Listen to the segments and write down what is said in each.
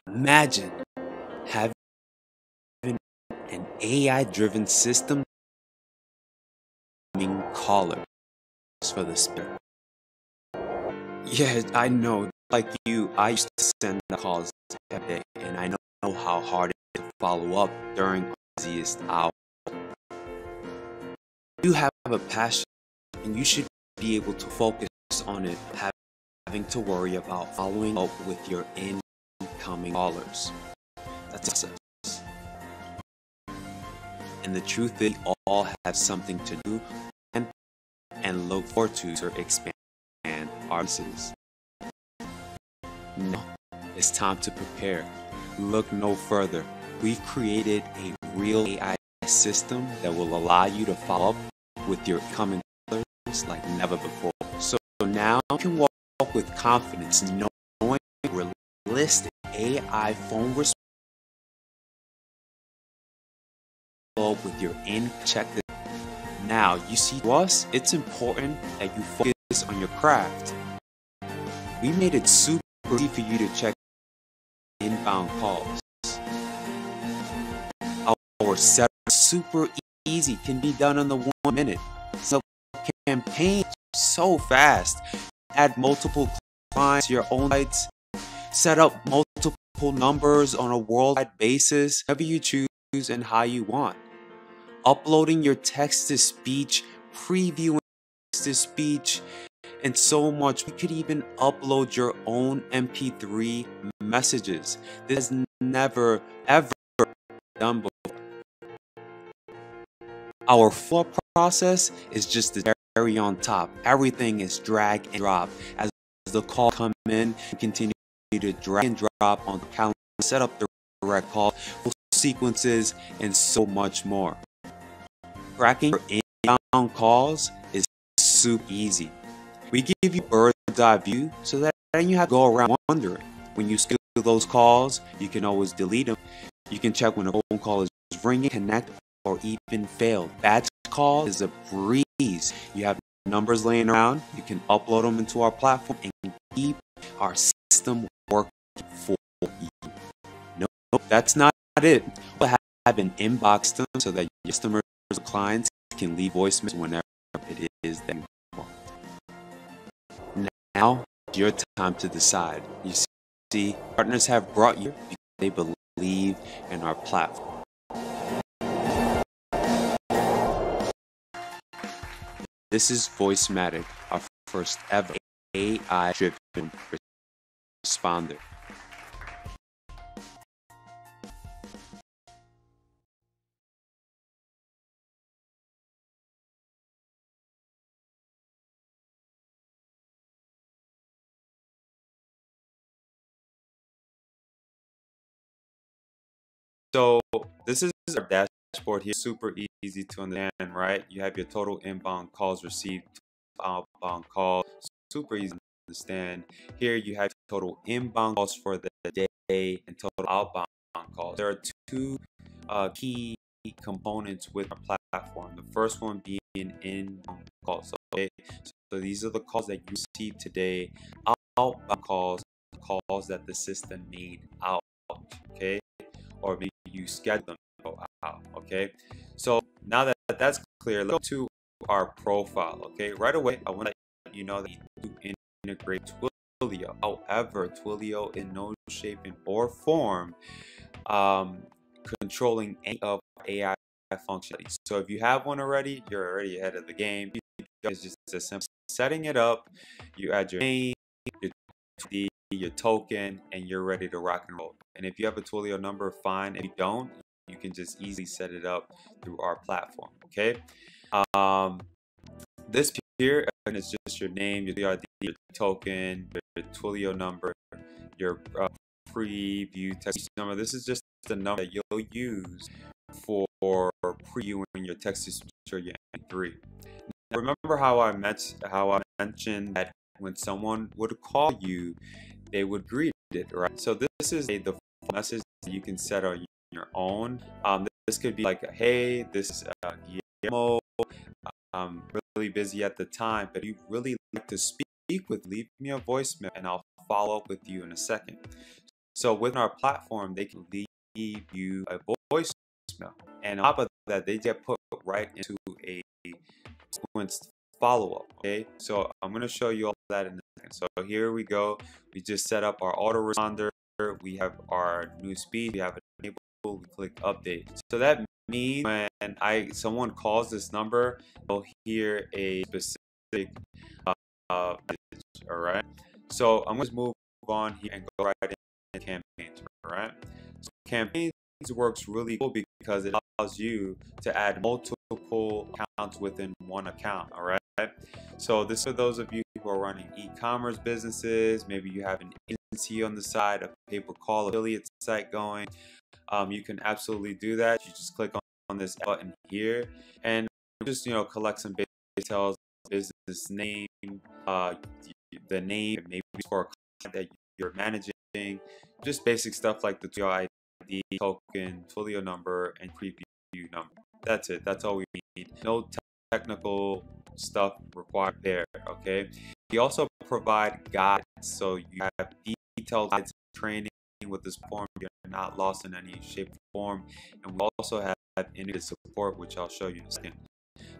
Imagine having an AI-driven system callers for the spirit. Yeah, I know. Like you, I used to send calls every day, and I know how hard it is to follow up during busiest hour. You have a passion, and you should be able to focus on it, having to worry about following up with your incoming callers. That's it. And the truth is, we all have something to do and look forward to expand our businesses. Now, it's time to prepare. Look no further. We've created a real AI system that will allow you to follow up with your incoming callers like never before. So now you can walk with confidence, knowing realistic AI phone response with your check. Now, you see, to us, it's important that you focus on your craft. We made it super easy for you to check inbound calls. Our setup super easy, can be done in the 1 minute. So campaign so fast. Add multiple clients to your own sites. Set up multiple numbers on a worldwide basis, however you choose and how you want. Uploading your text-to-speech, previewing text-to-speech, and so much. You could even upload your own MP3 messages. This has never ever done before. Our flow process is just the cherry on top. Everything is drag and drop. As the call come in, you continue to drag and drop on the calendar, set up the direct call, sequences, and so much more. Tracking your inbound calls is super easy. We give you a bird's eye view so that you have to go around wondering. When you schedule those calls, you can always delete them. You can check when a phone call is ringing, connect, or even failed. Batch call is a breeze. You have numbers laying around, you can upload them into our platform and keep our system working for you. No, that's not it. We'll have an inbox system so that your customers or clients can leave voicemails whenever it is that you want. Now, it's your time to decide. You see, partners have brought you because they believe in our platform. This is Voicematic, our first ever AI-driven responder. So this is our dashboard here. Super easy to understand, right? You have your total inbound calls received, outbound calls. Super easy to understand. Here you have total inbound calls for the day and total outbound calls. There are two key components with our platform. The first one being inbound calls. Okay, so these are the calls that you receive today. Outbound calls that the system made out. Okay, or maybe you schedule them to go out. Okay, so now that that's clear, let's go to our profile. Okay, right away I want to let you know that you do integrate Twilio. However, Twilio in no shape or form controlling any of AI functionality. So if you have one already, you're already ahead of the game. It's just as simple as setting it up. You add your name, your ID, your token, and you're ready to rock and roll. And if you have a Twilio number, fine. If you don't, you can just easily set it up through our platform. Okay. This here is just your name, your ID, your token, your Twilio number, your preview text number. This is just the number that you'll use for previewing your text or your MP3. Now, remember how I mentioned that when someone would call you, they would greet it, right? So this is the message that you can set on your own. This could be like, hey, this is Guillermo. I'm really busy at the time, but if you really like to speak with, leave me a voicemail and I'll follow up with you in a second. So within our platform, they can leave you a voicemail. And on top of that, they get put right into a sequenced follow-up. Okay, so I'm going to show you all that in a second. So here we go. We just set up our autoresponder. We have our new speed. We have it enabled. We click update. So that means when someone calls this number, they'll hear a specific message. All right. So I'm going to move on here and go right into campaigns. All right. So campaigns works really cool because it allows you to add multiple accounts within one account. All right. So this is for those of you who are running e-commerce businesses. Maybe you have an agency on the side, a pay-per-call affiliate site going. You can absolutely do that. You just click on this button here and just collect some basic details, business name, the name, maybe for a client that you're managing, just basic stuff like the Twilio ID, token, Twilio number, and preview number. That's it. That's all we need. No technical stuff required there. Okay. We also provide guides, so you have detailed guides and training with this form. You're not lost in any shape or form, and we also have integrated support, which I'll show you in a second.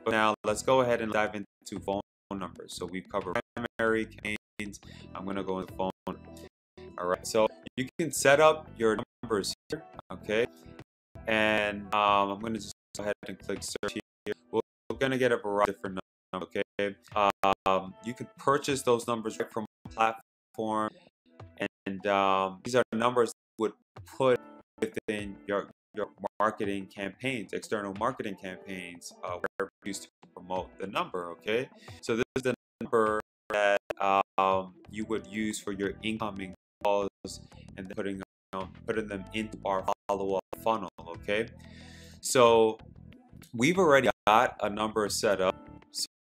But now let's go ahead and dive into phone numbers. So we've covered primary campaigns. I'm going to go into phone. All right. So you can set up your numbers here. Okay. And I'm going to just go ahead and click search here. We're going to get a variety of different numbers. Okay. You can purchase those numbers right from the platform, and these are numbers you would put within your marketing campaigns, external marketing campaigns, where you used to promote the number. Okay, so this is the number that you would use for your incoming calls, and then putting them into our follow-up funnel. Okay, so we've already got a number set up.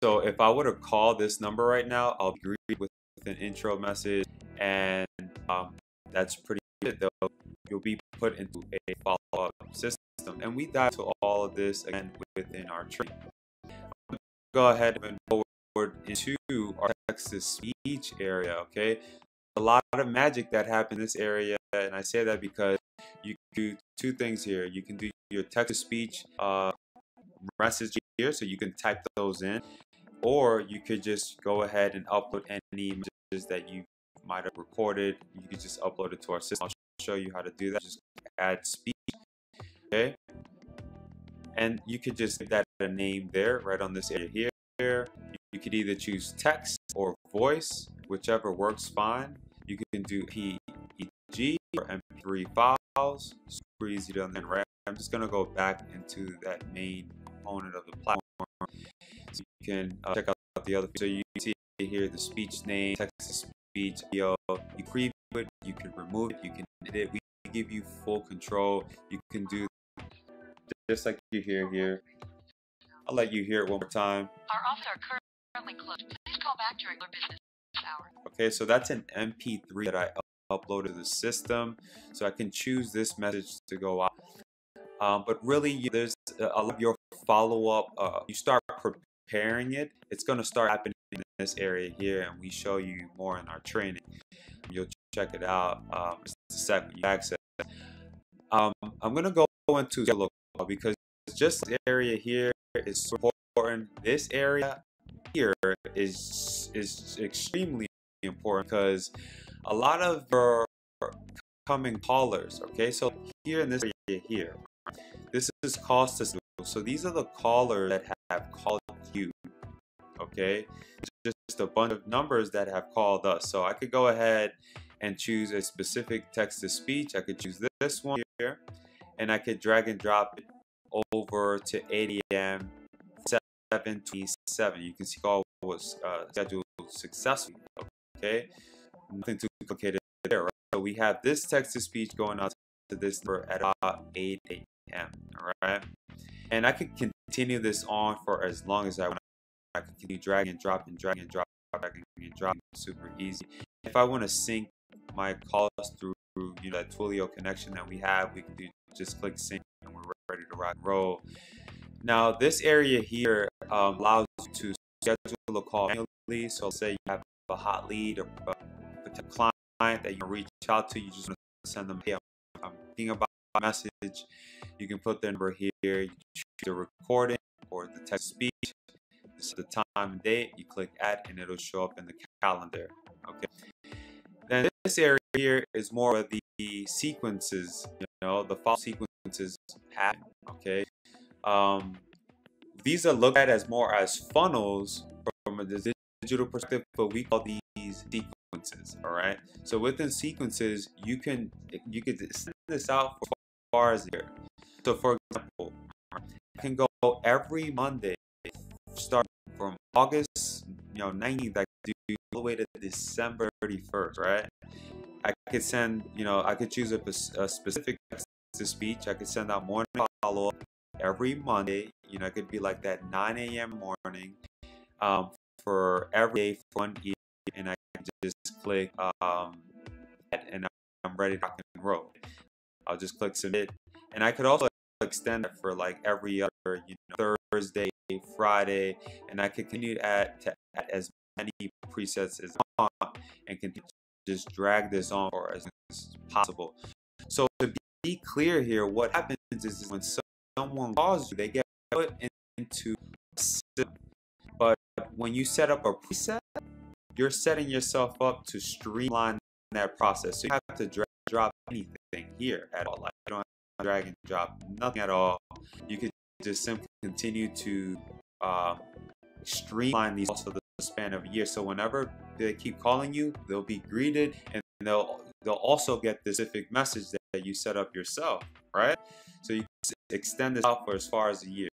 So if I were to call this number right now, I'll be greeted with an intro message, and that's pretty good. Though you'll be put into a follow-up system, and we dive to all of this again within our training. Go ahead and forward into our text-to-speech area. Okay, a lot of magic that happens in this area, and I say that because you can do two things here. You can do your text-to-speech message here, so you can type those in, or you could just go ahead and upload any images that you might have recorded. You could just upload it to our system. I'll show you how to do that. Just add speech, okay? And you could just give that a name there, right on this area here. You could either choose text or voice, whichever works fine. You can do PEG or MP3 files. Super easy to understand, right? I'm just gonna go back into that main component of the platform, so you can check out the other. So you see here the speech name, text to speech, video. You preview it, you can remove it, you can edit it. We give you full control. You can do just like you hear here. I'll let you hear it one more time. Our offices are currently closed. Please call back during your business hours. Okay, so that's an MP3 that I uploaded to the system, so I can choose this message to go out. But really, there's a lot of your follow-up. You start preparing it. It's going to start happening in this area here, and we show you more in our training. You'll check it out. Just a sec when you access it. I'm going to go into local because just this area here is so important. This area here is extremely important because a lot of your coming callers. Okay, so here in this area here. This is cost to. So these are the callers that have called you. Okay, just a bunch of numbers that have called us. So I could go ahead and choose a specific text to speech. I could choose this one here, and I could drag and drop it over to 8 a.m. 7:27. You can see all was scheduled successfully. Okay, nothing too complicated there. Right? So we have this text to speech going out to this number at about 8 a.m. All right, and I could continue this on for as long as I want. I can continue dragging and dropping, dragging and dropping, dragging and dropping. Super easy. If I want to sync my calls through that Twilio connection that we have, we can just click sync and we're ready to rock and roll. Now this area here allows you to schedule a call manually. So say you have a hot lead or a client that you reach out to, you just want send them, hey, I'm thinking about a message. You can put their number here. You choose the recording or the text speech. This is the time and date. You click add, and it'll show up in the calendar. Okay. Then this area here is more of the sequences. The follow sequences happen. Okay. These are looked at as more as funnels from a digital perspective, but we call these sequences. All right. So within sequences, you could send this out for as far as here. So for example, you can go every Monday, starting from August 19th, I could do all the way to December 31st, right? I could send, I could choose a specific text to speech. I could send out morning follow-up every Monday. It could be like that 9 a.m. morning for every day for 1 year, and I can just click and I'm ready to rock and roll. I'll just click submit, and I could also extend it for like every other Thursday, Friday, and I could continue to add as many presets as I want, and can just drag this on for as long as possible. So to be clear here, what happens is when someone calls you, they get put into a system. But when you set up a preset, you're setting yourself up to streamline that process. So you have to drag and drop anything here at all. Like you don't have to drag and drop nothing at all. You could just simply continue to streamline these also the span of a year. So whenever they keep calling you, they'll be greeted, and they'll also get the specific message that you set up yourself, right? So you can extend this out for as far as a year,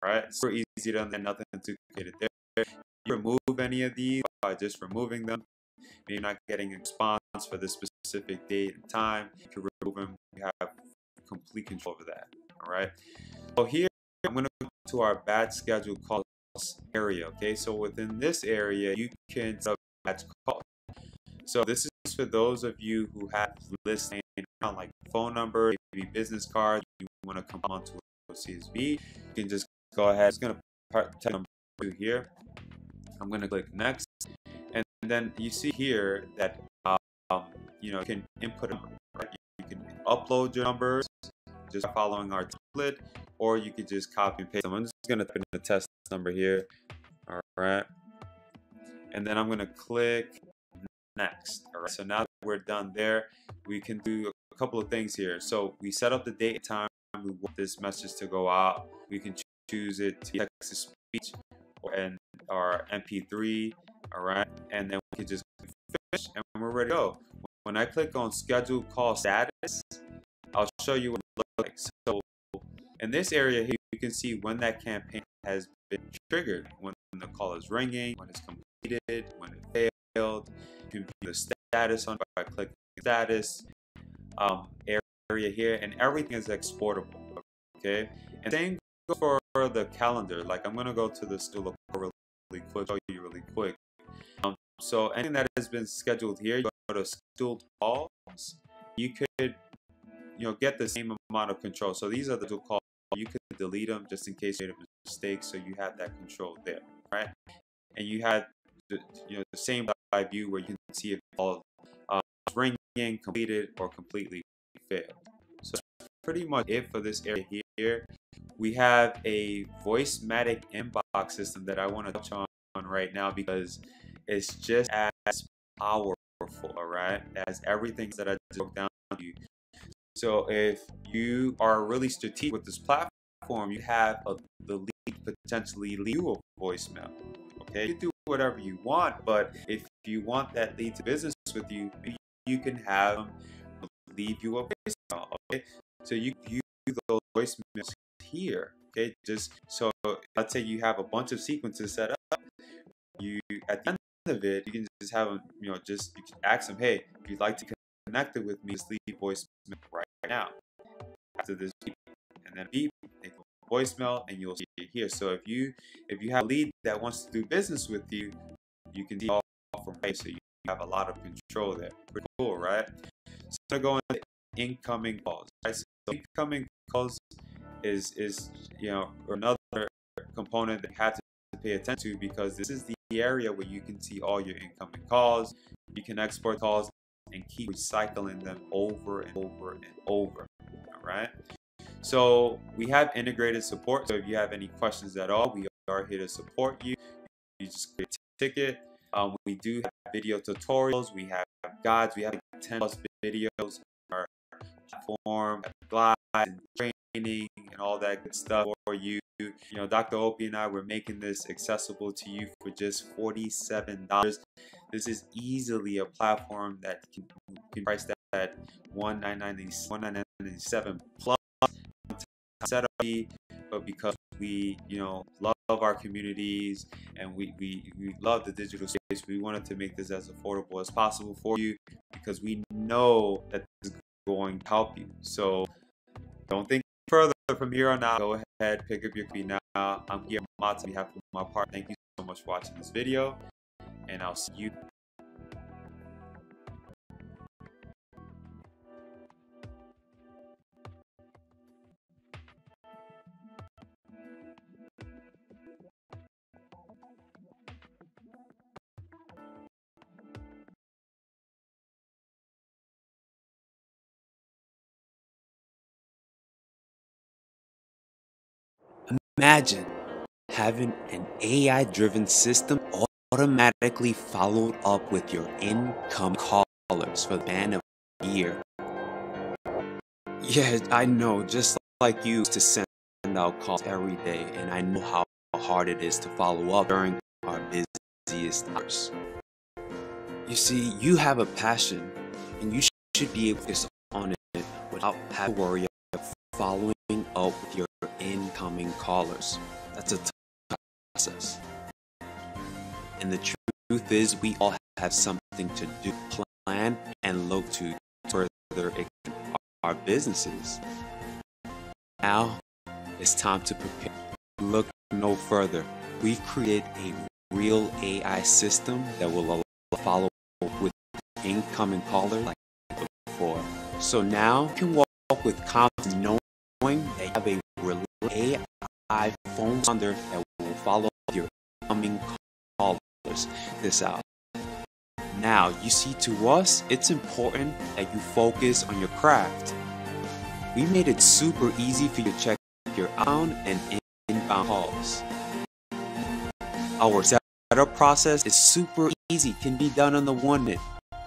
right? Super easy to understand, nothing too complicated there. You remove any of these by just removing them. Maybe you're not getting a response for this specific date and time. You can remove them. You have complete control over that. All right. So here I'm going to go to our batch schedule calls area. Okay. So within this area, you can set up batch calls. So this is for those of you who have lists on like phone number, maybe business cards. You want to come onto a CSV. You can just go ahead. It's going to type number 2 here. I'm going to click next. And then you see here that you can input a number, right? You can upload your numbers just following our template, or you could just copy and paste them. I'm just going to put in the test number here. All right. And then I'm going to click next. All right. So now that we're done there, we can do a couple of things here. So we set up the date and time we want this message to go out. We can choose it to text to speech or MP3. All right, and then we can just finish, and we're ready to go. When I click on schedule call status, I'll show you what it looks like. So in this area here, you can see when that campaign has been triggered, when the call is ringing, when it's completed, when it failed. You can view the status on it by clicking status area here, and everything is exportable. Okay, and same goes for the calendar. Like I'm gonna go to the still really quick, show you really quick. So anything that has been scheduled here, you go to scheduled calls, you could get the same amount of control. So these are the scheduled calls. You could delete them just in case you made a mistake, so you have that control there, right? And you had the same live view where you can see if all ringing, completed, or completely failed. So that's pretty much it for this area here. We have a Voicematic inbox system that I want to touch on right now because it's just as powerful, all right, as everything that I just broke down to you. So if you are really strategic with this platform, you have the lead potentially leave you a voicemail. Okay, you do whatever you want, but if you want that lead to business with you, you can have them leave you a voicemail. Okay, so you use those voicemails here. Okay, just so let's say you have a bunch of sequences set up. You at the end of it, you can just have them, you can ask them, hey, if you'd like to connect it with me, just leave voicemail right now after this beep, and then beep, they go voicemail, and you'll see it here. So if you have a lead that wants to do business with you, you can see all from right, so you have a lot of control there. Pretty cool, right? So I'm gonna go into incoming calls. Right? So incoming calls is another component that you have to pay attention to, because this is the area where you can see all your incoming calls. You can export calls and keep recycling them over and over and over. All right. So we have integrated support. So if you have any questions at all, we are here to support you. You just create a ticket. We do have video tutorials. We have guides. We have like 10 plus videos on our platform, glides and training and all that good stuff for you. You know, Dr. Opie and I, we're making this accessible to you for just $47. This is easily a platform that can price that at $199.97 plus setup fee, but because we love our communities and we love the digital space, we wanted to make this as affordable as possible for you because we know that this is going to help you. So don't think further from here on out. Go ahead, pick up your copy now. I'm here on behalf of my partner. Thank you so much for watching this video, and I'll see you. Imagine having an AI-driven system automatically followed up with your incoming callers for the span of a year. Yeah, I know, just like you used to send out calls every day, and I know how hard it is to follow up during our busiest hours. You see, you have a passion, and you should be able to focus on it without having to worry about following up with your incoming callers. That's a tough process. And the truth is, we all have something to do, plan, and look to further our businesses. Now, it's time to prepare. Look no further. We've created a real AI system that will allow follow up with incoming callers like before. So now you can walk with confidence knowing that you have a real AI phone responder that will follow up your incoming callers. This out. Now, you see, to us, it's important that you focus on your craft. We made it super easy for you to check your outbound and inbound calls. Our setup process is super easy, can be done on the 1 minute.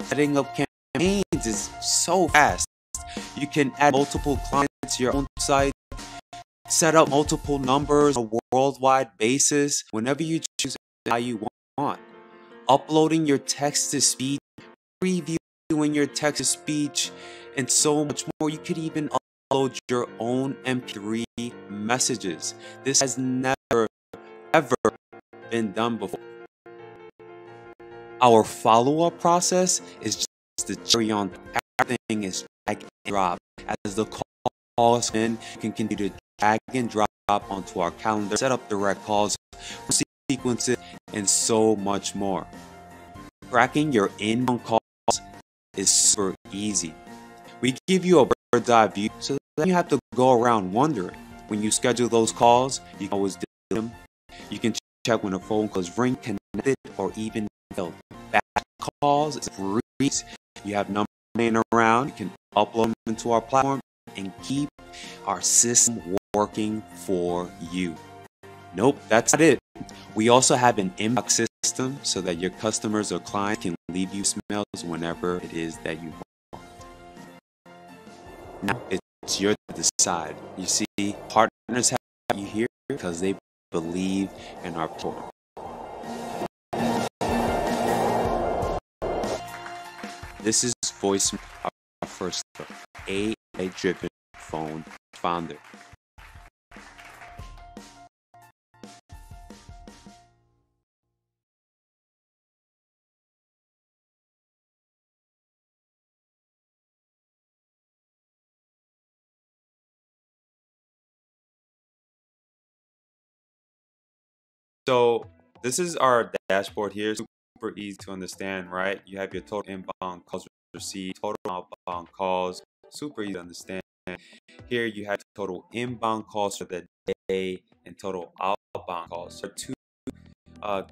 Setting up campaigns is so fast. You can add multiple clients to your own site, set up multiple numbers on a worldwide basis whenever you choose how you want. Uploading your text-to-speech, previewing your text-to-speech, and so much more. You could even upload your own MP3 messages. This has never, ever been done before. Our follow-up process is just the cherry on top. Everything is drag and drop. As the calls in, you can continue to drag and drop onto our calendar, set up direct calls, sequences, and so much more. Tracking your inbound calls is super easy. We give you a bird's eye view so that you have to go around wondering. When you schedule those calls, you can always delete them. You can check when a phone call is ring connected or even failed. Back calls is free. You have numbers laying around. You can upload them into our platform and keep our system working for you. Nope, that's not it. We also have an inbox system so that your customers or clients can leave you emails whenever it is that you want. Now, it's your to decide. You see, partners have you here because they believe in our program. This is Voicematic, our first AI-driven phone founder. So this is our dashboard here. Super easy to understand, right? You have your total inbound calls received, total outbound calls. Super easy to understand. Here you have total inbound calls for the day and total outbound calls. So two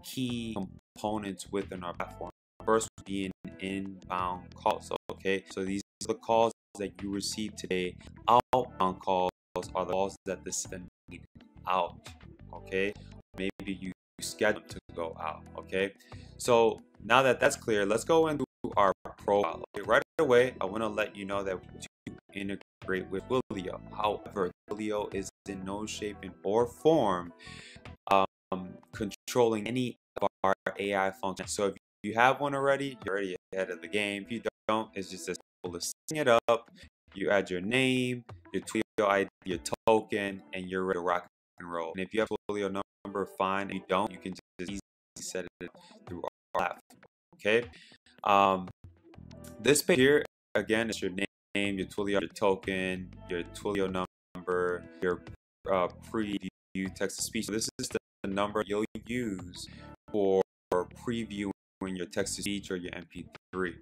key components within our platform. first would be an inbound call. So, okay, so these are the calls that you receive today. Outbound calls are the calls that the system need out. Okay, maybe you schedule them to go out. Okay, so now that that's clear, let's go into our profile. Okay, right away, I want to let you know that we do integrate with Twilio. However, Twilio is in no shape or form controlling any of our AI functions. So if you have one already, you're already ahead of the game. If you don't, it's just as simple as setting it up. You add your name, your Twilio ID, your token, and you're ready to rock and roll. And if you have a Twilio number, fine. If you don't, you can just easily set it through our platform. Okay. This page here again is your name, your Twilio, your token, your Twilio number, your preview text to speech. So this is the number you'll use for previewing your text to speech or your MP3.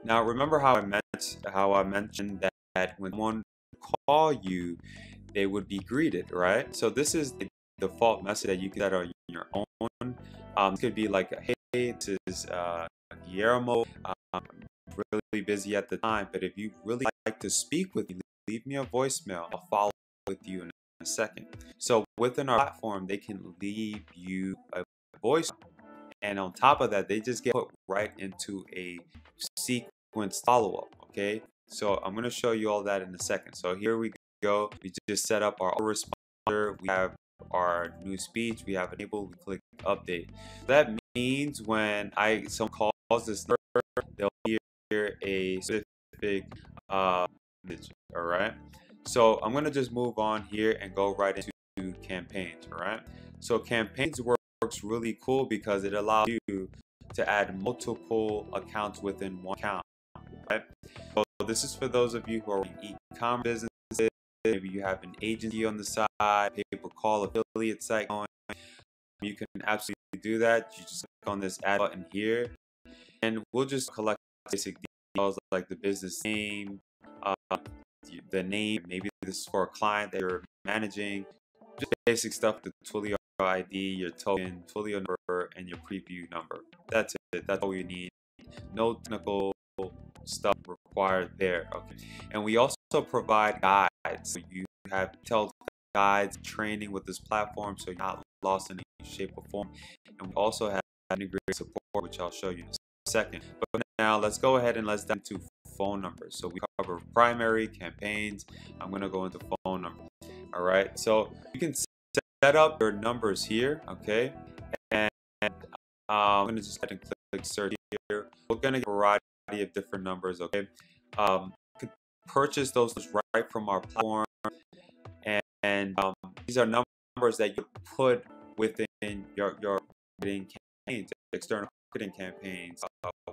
Now, remember how I mentioned that when someone call you, they would be greeted, right? So this is the default message that you can set on your own. It could be like, hey, this is Guillermo. Really busy at the time, but if you really like to speak with me, leave me a voicemail. I'll follow with you in a second. So within our platform, they can leave you a voice, and on top of that, they just get put right into a sequence follow-up. Okay, so I'm going to show you all that in a second. So here we go. We just set up our autoresponder. We have our new speech. We have enabled. We click update. That means when someone calls this number, they'll hear a specific message. All right, so I'm gonna just move on here and go right into campaigns. All right, so campaigns works really cool because it allows you to add multiple accounts within one account. Right, so this is for those of you who are in e-commerce businesses. Maybe you have an agency on the side, pay-per-call affiliate site going. You can absolutely do that. You just click on this add button here, and we'll just collect basic details like the business name, the name, maybe this is for a client that you're managing, just basic stuff, the Twilio ID, your token, Twilio number, and your preview number. That's it. That's all you need. No technical stuff required there. Okay. And we also provide guides. So you have detailed guides, training with this platform, so you're not lost in any shape or form. And we also have integrated support, which I'll show you in a second. But now let's go ahead and let's dive into phone numbers. So we cover primary campaigns. I'm going to go into phone number. All right. So you can set up your numbers here. Okay. And I'm going to just head and click search here. We're going to get a variety of different numbers. Okay. You can purchase those right from our platform. And these are numbers that you put within your marketing campaigns, external marketing campaigns,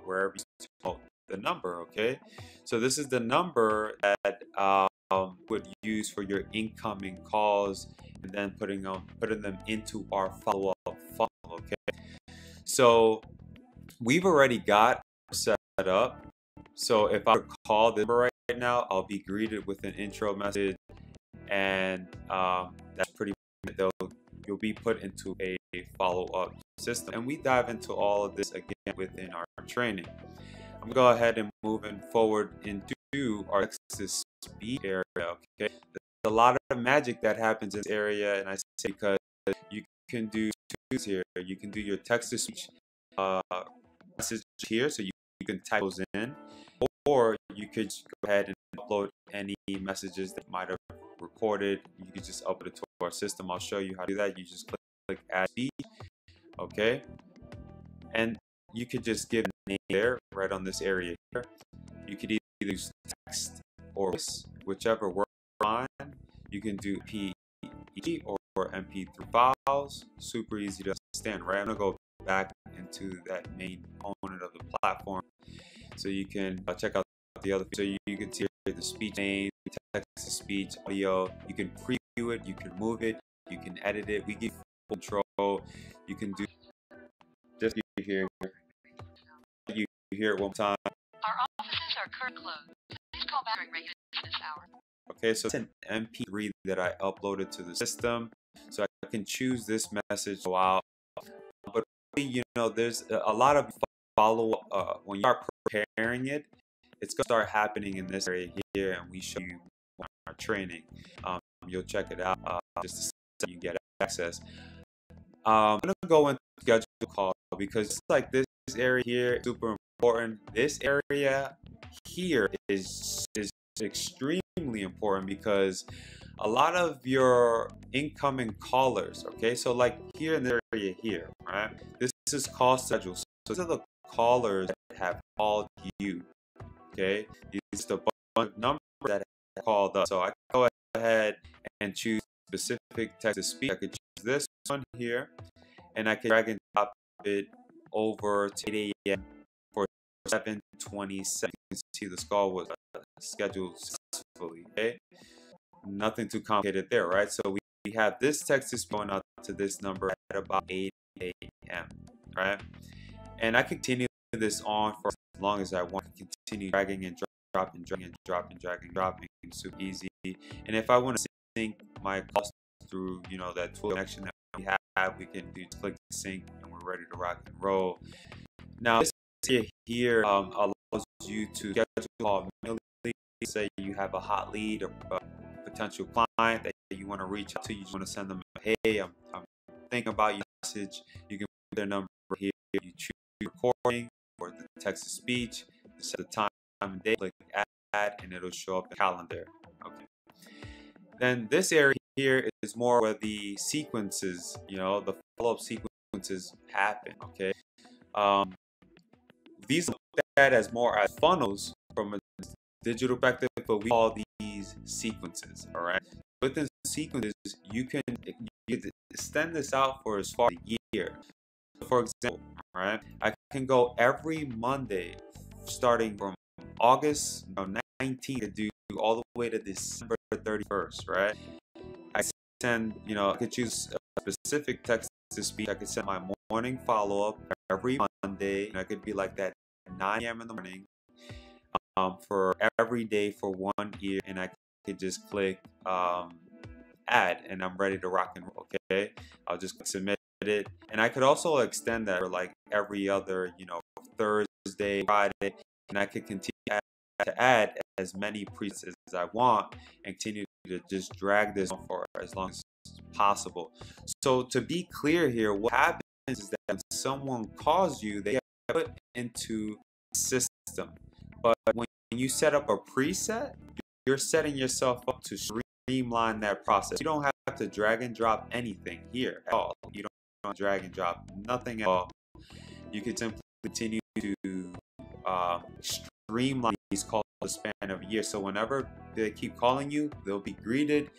wherever you promote the number. Okay, so this is the number that would use for your incoming calls, and then putting them into our follow-up funnel. Okay, so we've already got set up. So if I call this number right now, I'll be greeted with an intro message, and that's pretty much it. You'll be put into a follow-up system, and we dive into all of this again within our training. I'm gonna go ahead and moving forward into our text to speech area. Okay, there's a lot of magic that happens in this area, and I say because you can do two here. You can do your text to speech message here, so you can type those in, or you could just go ahead and upload any messages that might have recorded. You can just upload it to our system. I'll show you how to do that. You just click add speech. Okay, and you could just give a name there right on this area here. You could either use text or voice, whichever works fine. You can do PEG or MP3 files. Super easy to understand, right? I'm gonna go back into that main component of the platform, so you can check out the other. So you can see the speech name, text to speech, audio. You can preview it, you can move it, you can edit it. We give you full control. You can do just here. You hear it one time. Our offices are currently closed. Please call back during regular business hours. Okay, so it's an MP3 that I uploaded to the system, so I can choose this message to go out. But you know, there's a lot of follow up, when you are preparing it, it's going to start happening in this area here, and we show you our training. You'll check it out just to so you get access. I'm going to go into schedule call because it's like this area here is super important. This area here is extremely important because a lot of your incoming callers, okay, so like here in the area here, right, this is call schedule. So these are the callers that have called you, okay, these are the number that have called us. So I can go ahead and choose specific text to speech. I could choose this one here, and I can drag and drop it over to 8 a.m. for 7:27. You can see the call was scheduled successfully, okay? Nothing too complicated there, right? So we have this text is going out to this number at about 8 a.m., right? And I continue this on for as long as I want. I can continue dragging and dropping, dragging and dropping, dragging and dropping. Super easy. And if I want to sync my calls through, you know, that tool connection that we have, we can do click sync and we're ready to rock and roll. Now, this here allows you to schedule a call manually. Say you have a hot lead or potential client that you want to reach out to, you just want to send them a, hey, I'm thinking about your message. You can put their number here. You choose recording or the text to speech, set the time and date, click add, and it'll show up in the calendar. Okay. Then this area here is more where the sequences, you know, the follow-up sequences happen. Okay. These are looked at as more as funnels from a digital perspective, but we call these sequences. All right. Within sequences, you can extend this out for as far as a year. For example, right, I can go every Monday starting from August 19th to do all the way to December 31st, right? I send, you know, I could choose a specific text to speech. I could send my morning follow-up every Monday, and I could be like that at 9 a.m. in the morning for every day for 1 year, and I could just click add, and I'm ready to rock and roll. Okay, I'll just submit it, and I could also extend that for like every other, you know, Thursday, Friday, and I could continue to add as many presets as I want and continue to just drag this on for as long as possible. So to be clear here, what happens is that when someone calls you, they get put into the system. But when you set up a preset, you're setting yourself up to streamline that process. You don't have to drag and drop anything here at all. You don't drag and drop nothing at all. You can simply continue to streamline these calls the span of a year. So whenever they keep calling you, they'll be greeted.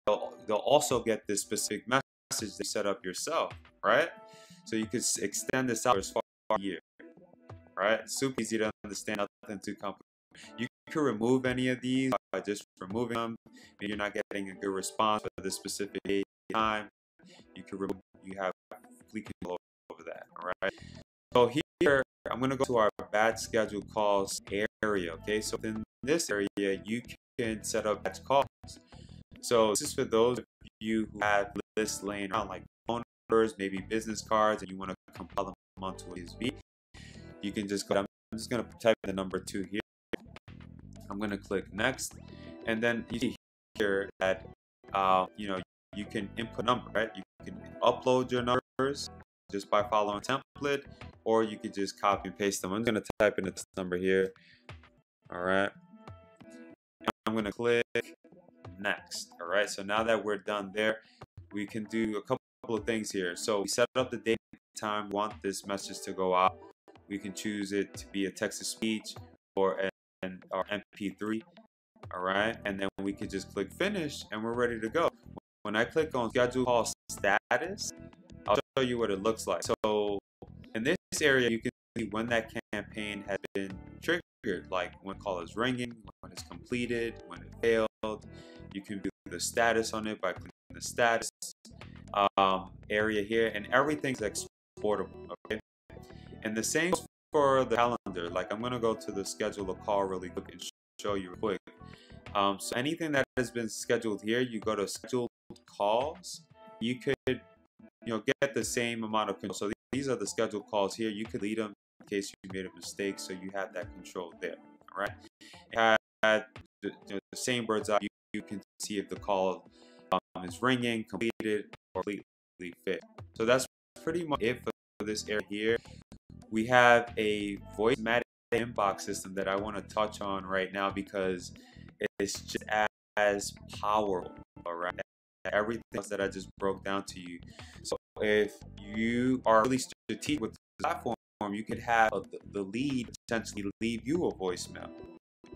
They'll also get this specific message they set up yourself, right? So you could extend this out as far as a year, right? Super easy to understand, nothing too complicated. You can remove any of these by just removing them. Maybe you're not getting a good response for this specific day time. You can remove. You have complete control over that. All right. So here I'm going to go to our batch schedule calls area. Okay. So in this area, you can set up batch calls. So this is for those of you who have lists laying around like phone numbers, maybe business cards, and you want to compile them onto a USB. You can just go. I'm just going to type the number 2 here. I'm going to click next, and then you see here that you know, you can input number, right? You can upload your numbers just by following a template, or you could just copy and paste them. I'm going to type in this number here. All right. I'm going to click next. All right. So now that we're done there, we can do a couple of things here. So we set up the date and time we want this message to go out. We can choose it to be a text to speech or an MP3. All right, and then we could just click finish and we're ready to go. When I click on schedule call status, I'll show you what it looks like. So in this area, you can see when that campaign has been triggered, like when call is ringing, when it's completed, when it failed. You can view the status on it by clicking the status area here, and everything's exportable. Okay, and the same for the calendar. Like I'm gonna go to the schedule a call really quick and show you real quick. So anything that has been scheduled here, you go to scheduled calls. You could, you know, get the same amount of control. So these are the scheduled calls here. You could delete them case you made a mistake, so you have that control there. All right. It had the same bird's eye view. You can see if the call is ringing, completed, or completely failed. So that's pretty much it for this area here. We have a Voicematic inbox system that I want to touch on right now because it's just as powerful, all right? Everything else that I just broke down to you. So if you are really strategic with the platform, you could have the lead potentially leave you a voicemail.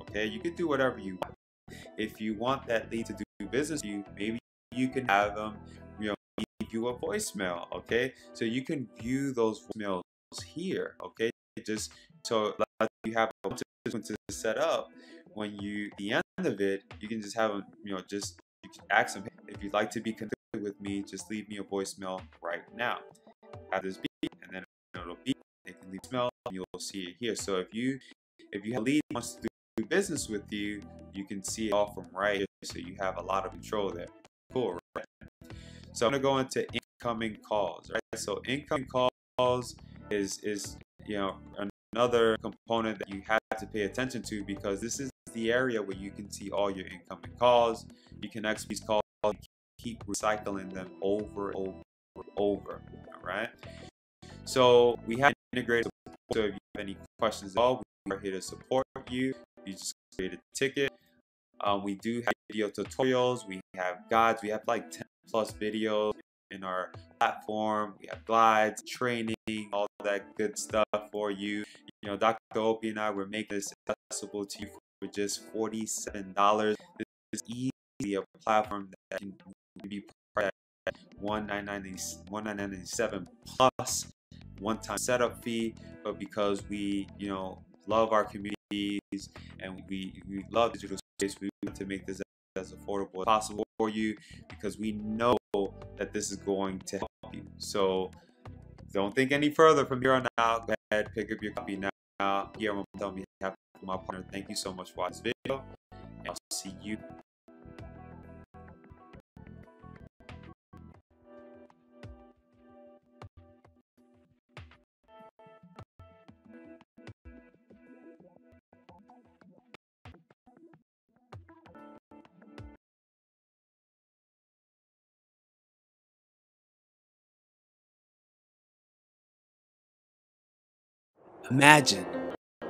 Okay, you could do whatever you want. If you want that lead to do business with you, maybe you can have them, leave you a voicemail. Okay, so you can view those voicemails here. Okay, just so like you have a bunch of to set up. When you the end of it, you can just have them, just you can ask them, hey, if you'd like to be connected with me, just leave me a voicemail right now. Have this beep, and then it'll beep. They can leave a voicemail, and you'll see it here. So if you have a lead that wants to do business with you, you can see it all from right here, so you have a lot of control there. Cool, right? So I'm gonna go into incoming calls, right? So incoming calls is another component that you have to pay attention to, because this is the area where you can see all your incoming calls. You can exit these calls, keep recycling them over and over. All right. So we have integrated support. So if you have any questions at all, we are here to support you. You just create a ticket. We do have video tutorials. We have guides. We have like 10 plus videos in our platform. We have glides, training, all that good stuff for you. Dr. Opie and I were making this accessible to you for just $47. This is easily a platform that can be priced at $199.97 plus one-time setup fee. But because we, love our communities and we love digital space, we want to make this as affordable as possible for you, because we know that this is going to help you. So don't think any further from here on out. Go ahead, pick up your copy now. Here I'm on behalf of my partner. Thank you so much for watching this video, and I'll see you. Imagine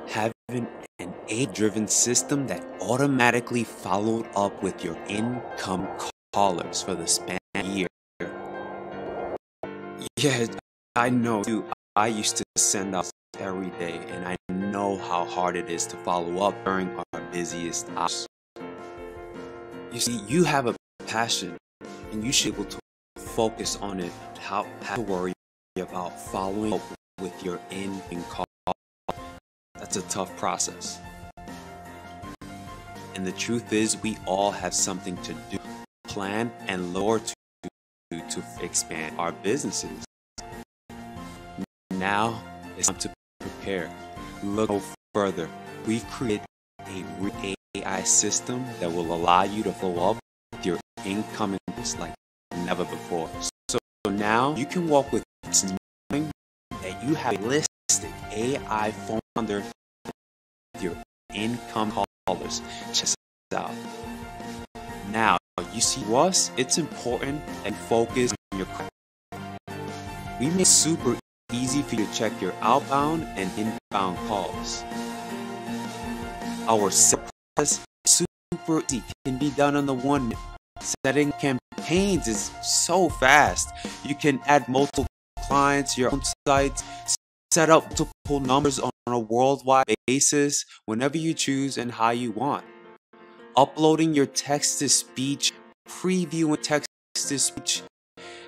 having an AI-driven system that automatically followed up with your incoming callers for the span of a year. Yeah, I know too. I used to send out every day, and I know how hard it is to follow up during our busiest hours. You see, you have a passion, and you should be able to focus on it. How to worry about following up with your incoming call. That's a tough process. And the truth is, we all have something to do, plan, and lower to expand our businesses. Now it's time to prepare. Look no further. We've created a AI system that will allow you to follow up with your incoming calls like never before. So now you can walk with knowing that you have a realistic AI phone under your incoming callers. Check this out. Now, you see, to us, it's important and focus on your call. We make it super easy for you to check your outbound and inbound calls. Our process is super easy, can be done on the 1 minute. Setting campaigns is so fast. You can add multiple clients, your own sites, set up multiple numbers on a worldwide basis whenever you choose and how you want. Uploading your text-to-speech, previewing text-to-speech,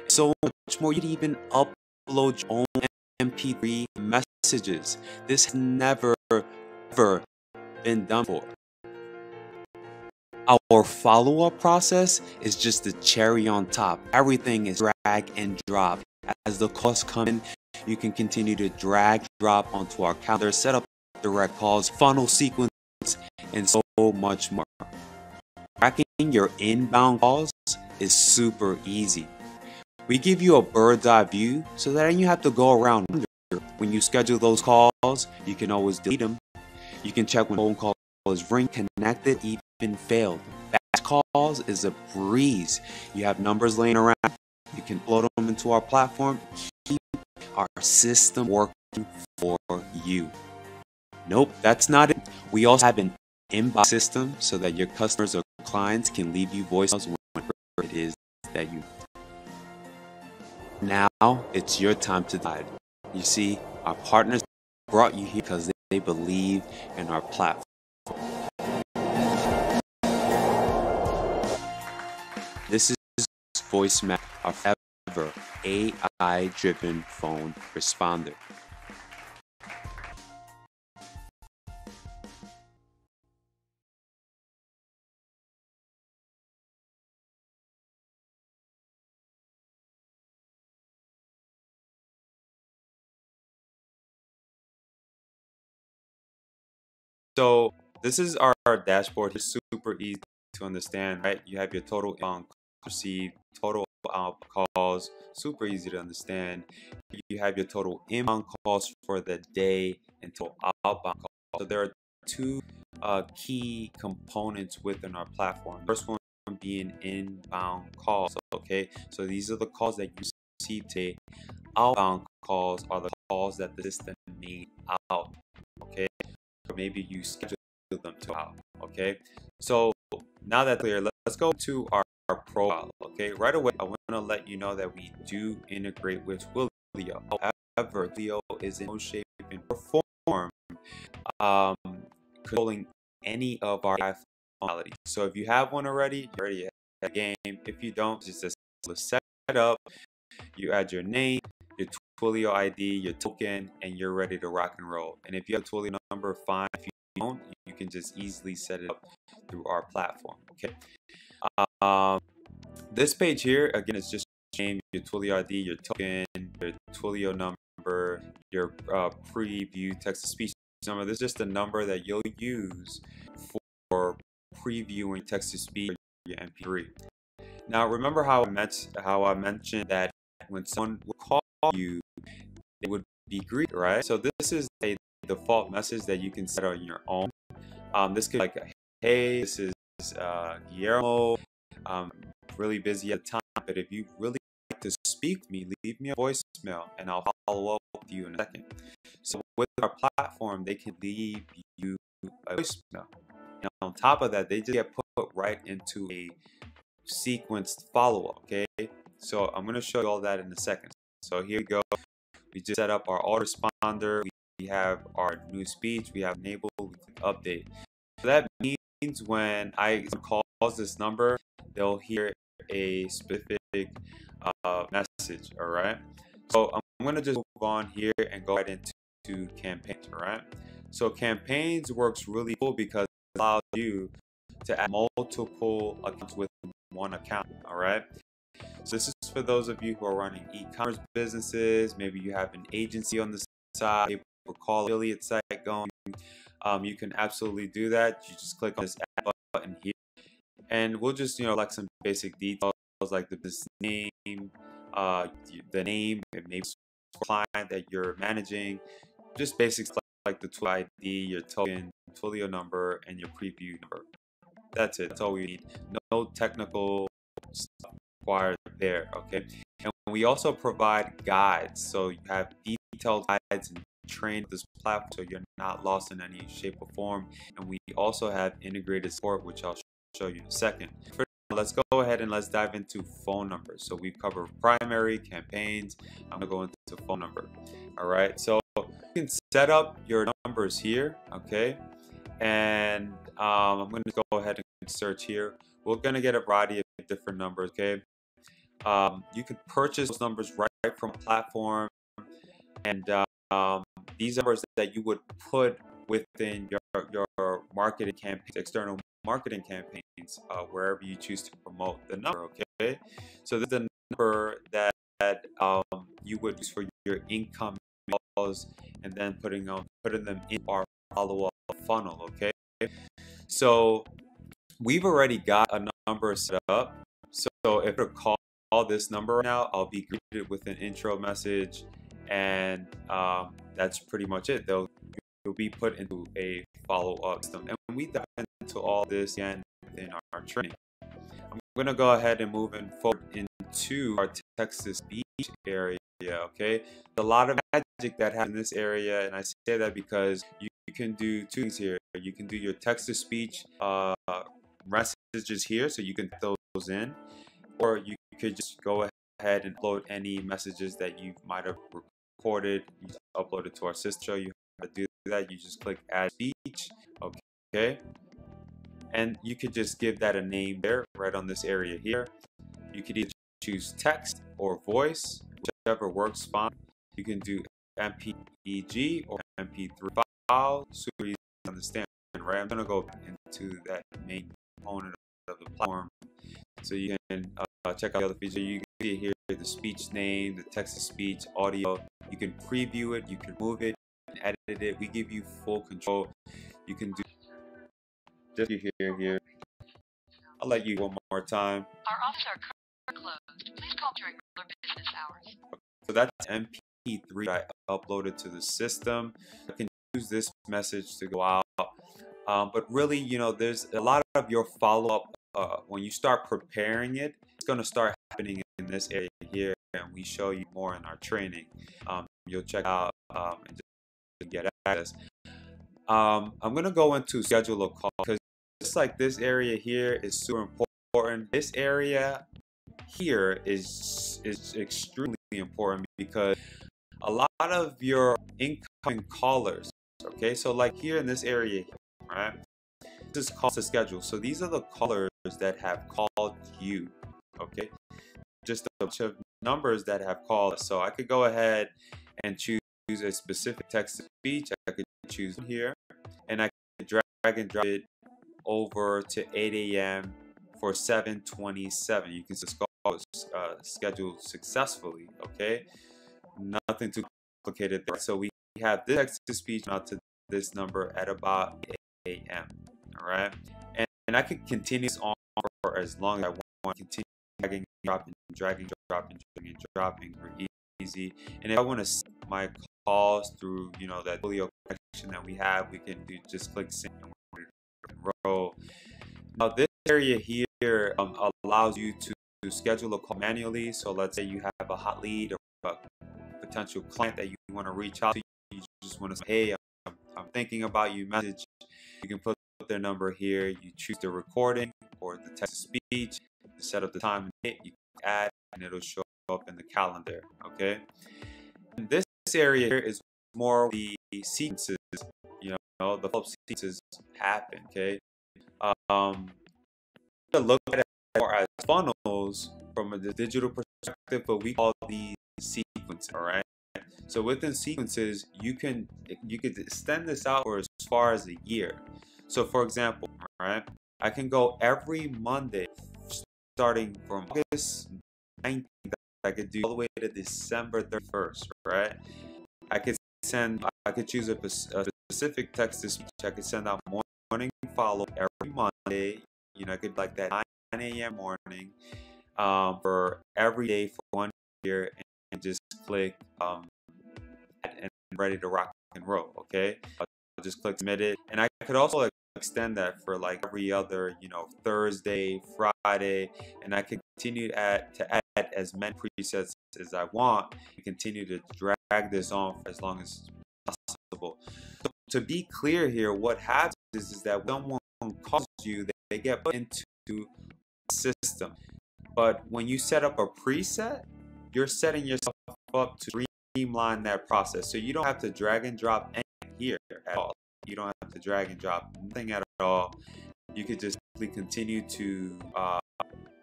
so much more. You can even upload your own MP3 messages. This has never ever been done before. Our follow-up process is just the cherry on top. Everything is drag and drop. As the calls come in, you can continue to drag, drop onto our calendar, set up direct calls, funnel sequence, and so much more. Tracking your inbound calls is super easy. We give you a bird's eye view so that you have to go around when you schedule those calls, you can always delete them. You can check when phone call is ring, connected, even failed. Fast calls is a breeze. You have numbers laying around. You can upload them into our platform. Keep our system working for you. Nope, that's not it. We also have an inbox system so that your customers or clients can leave you voicemails whenever it is that you. Now it's your time to decide. You see, our partners brought you here because they believe in our platform. This is Voicematic, our forever AI-driven phone responder. So this is our dashboard. It's super easy to understand, right? You have your total inbound received, total outbound calls, super easy to understand. You have your total inbound calls for the day and total outbound calls. So there are two key components within our platform. First one being inbound calls. Okay, so these are the calls that you receive today. Outbound calls are the calls that the system made out. Okay, or maybe you schedule them to out. Okay, so now that's clear, let's go to our profile. Okay, right away I want to let you know that we do integrate with Twilio. However, Twilio is in no shape and form controlling any of our functionality. So if you have one already, you're already at the game. If you don't, just set it up. You add your name, your Twilio ID, your token, and you're ready to rock and roll. And if you have a Twilio number, fine. If you don't, you can just easily set it up through our platform. Okay. This page here, again, is just your name, your Twilio ID, your token, your Twilio number, your preview text-to-speech number. This is just a number that you'll use for previewing text-to-speech or your MP3. Now, remember how I mentioned that when someone would call you, it would be greeted, right? So this is a default message that you can set on your own. This could be like, hey, this is Guillermo. Really busy at the time, but if you really like to speak with me, leave me a voicemail and I'll follow up with you in a second. So with our platform, they can leave you a voicemail. And on top of that, they just get put right into a sequenced follow-up. Okay, so I'm going to show you all that in a second. So here we go. We just set up our autoresponder. We have our new speech. We have enabled. We click update. So that means when I calls this number, they'll hear a specific message. All right. So I'm going to just move on here and go right into campaigns. All right. So campaigns works really cool because it allows you to add multiple accounts with one account. All right. So this is for those of you who are running e-commerce businesses. Maybe you have an agency on the side, or call affiliate site going. You can absolutely do that. You just click on this add button here, and we'll just like some basic details like the business name, the name, and maybe client that you're managing. Just basics like the Twilio ID, your token, Twilio number, and your preview number. That's it. That's all we need. No technical stuff required there. Okay. And we also provide guides, so you have detailed guides and train this platform so you're not lost in any shape or form. And we also have integrated support, which I'll show you in a second. First, let's go ahead and let's dive into phone numbers. So we cover primary campaigns. I'm gonna go into phone number. All right, so you can set up your numbers here. Okay, and I'm going to go ahead and search here. We're going to get a variety of different numbers. Okay, you can purchase those numbers right from the platform, and these numbers that you would put within your marketing campaigns, external marketing campaigns, wherever you choose to promote the number. Okay, so this is the number that you would use for your income calls, and then putting them in our follow-up funnel. Okay, so we've already got a number set up. So if I call this number right now, I'll be greeted with an intro message, and that's pretty much it. You'll be put into a follow-up system, and we dive into all this again in our training. I'm going to go ahead and move forward into our text-to-speech area. Okay, a lot of magic that happens in this area, and I say that because you can do two things here. You can do your text-to-speech messages here, so you can type those in, or you could just go ahead and upload any messages that you might have recorded. You just upload it to our system. Show you how to do that. You just click add speech. Okay, and you could just give that a name there, right on this area here. You could either choose text or voice, whichever works fine. You can do MPEG or MP3 file. Super easy to understand, right? I'm gonna go into that main component of the platform, so you can check out the other features. You can see here the speech name, the text-to-speech, audio. You can preview it, you can move it, and edit it. We give you full control. You can do just here. I'll let you one more time. Our offices are currently closed. Please call during regular business hours. So that's MP3 I uploaded to the system. I can use this message to go out. But really, you know, there's a lot of your follow-up. When you start preparing it, it's going to start happening in this area here, and we show you more in our training. You'll check out and just get access. I'm going to go into schedule a call, because just like this area here is super important. This area here is extremely important, because a lot of your incoming callers, okay, so like here in this area, right, this is called the schedule. So these are the callers that have called you, okay, just a bunch of numbers that have called us. So I could go ahead and choose a specific text to speech. I could choose here, and I could drag and drop it over to 8 a.m. for 7:27. You can just call scheduled successfully, okay? Nothing too complicated there. So we have this text to speech out to this number at about 8 a.m. All right, and I could continue this on for as long as I want. Continue dragging, dropping, dragging, dropping, dragging, dropping for easy. And if I want to see my calls through, you know, that video connection that we have, we can do just click sync and we're ready to roll. Now this area here allows you to schedule a call manually. So let's say you have a hot lead or a potential client that you want to reach out to. You just want to say, hey, I'm thinking about you, message. You can put their number here. You choose the recording or the text to speech. You set up the time and date. You can add, and it'll show up in the calendar. Okay. And this area here is more the sequences. You know, the follow-up sequences happen. Okay. Look at it more as funnels from a digital perspective, but we call these sequences. All right. So within sequences, you could extend this out for as far as a year. So for example, all right, I can go every Monday starting from August 19th. I could do all the way to December 31st, right? I could choose a specific text to speech. I could send out morning follow every Monday. You know, I could like that 9 a.m. morning for every day for 1 year, and just click and ready to rock and roll. Okay, I'll just click submit it, and I could also extend that for like every other, you know, Thursday, Friday, and I can continue to add as many presets as I want and continue to drag this on for as long as possible. So to be clear here, what happens is that when someone calls you, they get put into the system. But when you set up a preset, you're setting yourself up to streamline that process. So you don't have to drag and drop anything here at all. You don't have to drag and drop nothing at all. You could just continue to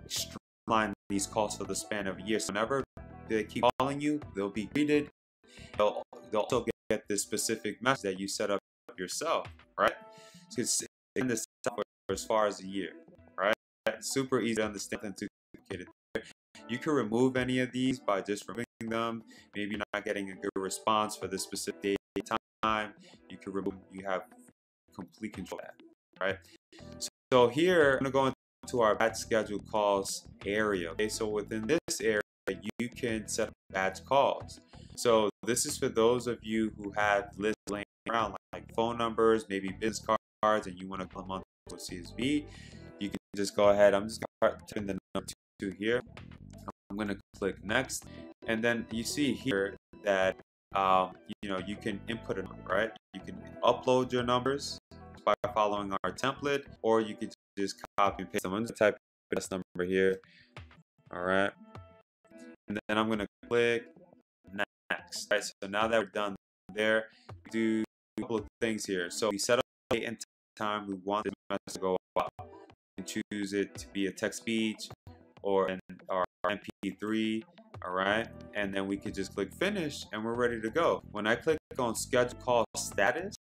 streamline these calls for the span of a year. So whenever they keep calling you, they'll be greeted. They'll also get this specific message that you set up yourself, right? So it's in this for as far as a year, right? Super easy to understand and to communicate it. You can remove any of these by just removing them. Maybe you're not getting a good response for this specific day time. You can remove. You have complete control of that, right? So here I'm going to go into our batch schedule calls area. Okay, so within this area, you can set up batch calls. So this is for those of you who have lists laying around, like phone numbers, maybe business cards, and you want to call them onto a CSV. You can just go ahead. I'm just going to turn the number 2 here. I'm going to click next, and then you see here that you can input a number, right? You can upload your numbers by following our template, or you can just copy and paste them. I'm going to type this number here. All right, and then I'm going to click next. Right, so now that we're done there, we do a couple of things here. So we set up date and time we want this message to go out. We can choose it to be a text speech or our MP3. All right, and then we can just click finish, and we're ready to go. When I click on schedule call status,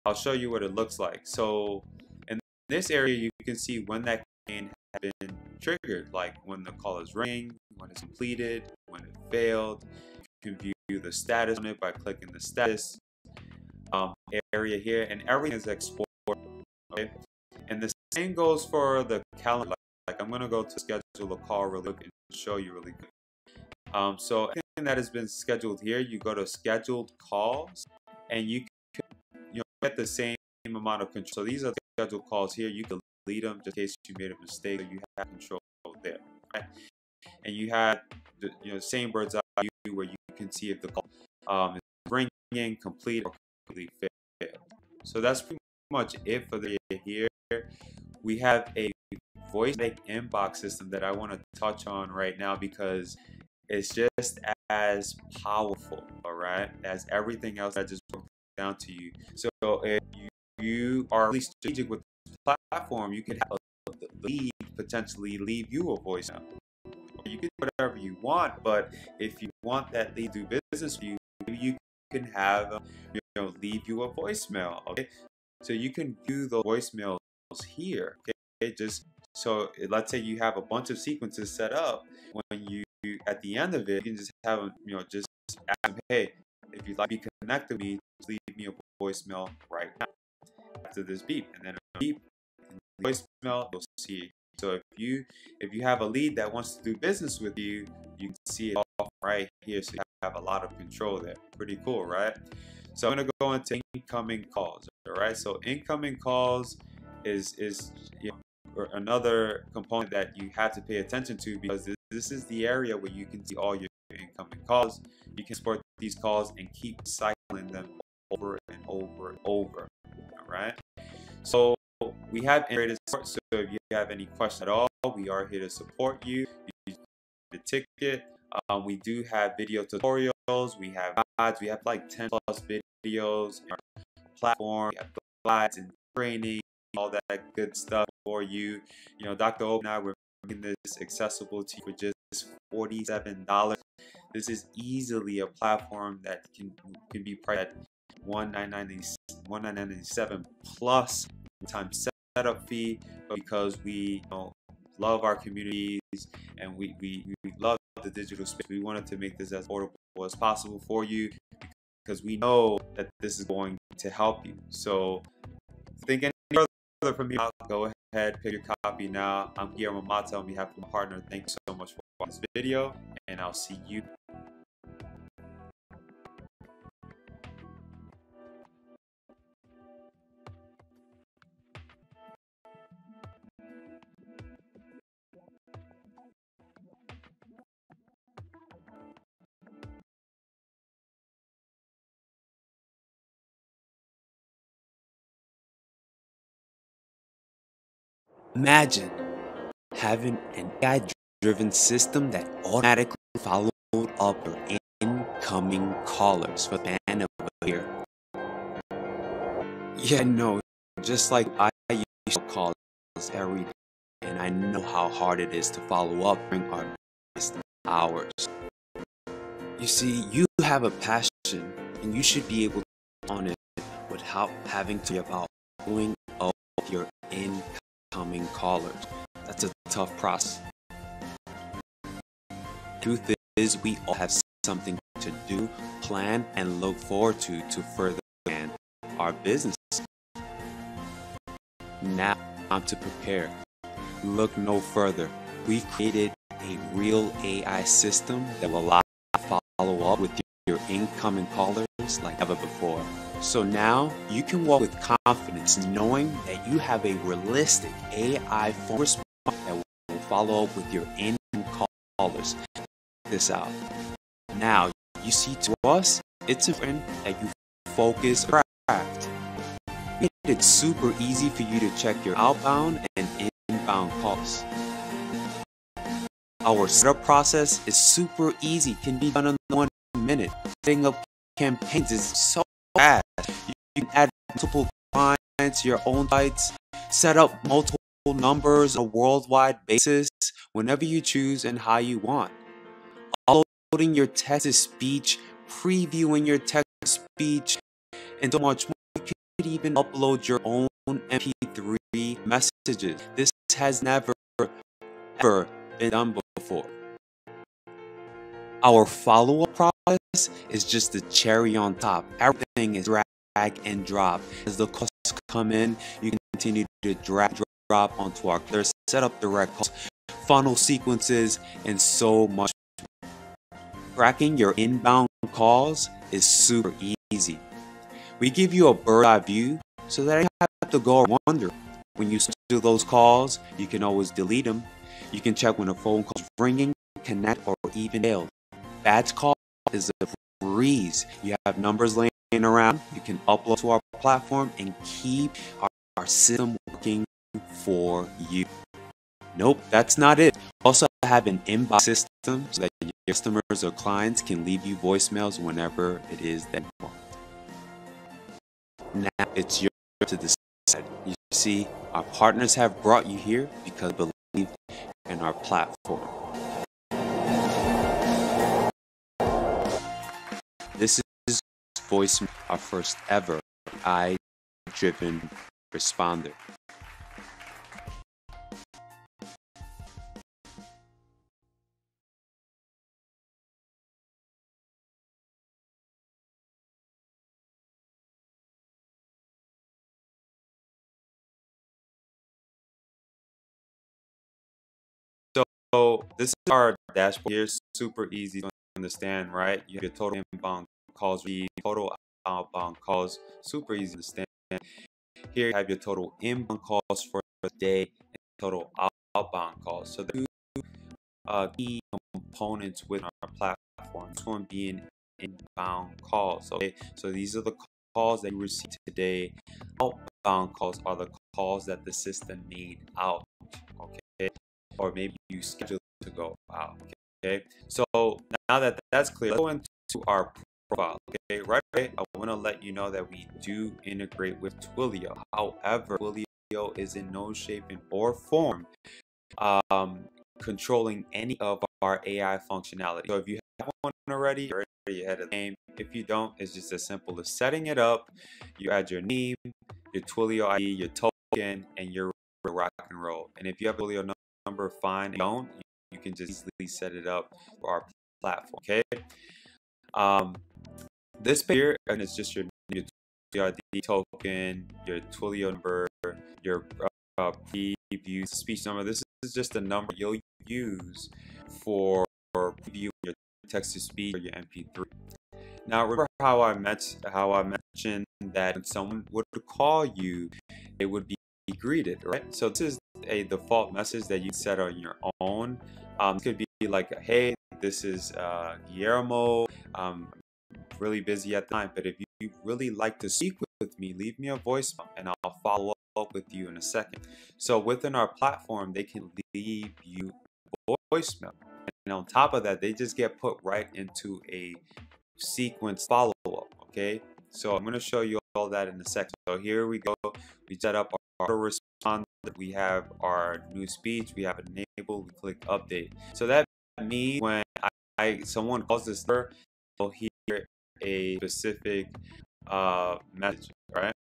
I'll show you what it looks like. So in this area, you can see when that campaign has been triggered, like when the call is ringing, when it's completed, when it failed. You can view the status on it by clicking the status area here, and everything is exported. Okay, and the same goes for the calendar. Like I'm gonna go to schedule a call really quick and show you really quick. So anything that has been scheduled here, you go to scheduled calls, and you can get the same amount of control. So these are the scheduled calls here. You can delete them just in case you made a mistake. You have control there, right? And you have the same bird's eye view where you can see if the call is ringing, complete, or completely failed. So that's pretty much it for the here. We have a Voicematic inbox system that I want to touch on right now because it's just as powerful, all right, as everything else I just broke down to you. So if you are really strategic with this platform, you can have a lead potentially leave you a voicemail. You can do whatever you want, but if you want that lead to do business with you, maybe you can have leave you a voicemail. Okay, so you can view the voicemails here. Okay, just so let's say you have a bunch of sequences set up. When you at the end of it, you can just have them, just ask them, hey, if you'd like to be connected with me, just leave me a voicemail right now after this beep, and then a beep, and the voicemail, you'll see it. So if you have a lead that wants to do business with you, you can see it all right here, so you have a lot of control there. Pretty cool, right? So I'm gonna go into incoming calls. All right, so incoming calls is another component that you have to pay attention to, because this is the area where you can see all your incoming calls. You can support these calls and keep cycling them over and over and over. All right, so we have integrated support. So if you have any questions at all, we are here to support you. You the ticket. We do have video tutorials. We have guides. We have like 10+ videos on our platform. We have slides and training, all that good stuff for you. Dr. Oak and I, we're making this accessible to you for just $47. This is easily a platform that can be priced at $19.97 plus time setup fee, because we love our communities and we love the digital space. We wanted to make this as affordable as possible for you, because we know that this is going to help you. So think any further from me, go ahead, pick your copy now. I'm Guillermo Mata on behalf of my partner. Thank you so much for watching this video, and I'll see you. Imagine having an AI-driven system that automatically followed up your incoming callers for the span of a year. Yeah, no, just like I used to call every day, and I know how hard it is to follow up during our business hours. You see, you have a passion, and you should be able to on it without having to be about following up your incoming callers. That's a tough process. Truth is, we all have something to do, plan, and look forward to further expand our business. Now, time to prepare. Look no further. We created a real AI system that will allow you to follow up with your incoming callers like never before. So now you can walk with confidence knowing that you have a realistic AI phone response that will follow up with your incoming callers. Check this out. Now, you see, to us, it's important that you focus on craft. We made it super easy for you to check your outbound and inbound calls. Our setup process is super easy, can be done in 1 minute. Setting up campaigns is so fast. You can add multiple clients to your own sites, set up multiple numbers on a worldwide basis whenever you choose and how you want. Uploading your text-to-speech, previewing your text-to-speech, and so much more. You could even upload your own MP3 messages. This has never, ever been done before. Our follow-up process is just the cherry on top. Everything is drag and drop. As the calls come in, you can continue to drag and drop onto our clear, set up direct calls, funnel sequences, and so much more. Tracking your inbound calls is super easy. We give you a bird's eye view so that you have to go and wonder. When you do those calls, you can always delete them. You can check when a phone call is ringing, connect, or even failed. Batch call is a breeze. You have numbers laying around. You can upload to our platform and keep our system working for you. Nope, that's not it. Also have an inbox system so that your customers or clients can leave you voicemails whenever it is that you want. Now it's your turn to decide. You see, our partners have brought you here because they believe in our platform. This is Voicematic, our first ever AI-driven responder. So this is our dashboard here. Super easy to understand, right? You have your total inbound calls, total outbound calls. Super easy to understand. Here you have your total inbound calls for the day and total outbound calls. So the two key components within our platform. This one being inbound calls. Okay, so these are the calls that you receive today. Outbound calls are the calls that the system made out. Okay, or maybe you schedule to go out. Okay, so now that that's clear, let's go into our profile. Okay, right away, I want to let you know that we do integrate with Twilio. However, Twilio is in no shape or form controlling any of our AI functionality. So if you have one already, you're already ahead of the game. If you don't, it's just as simple as setting it up. You add your name, your Twilio ID, your token, and you're rock and roll. And if you have a Twilio number, fine. If you don't, you can just easily set it up for our platform. Okay. This page here, and it's just your Twilio ID token, your Twilio number, your preview speech number. This is just a number you'll use for preview your text-to-speech or your MP3. Now, remember how I mentioned that when someone would call you, they would be greeted, right? So this is a default message that you set on your own. It could be like, "Hey, this is Guillermo. Really busy at the time, but if you really like to speak with me, leave me a voicemail and I'll follow up with you in a second." So within our platform, they can leave you a voicemail. And on top of that, they just get put right into a sequence follow-up. Okay, so I'm going to show you all that in a second. So here we go. We set up our autoresponder. We have our new speech. We have it enabled. We click update. So that means when someone calls this number, they'll hear a specific message, right?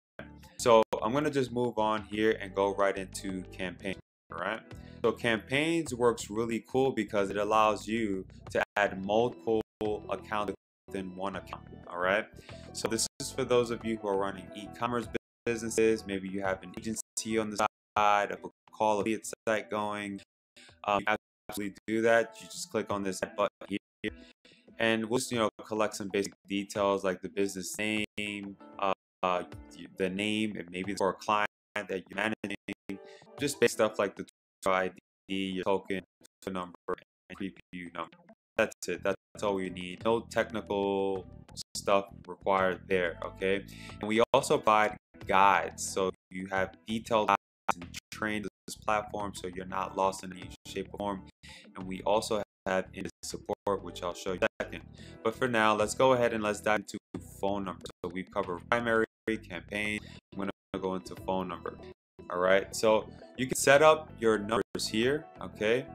So I'm going to just move on here and go right into campaigns, right? So campaigns works really cool because it allows you to add multiple accounts within one account, all right? So this is for those of you who are running e-commerce businesses. Maybe you have an agency on the side, a call affiliate site going. You absolutely do that. You just click on this button here and we'll just, collect some basic details like the business name, uh, the name, and maybe for a client that you're managing, just basic stuff like the ID, your token, phone number, and preview number. That's it. That's all we need. No technical stuff required there. Okay, and we also provide guides, so you have detailed guides and train this platform, so you're not lost in any shape or form. And we also have in support, which I'll show you in a second. But for now, let's go ahead and let's dive into phone number. So we've covered primary, campaign. I'm going to go into phone number. All right. So you can set up your numbers here. Okay.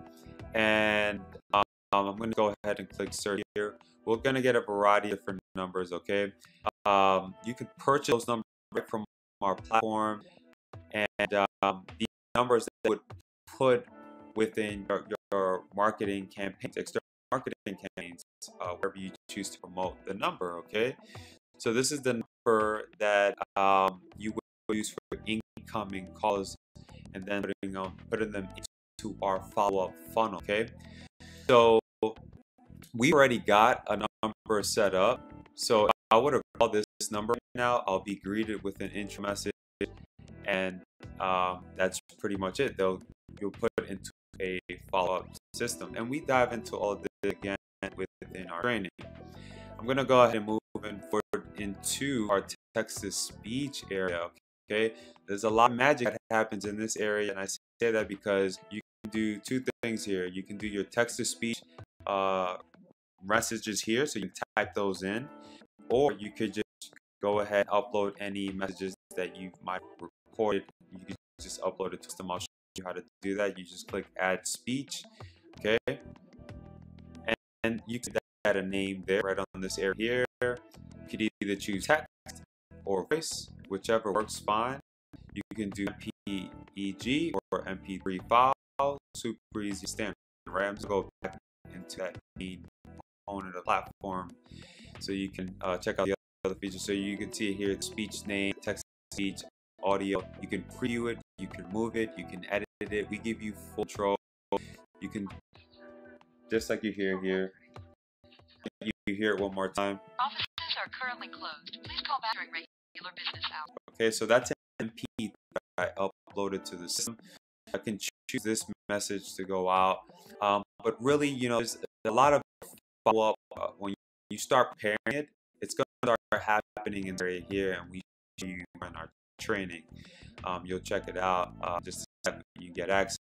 And I'm going to go ahead and click search here. We're going to get a variety of different numbers. Okay. You can purchase those numbers right from our platform, and the numbers that would put within your marketing campaigns, external marketing campaigns, wherever you choose to promote the number. Okay, so this is the number that you will use for incoming calls, and then putting them into our follow-up funnel. Okay, so we already got a number set up. So I would have called this number right now. I'll be greeted with an intro message, and that's pretty much it. You'll put it into a follow-up system, and we dive into all of this again within our training. I'm gonna go ahead and move forward into our text-to-speech area. Okay, there's a lot of magic that happens in this area, and I say that because you can do two things here. You can do your text-to-speech messages here, so you can type those in, or you could just go ahead and upload any messages that you might have recorded. You can just upload it to them. I'll show you how to do that. You just click add speech, okay, and you can add a name there right on this area here. You could either choose text or voice, whichever works fine. You can do MPEG or MP3 file, super easy standard, right? I'm just going to go back into that main component of the platform so you can check out the other features. So you can see here, speech name, text speech, audio. You can preview it, you can move it, you can edit it. We give you full control. You can, just like you hear here, you hear it one more time. Offices are currently closed. Please call back during regular business hours. Okay, so that's an MP that I uploaded to the system. I can choose this message to go out. But really, there's a lot of follow-up. When you start preparing it, it's going to start happening in the area here, and we show you in our training. You'll check it out just a second when you get access.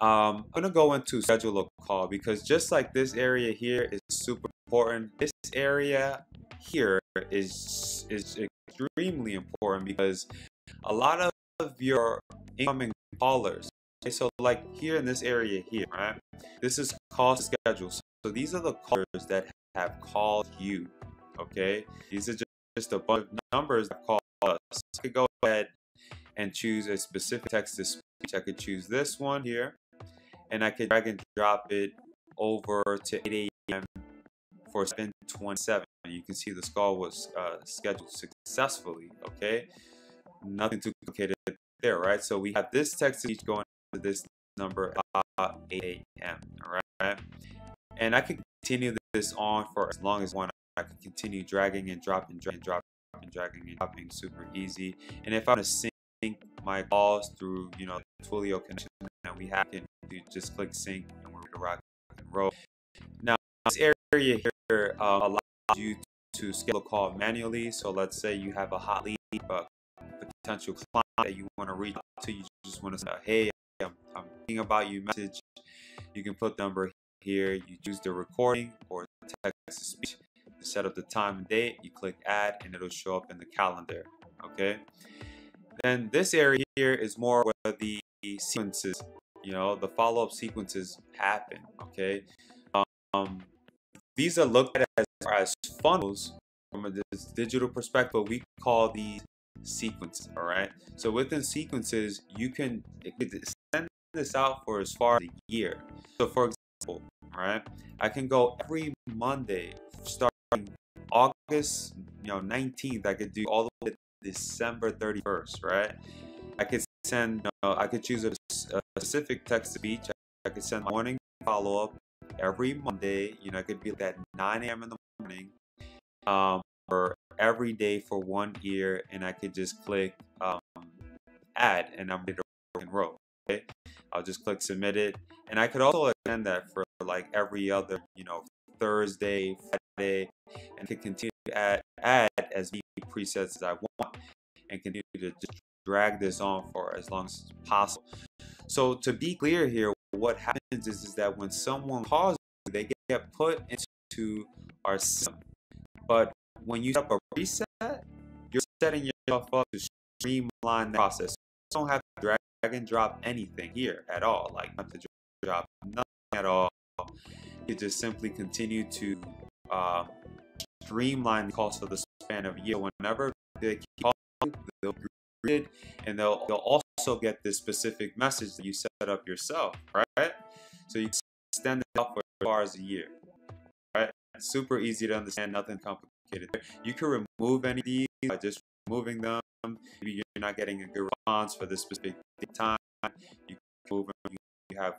I'm going to go into schedule a call, because just like this area here is super important, this area here is extremely important, because a lot of your incoming callers, okay, so like here in this area here, right, this is call schedule. So these are the callers that have called you. Okay, these are just a bunch of numbers that call us. I could go ahead and choose a specific text to speech. I could choose this one here, and I could drag and drop it over to 8 a.m. for 7:27. You can see the call was scheduled successfully. Okay, nothing too complicated there, right? So we have this text to speech going to this number 8 a.m. All right, and I can continue this on for as long as I want. I can continue dragging and dropping, dragging and dropping, super easy. And if I want to sync my calls through, the Twilio connection that we have, can just click sync, and we're ready to rock and roll. Now, this area here allows you to schedule a call manually. So let's say you have a hot lead, potential client that you want to reach out to. You just want to say, hey, I'm thinking about you message. You can put the number here. You choose the recording or text to speech. Set up the time and date, you click add, and it'll show up in the calendar. Okay, then this area here is more where the sequences, the follow-up sequences happen. Okay, these are looked at as funnels from this digital perspective. We call these sequences. All right, so within sequences, you can extend this out for as far as a year. So for example, right, I can go every Monday start August 19th. I could do all the way to December 31st, right? I could send I could choose a specific text to speech. I could send morning follow-up, every Monday. You know, it could be at 9 a.m. in the morning, or every day for 1 year, and I could just click add, and I'm ready to rock and roll. Okay, I'll just click submit it, and I could also extend that for like every other, Thursday, Friday, and could continue to add as many presets as I want, and continue to just drag this on for as long as possible. So to be clear here, what happens is that when someone calls you, they get put into our system. But when you set up a reset, you're setting yourself up to streamline the process. You don't have to drag and drop anything here at all. Like, not to drop nothing at all. You just simply continue to streamline the calls for the span of a year. Whenever they call you, they'll read it, and they'll also get this specific message that you set up yourself, right? So you extend it out for as far as a year, right? It's super easy to understand, nothing complicated. You can remove any of these by just removing them. Maybe you're not getting a good response for this specific time. You can remove them. You have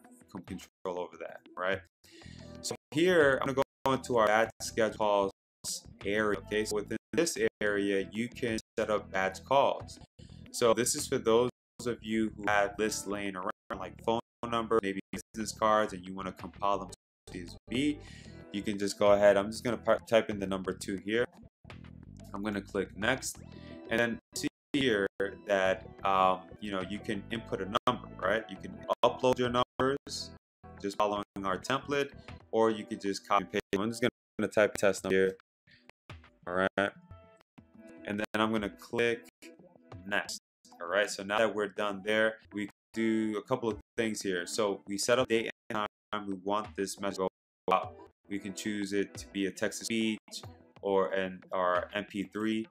control over that, right? So here, I'm going to go into our batch schedule calls area. Okay, so within this area, you can set up batch calls. So this is for those of you who have lists laying around, like phone number, maybe business cards, and you want to compile them to CSV. You can just go ahead. I'm just going to type in the number 2 here. I'm going to click next, and then see here that you can input a number, right? You can upload your numbers just following our template, or you could just copy and paste. I'm just going to type test number here. All right, and then I'm going to click next. All right, so now that we're done there, we do a couple of things here. So we set up date and time. We want this message to go out. We can choose it to be a text to speech or our MP3.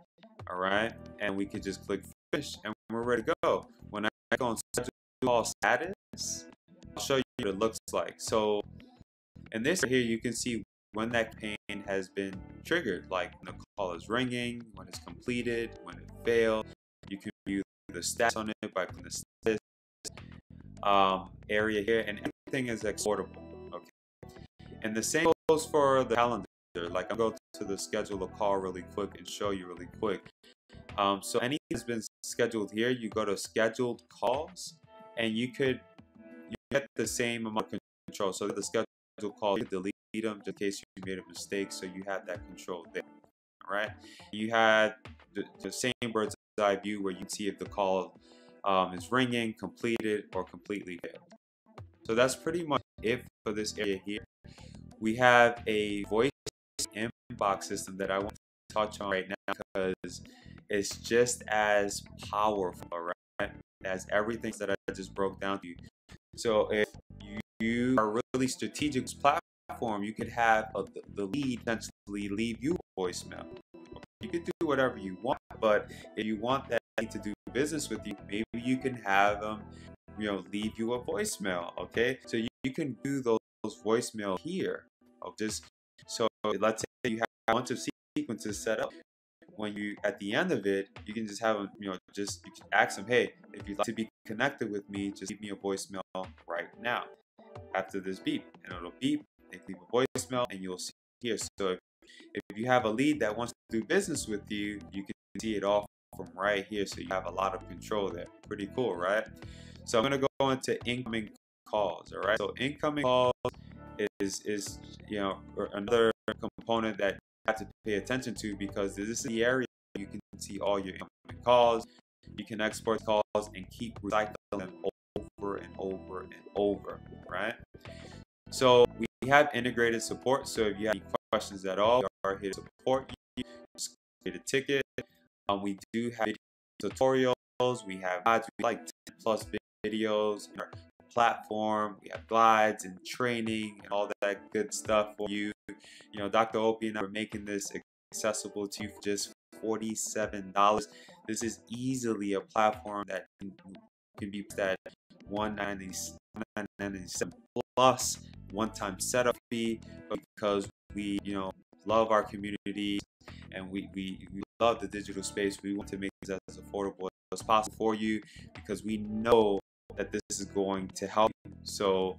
All right, and we could just click finish, and we're ready to go. When I go on schedule call status, I'll show you what it looks like. So in this right here, you can see when that campaign has been triggered, like when the call is ringing, when it's completed, when it failed. You can view the stats on it by clicking the status area here, and everything is exportable. Okay, and the same goes for the calendar. Like, I'll go to the schedule a call really quick and show you really quick. So anything that's been scheduled here, you go to scheduled calls, and you get the same amount of control. So the scheduled call, you delete them just in case you made a mistake, so you have that control there. All right, you had the same bird's eye view where you can see if the call is ringing, completed, or completely failed. So that's pretty much it for this area here. We have a voice inbox system that I want to touch on right now because it's just as powerful, right, as everything that I just broke down to you. So if you are really strategic platform, you could have the lead essentially leave you a voicemail. You can do whatever you want, but if you want that lead to do business with you, maybe you can have them, leave you a voicemail. Okay, so you can do those voicemail here. So let's say you have a bunch of sequences set up. When you at the end of it, you can just have them, you can ask them, hey, if you'd like to be connected with me, just leave me a voicemail right now after this beep, and it'll beep. They leave a voicemail, and you'll see here. So if you have a lead that wants to do business with you, you can see it all from right here. So you have a lot of control there. Pretty cool, right? So I'm going to go into incoming calls. All right. So incoming calls is another component that you have to pay attention to, because this is the area you can see all your incoming calls. You can export calls and keep recycling them over and over and over, right? So we have integrated support. So if you have any questions at all, we are here to support you. Just create a ticket. We do have tutorials. We have guides. We like 10 plus videos in our platform. We have glides and training and all that good stuff for you. Dr. Opie and I are making this accessible to you for just $47. This is easily a platform that can be at $197 plus one-time setup fee, because we love our community, and we love the digital space. We want to make this as affordable as possible for you, because we know that this is going to help you. So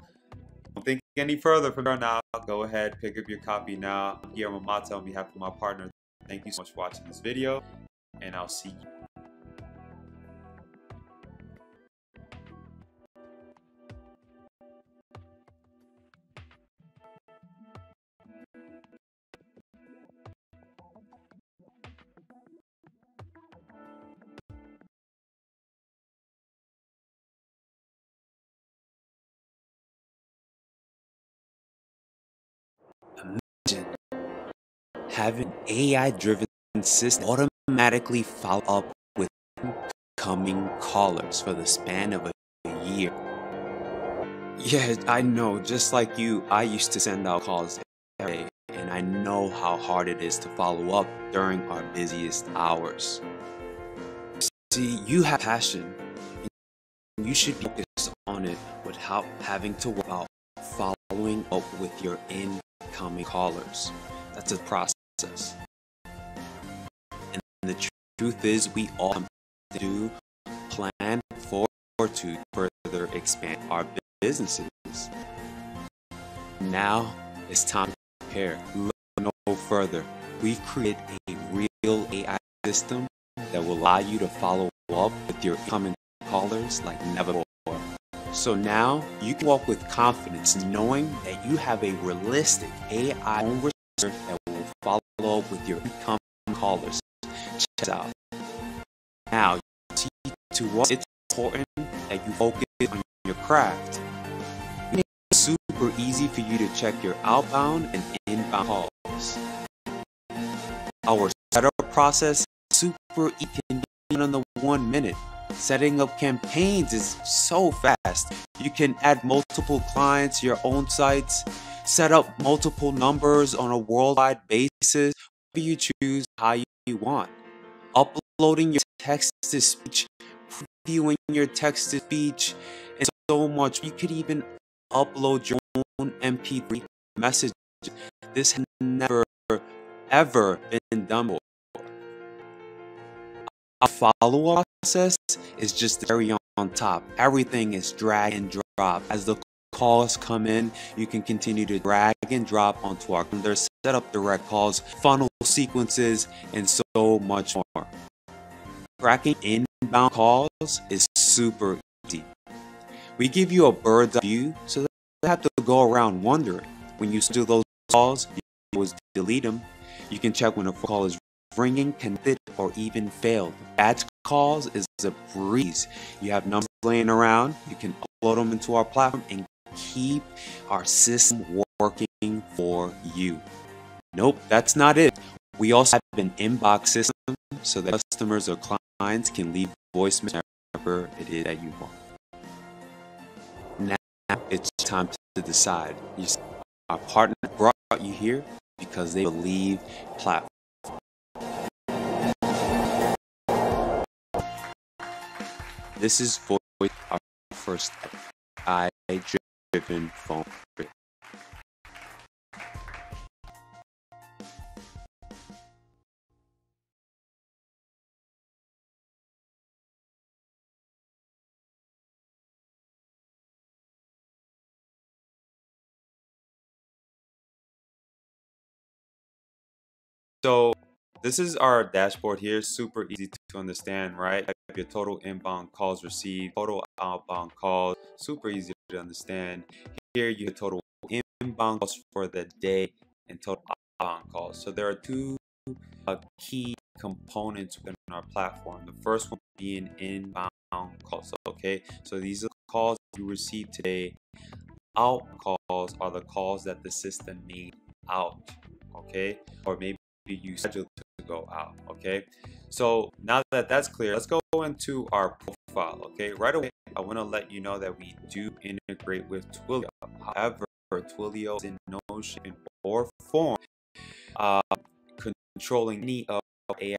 think any further from there now. Go ahead, pick up your copy now. I'm here on Mamata on behalf of my partner. Thank you so much for watching this video, and I'll see you. Imagine having AI-driven system automatically follow up with incoming callers for the span of a year. Yeah, I know. Just like you, I used to send out calls every day, and I know how hard it is to follow up during our busiest hours. See, you have passion, and you should focus on it without having to worry about following up with your incoming callers. That's a process. And the truth is, we all have to do, plan for, or to further expand our businesses. Now it's time to prepare. Look no further. We've created a real AI system that will allow you to follow up with your incoming callers like never before. So now you can walk with confidence knowing that you have a realistic AI reserve that will follow up with your incoming callers. Check this out. Now, to us, it's important that you focus on your craft. We make it super easy for you to check your outbound and inbound calls. Our setup process is super easy, can be done under 1 minute. Setting up campaigns is so fast. You can add multiple clients, your own sites, set up multiple numbers on a worldwide basis, whatever you choose, how you want. Uploading your text-to-speech, previewing your text-to-speech, and so much. You could even upload your own MP3 message. This has never, ever been done before. Our follow-up process is just the cherry on top. Everything is drag and drop. As the calls come in, you can continue to drag and drop onto our calendar, set up direct calls, funnel sequences, and so much more. Tracking inbound calls is super easy. We give you a bird's eye view so that you don't have to go around wondering. When you do those calls, you can always delete them. You can check when a phone call is ringing, connected, or even failed. Batch calls is a breeze. You have numbers laying around, you can upload them into our platform and keep our system working for you. Nope, that's not it. We also have an inbox system so that customers or clients can leave voicemail whenever it is that you want. Now it's time to decide. You see, our partner brought you here because they believe platform. This is Voice, our first AI-driven phone. So this is our dashboard here, super easy to understand, right? Your total inbound calls received, total outbound calls, super easy to understand. Here you have total inbound calls for the day and total outbound calls. So there are two key components within our platform. The first one being inbound calls, okay? So these are the calls you received today. Out calls are the calls that the system made out, okay? Or maybe you scheduled to go out, okay? So now that that's clear, let's go into our profile, okay? Right away, I want to let you know that we do integrate with Twilio. However, Twilio is in no shape or form controlling any of AI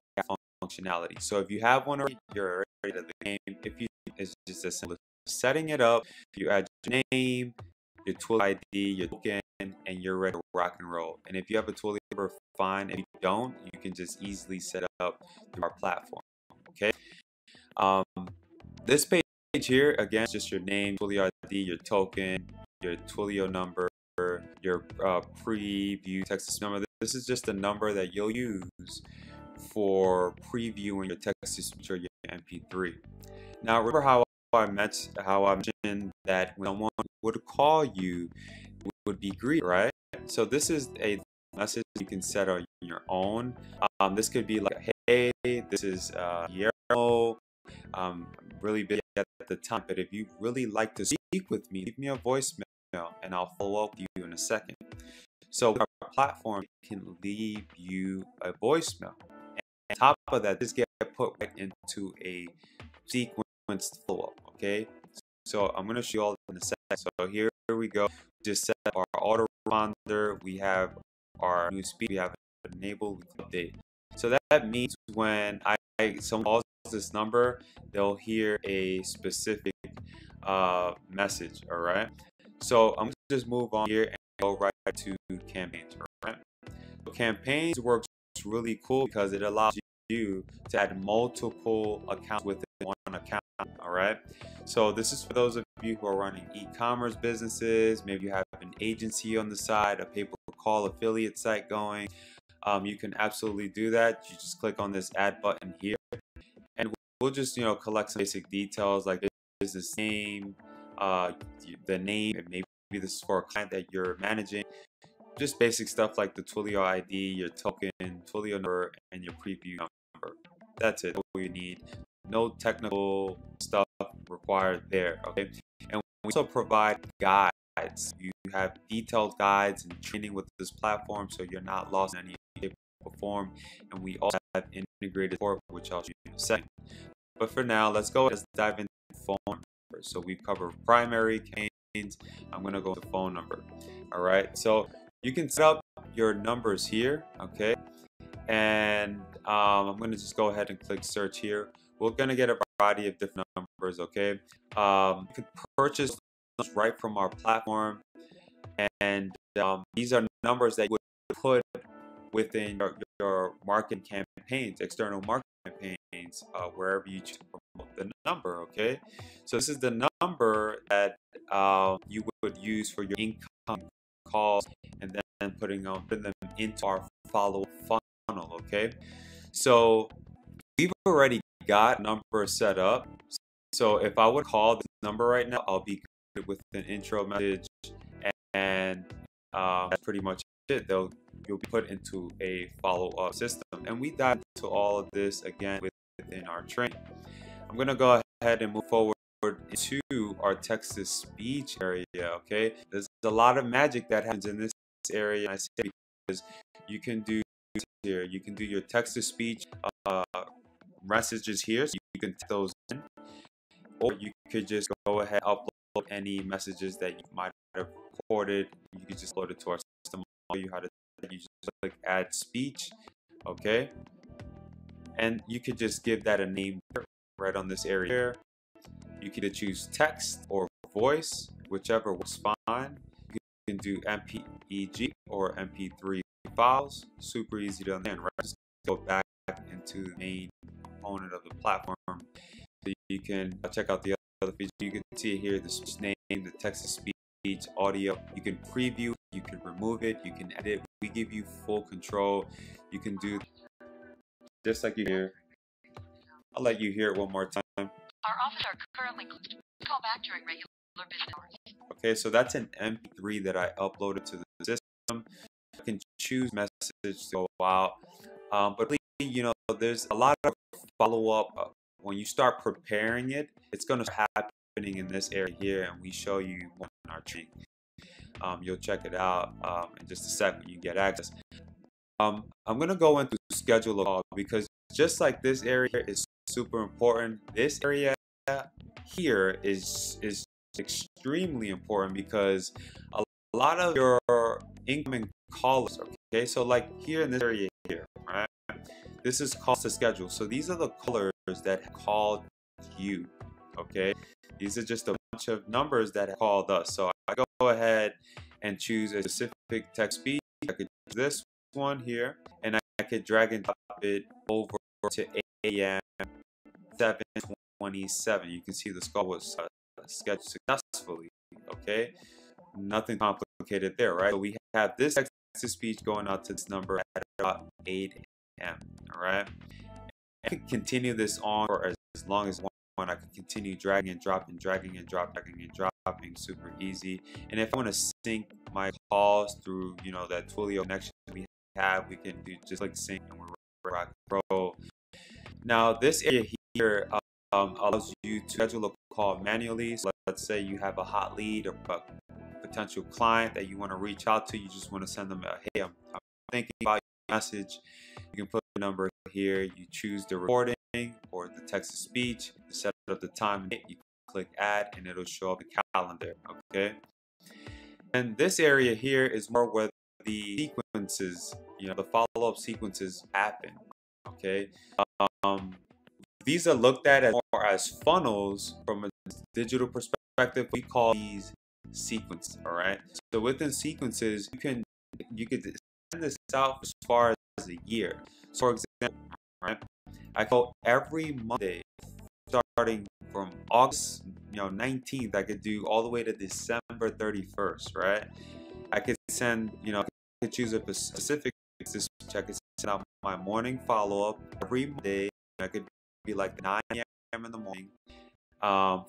functionality. So if you have one already, you're already at the game. If you, it's just as simple as setting it up. You add your name, your Twilio ID, your token, and you're ready to rock and roll. And if you have a Twilio number, fine. If you don't, you can just easily set it up through our platform. Okay. This page here, again, is just your name, Twilio ID, your token, your Twilio number, your preview text number. This is just a number that you'll use for previewing your text-to-speech or your MP3. Now, remember how I mentioned that when someone would call you, it would be greeted, right? So this is a message you can set on your own. This could be like, hey, this is Guillermo. Really busy at the time, but if you really like to speak with me, leave me a voicemail and I'll follow up with you in a second. So with our platform can leave you a voicemail. And on top of that, this get put right into a sequenced follow-up, okay? So I'm going to show you all in a second. So here we go. Just set up our autoresponder. We have our new speed. We have it enabled. We update. So that means when someone calls this number, they'll hear a specific message. All right. So I'm going to just move on here and go right to campaigns. All right. So campaigns works really cool because it allows you to add multiple accounts within one account. All right. So this is for those of you who are running e-commerce businesses. Maybe you have an agency on the side, a pay-per-call affiliate site going. You can absolutely do that. You just click on this add button here, and we'll just collect some basic details like business name, the name, and maybe this is for a client that you're managing. Just basic stuff like the Twilio ID, your token, Twilio number, and your preview number. That's it. All you need. No technical stuff required there. Okay. And we also provide guides. You have detailed guides and training with this platform, so you're not lost in any shape or form. And we also have integrated support, which I'll show you in a second. But for now, let's dive into phone number. So we cover primary campaigns. I'm gonna go to phone number. All right. So you can set up your numbers here, okay? And I'm going to just go ahead and click search here. We're going to get a variety of different numbers, okay? You can purchase those right from our platform. And these are numbers that you would put within your marketing campaigns, external marketing campaigns, wherever you choose to promote the number, okay? So this is the number that you would use for your incoming calls and then putting them into our follow funnel, okay? So we've already got number set up. So if I would call this number right now, I'll be good with an intro message, and that's pretty much it. You'll be put into a follow-up system, and we dive into all of this again within our training. I'm gonna go ahead and move forward into our text-to-speech area. Okay, there's a lot of magic that happens in this area. I say because you can do here, you can do your text-to-speech messages here, so you can type those in, or you could just go ahead and upload any messages that you might have recorded. You could just load it to our system. I'll show you how to. You just click add speech, okay, and you could just give that a name right on this area here. You can either choose text or voice, whichever works fine. You can do MPEG or MP3 files. Super easy to understand, right? Just go back into the main component of the platform. So you can check out the other features. You can see here the speech name, the text-to-speech, audio. You can preview, you can remove it, you can edit. We give you full control. You can do just like you hear. I'll let you hear it one more time. Our offices are currently closed. Call back during regular business hours. Okay, so that's an MP3 that I uploaded to the system. I can choose message to go out, but there's a lot of follow-up. When you start preparing it, it's going to start happening in this area here, and we show you more in our training. You'll check it out in just a sec when you get access. I'm going to go into schedule a call because just like this area is super important, this area here is extremely important because a lot of your incoming callers, okay, so like here in this area here, right, this is calls to schedule. So these are the callers that have called you, okay? These are just a bunch of numbers that have called us. So I go ahead and choose a specific text speech. I could choose this one here, and I could drag and drop it over to AM 7:27. You can see the call was scheduled successfully, okay? Nothing complicated there, right? So we have this text to speech going out to this number at about 8 a.m. All right. I could continue this on for as long as one. I could continue dragging and dropping, dragging and dropping and dropping, super easy. And if I want to sync my calls through, that Twilio connection we have, we can do just like sync and we're rock and roll. Now this area here allows you to schedule a call manually. So let's say you have a hot lead or a potential client that you want to reach out to. You just want to send them a, hey, I'm thinking about your message. You can put the number here. You choose the recording or the text to speech. You set up the time and date. You click add and it'll show up in the calendar. Okay. And this area here is more where the sequences, the follow-up sequences happen. Okay. These are looked at as more as funnels from a digital perspective. We call these sequences. All right. So within sequences, you could send this out as far as a year. So for example, right, I go every Monday starting from August 19th. I could do all the way to December 31st. Right. I could send I could choose a specific. I could send out my morning follow-up every Monday. I could be like 9 a.m. in the morning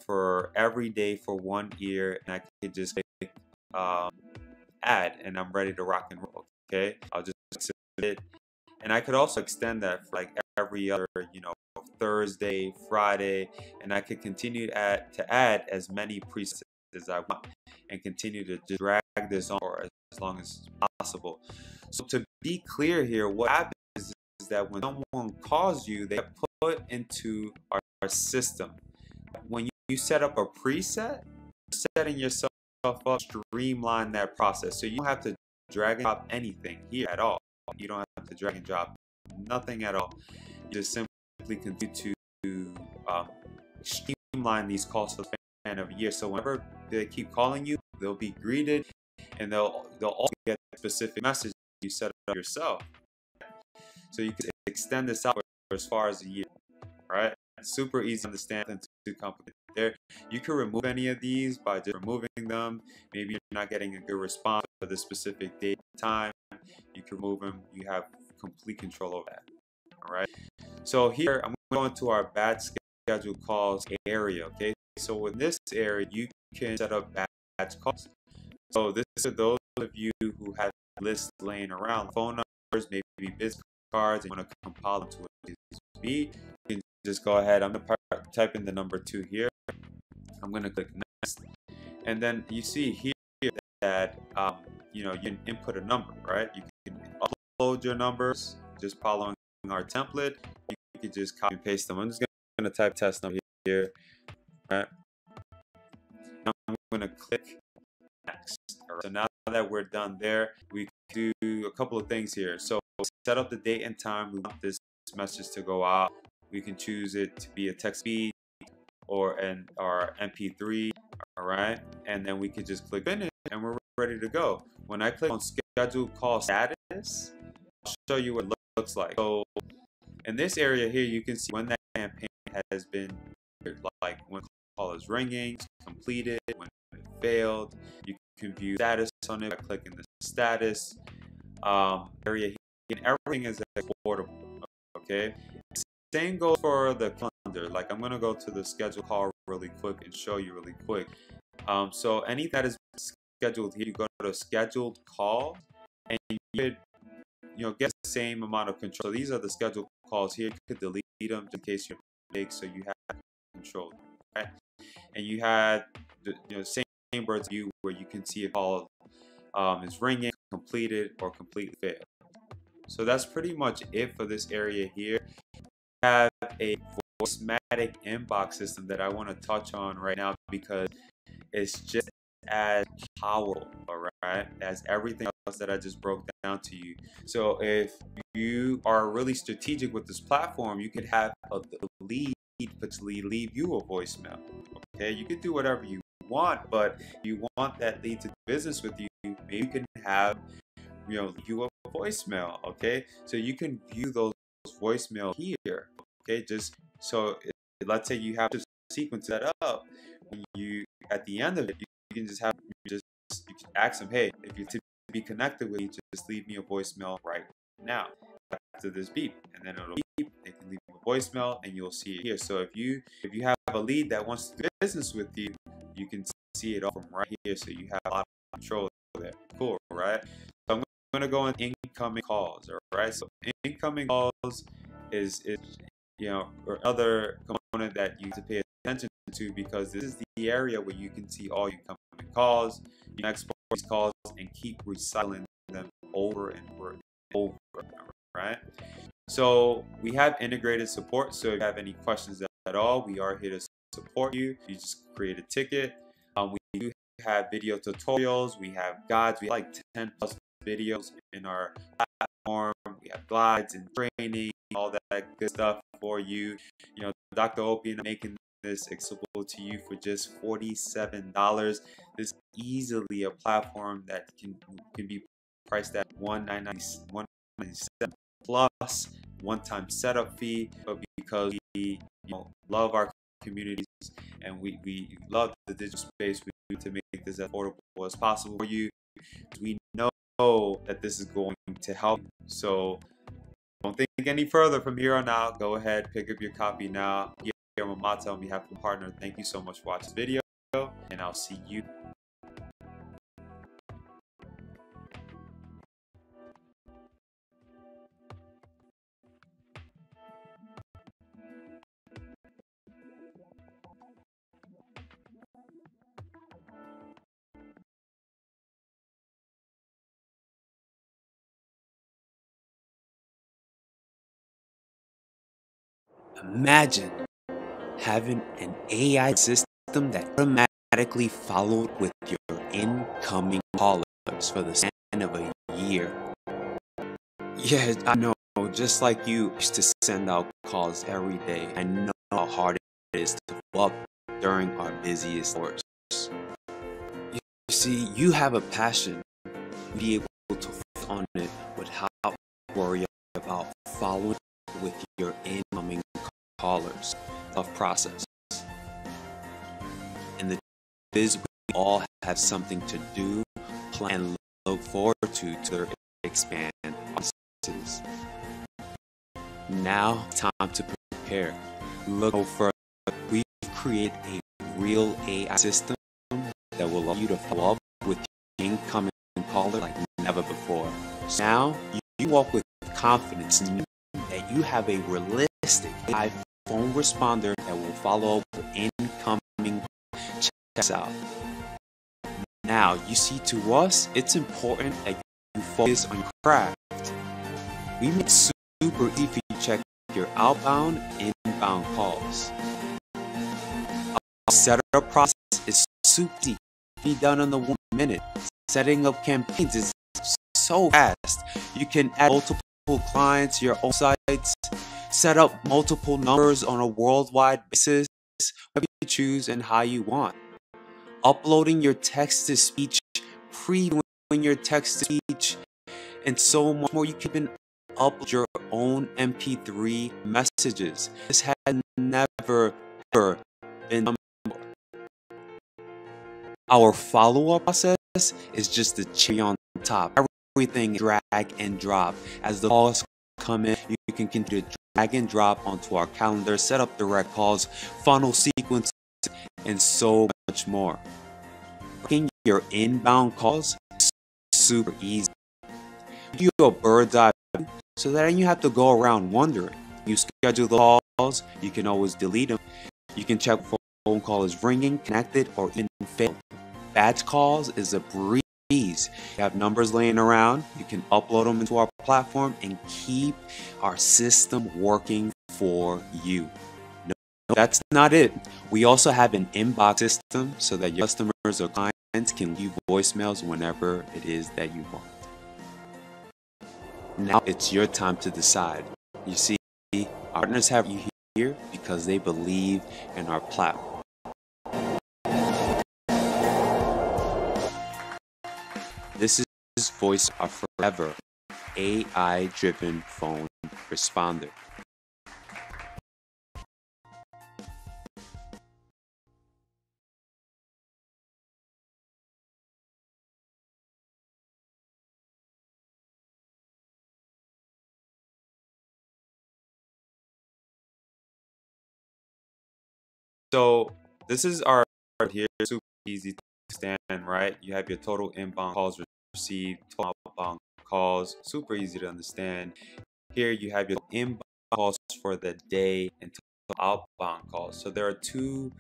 for every day for 1 year, and I could just click add, and I'm ready to rock and roll. Okay, I'll just submit it, and I could also extend that for like every other Thursday, Friday, and I could continue to add as many presets as I want and continue to just drag this on for as long as possible. So to be clear here, what happens is that when someone calls you, they put into our system. When you set up a preset, you're setting yourself up to streamline that process. So you don't have to drag and drop anything here at all. You don't have to drag and drop nothing at all. You just simply continue to streamline these calls for the span of a year. So whenever they keep calling you, they'll be greeted, and they'll also get a specific message you set up yourself. So you can extend this out for as far as a year, right? Super easy to understand and too complicated there. You can remove any of these by just removing them. Maybe you're not getting a good response for the specific date and time. You can remove them. You have complete control over that. All right. So here I'm going to our batch scheduled calls area. Okay. So in this area, you can set up batch calls. So this is for those of you who have lists laying around, phone numbers, maybe business cards, and you want to compile them to a USB. You can just go ahead. I'm going to type in the number 2 here. I'm going to click next, and then you see here that you can input a number, right? You can upload your numbers just following our template. You can just copy and paste them. I'm just going to type test number here, right? I'm going to click next. All right. So now that we're done there, we can do a couple of things here. So set up the date and time we want this message to go out. We can choose it to be a text feed or our MP3. All right, and then we can just click finish, and we're ready to go. When I click on schedule call status, I'll show you what it looks like. So in this area here, you can see when that campaign has been, like when the call is ringing, completed, when it failed. You can view status on it by clicking the status area here, and everything is exportable. Okay, same goes for the calendar. Like I'm gonna go to the schedule call really quick and show you really quick. So any that is scheduled here, you go to scheduled call, and you could get the same amount of control. So these are the scheduled calls here. You could delete them in case you're big, so you have control. Right? And you had the same bird's view where you can see if call is ringing, completed, or completely failed. So that's pretty much it for this area here. We have a Voicematic inbox system that I want to touch on right now because it's just as powerful, all right, as everything else that I just broke down to you. So if you are really strategic with this platform, you could have a lead potentially leave you a voicemail. Okay, you could do whatever you want, but you want that lead to do business with you, maybe you can have you a voicemail. Okay, so you can view those voicemail here. Okay, just so let's say you have to sequence that up. When you at the end of it, you can just have you can ask them, hey, if you're to be connected with me, just leave me a voicemail right now after this beep, and then it'll beep. They can leave a voicemail, and you'll see it here. So if you have a lead that wants to do business with you, you can see it all from right here. So you have a lot of control there. Cool, right? So I'm gonna go on incoming calls. All right. So incoming calls is or other component that you have to pay attention to, because this is the area where you can see all your incoming calls. You can export these calls and keep recycling them over and over, right? So we have integrated support. So if you have any questions at all, we are here to support you. You just create a ticket. We do have video tutorials. We have guides. We have like 10 plus videos in our platform. We have glides and training, all that good stuff for you. Dr. Opie and I'm making this accessible to you for just $47. This is easily a platform that can be priced at $197 plus one-time setup fee, but because we love our communities and we love the digital space, we need to make this as affordable as possible for you. We know that this is going to help. So don't think any further from here on out. Go ahead, pick up your copy now. Here I'm Amata on behalf of the partner. Thank you so much for watching this video, and I'll see you. Imagine having an AI system that automatically followed with your incoming callers for the span of a year. Yeah, I know. Just like you used to send out calls every day, I know how hard it is to follow up during our busiest hours. You see, you have a passion to be able to focus on it without worry about following with your incoming callers. Tough process. In the biz, we all have something to do, plan, and look forward to expand audiences. Now, time to prepare. Look no further. We create a real AI system that will allow you to follow up with your incoming caller like never before. So now, you walk with confidence, knowing that you have a realistic AI phone responder that will follow up with incoming checks out. Now, you see, to us, it's important that you focus on your craft. We make it super easy for you to check your outbound and inbound calls. Our setup process is super easy, be done in the 1 minute. Setting up campaigns is so fast. You can add multiple clients to your own sites, set up multiple numbers on a worldwide basis, whatever you choose and how you want. Uploading your text-to-speech, previewing your text-to-speech, and so much more. You can even upload your own MP3 messages. This had never ever been done before. Our follow-up process is just the cherry on top. Everything is drag and drop. As the calls come in, you can continue to drag and drop onto our calendar, set up direct calls, funnel sequences, and so much more. Booking your inbound calls is super easy. You do a bird's eye view so that you have to go around wondering. You schedule the calls, you can always delete them. You can check if a phone call is ringing, connected, or even failed. Batch calls is a breeze. You have numbers laying around, you can upload them into our platform and keep our system working for you. No, that's not it. We also have an inbox system so that your customers or clients can leave voicemails whenever it is that you want. Now it's your time to decide. You see, our partners have you here because they believe in our platform. This is Voice of Forever, AI-driven phone responder. So this is our here, super easy to understand, right? You have your total inbound calls received, total outbound calls, super easy to understand. Here you have your inbound calls for the day and total outbound calls. So there are two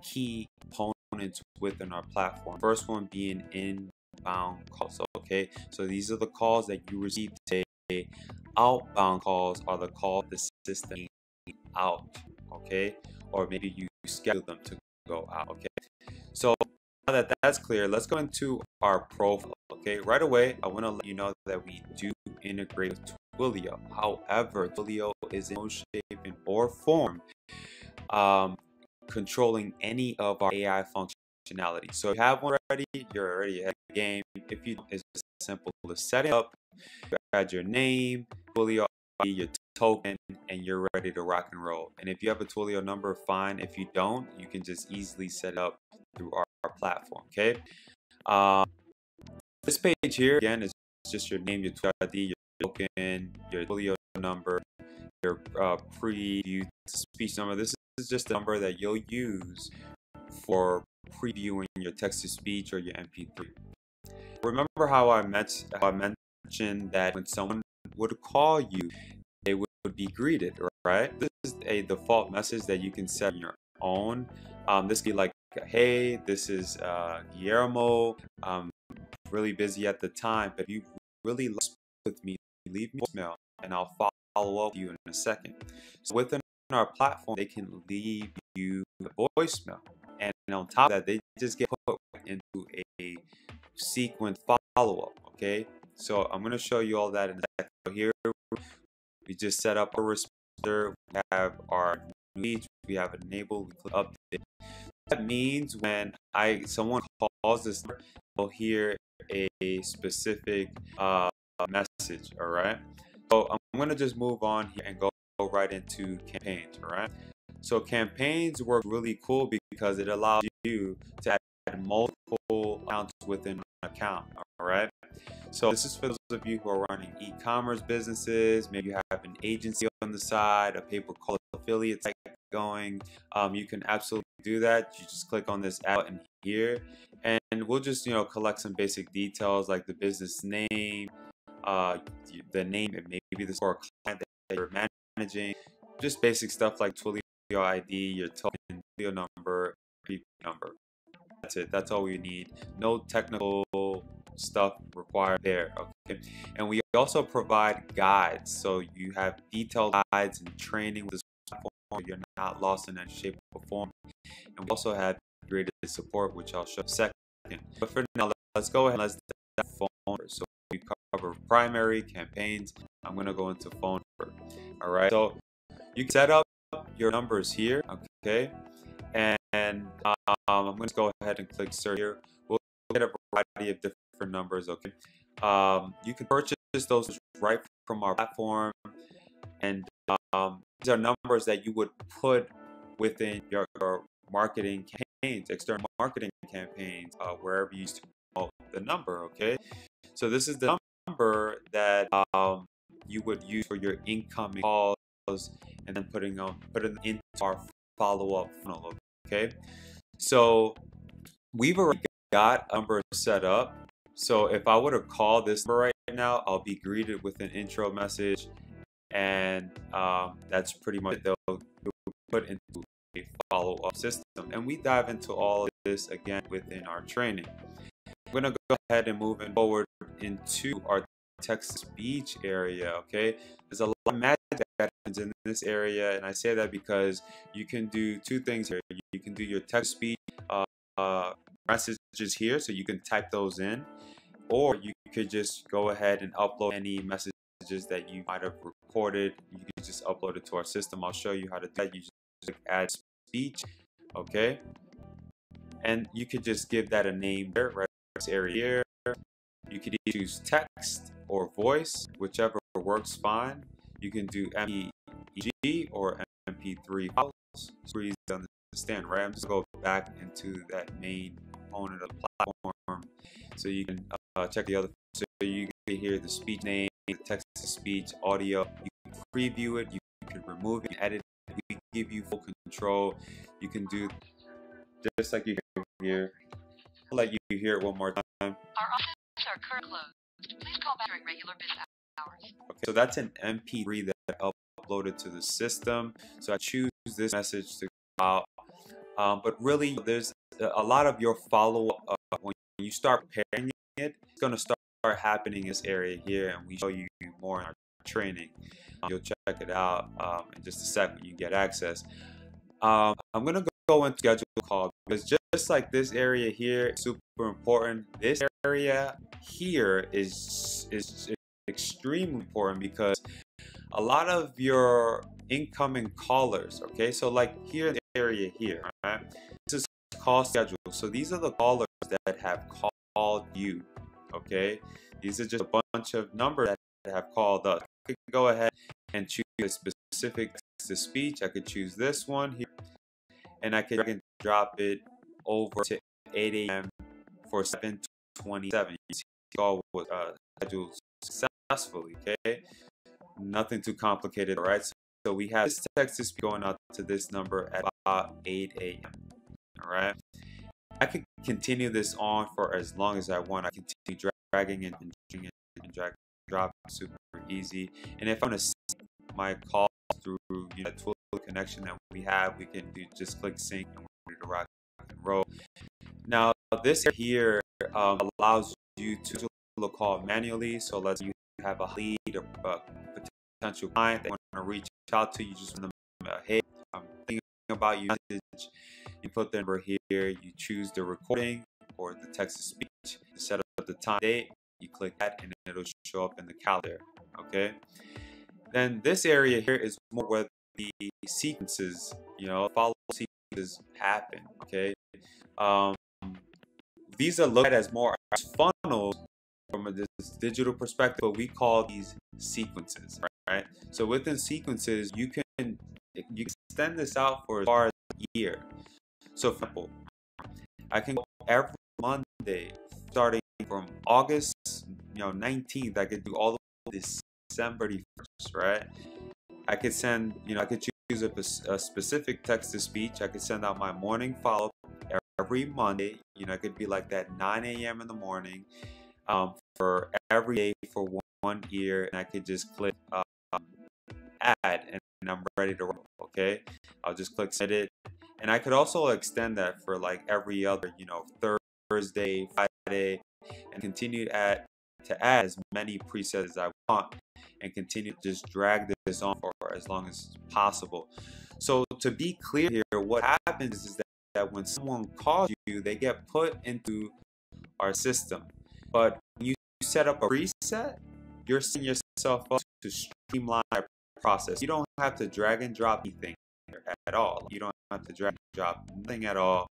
key components within our platform. First one being inbound calls. Okay, so these are the calls that you receive today. Outbound calls are the calls the system out. Okay, or maybe you schedule them to go out. Okay, so now that that's clear, let's go into our profile. Okay, right away, I want to let you know that we do integrate with Twilio. However, Twilio is in no shape or form controlling any of our AI functionality. So if you have one already, you're already ahead of the game. If you don't, it's just simple to set it up. You add your name, Twilio ID, your token, and you're ready to rock and roll. And if you have a Twilio number, fine. If you don't, you can just easily set it up through our platform. Okay. This page here again is just your name, your Twilio ID, your token, your Twilio number, your preview speech number. This is just the number that you'll use for previewing your text-to-speech or your MP3. Remember how I mentioned that when someone would call you, they would be greeted, right? This is a default message that you can set on your own. This could be like, hey, this is Guillermo. Really busy at the time, but if you really like with me, leave me a voicemail and I'll follow up with you in a second. So within our platform, they can leave you a voicemail, and on top of that, they just get put into a sequence follow-up. Okay, so I'm going to show you all that in a second. So here we just set up a responder. We have our needs. We have enabled. We click update. That means when someone calls this number, they'll hear a specific message. All right. So I'm going to just move on here and go right into campaigns. All right. So campaigns work really cool because it allows you to add multiple accounts within an account. All right. So this is for those of you who are running e-commerce businesses. Maybe you have an agency on the side, a pay-per-call affiliate site going. You can absolutely do that. You just click on this add button here, and we'll just collect some basic details like the business name, the name, and maybe the store client that you're managing. Just basic stuff like Twilio ID, your token, Twilio number, preview number. That's it. That's all we need. No technical stuff required there. Okay. And we also provide guides. So you have detailed guides and training with this platform. You're not lost in any shape or form. And we also have graded support, which I'll show in a second. But for now, let's go ahead and let's do phone. So we cover primary campaigns. I'm going to go into phone number. All right. So you can set up your numbers here. Okay. And I'm going to go ahead and click search here. We'll get a variety of different numbers. Okay. You can purchase those right from our platform, and these are numbers that you would put within your marketing campaigns, external marketing campaigns, wherever you use to promote the number. Okay. So this is the number that you would use for your incoming calls, and then put it into our follow-up funnel. Okay, so we've already got a number set up. So if I were to call this number right now, I'll be greeted with an intro message, and that's pretty much it. They'll put into a follow-up system, and we dive into all of this again within our training. We're gonna go ahead and move forward into our text-to-speech area. Okay, there's a lot of magic that happens in this area, and I say that because you can do two things here. You can do your text-speech messages here, so you can type those in, or you could just go ahead and upload any messages that you might have recorded. You can just upload it to our system. I'll show you how to do that. You just click add speech. Okay, and you could just give that a name there, right? This area here. You could choose text or voice, whichever works fine. You can do MEG or MP3 files. It's easy to understand, right? I'm just going to go back into that main component of the platform, so you can check the other. So you can hear the speech name, the text to speech, audio. You can preview it. You can remove it, edit it we give you full control. You can do just like you hear. I'll let you hear it one more time. Our offices are currently closed. Please call back during regular business hours. Okay, so that's an MP3 that I uploaded to the system. So I choose this message to go out. But really, there's a lot of your follow-up when you start preparing it. It's going to start happening in this area here, and we show you more in our training. You'll check it out in just a sec when you get access. I'm going to go and schedule a call because just like this area here is super important. This area here is extremely important because a lot of your incoming callers, okay, so like here in the area here, right, this is call schedule. So these are the callers that have called you, okay. These are just a bunch of numbers that have called us. I could go ahead and choose a specific text to speech. I could choose this one here, and I could drag and drop it over to 8 a.m. for 7:27. You see, the call was scheduled successfully, okay. Nothing too complicated, all right? So we have this text to speech going out to this number at about 8 a.m. All right. I could continue this on for as long as I want. I continue dragging and drag and drop, super easy. And if I want to sync my calls through that tool connection that we have, we can just click sync and we're ready to rock and roll. Now this here allows you to call manually. So let's say you have a lead or potential client that want to reach out to you, just send them hey, I'm thinking about you message. You put the number here, you choose the recording or the text to speech, you set up the time date, you click that and it'll show up in the calendar. Okay, then this area here is more where the sequences, follow sequences happen. Okay, these are looked at as more as funnels from a digital perspective, but we call these sequences, right? So within sequences, you can extend this out for as far as a year. So for example, I can go every Monday starting from August 19th. I could do all the way to December 31st, right? I could send, I could choose a specific text to speech. I could send out my morning follow-up every Monday. It could be like that 9 a.m. in the morning for every day for 1 year, and I could just click add, and I'm ready to roll. Okay, I'll just click send it, and I could also extend that for like every other, Thursday, Friday, and continue to add as many presets as I want, and continue to just drag this on for as long as possible. So to be clear here, what happens is that when someone calls you, they get put into our system. But when you set up a preset, you're setting yourself up to streamline our process. You don't have to drag and drop anything at all. You don't have to drag and drop nothing at all.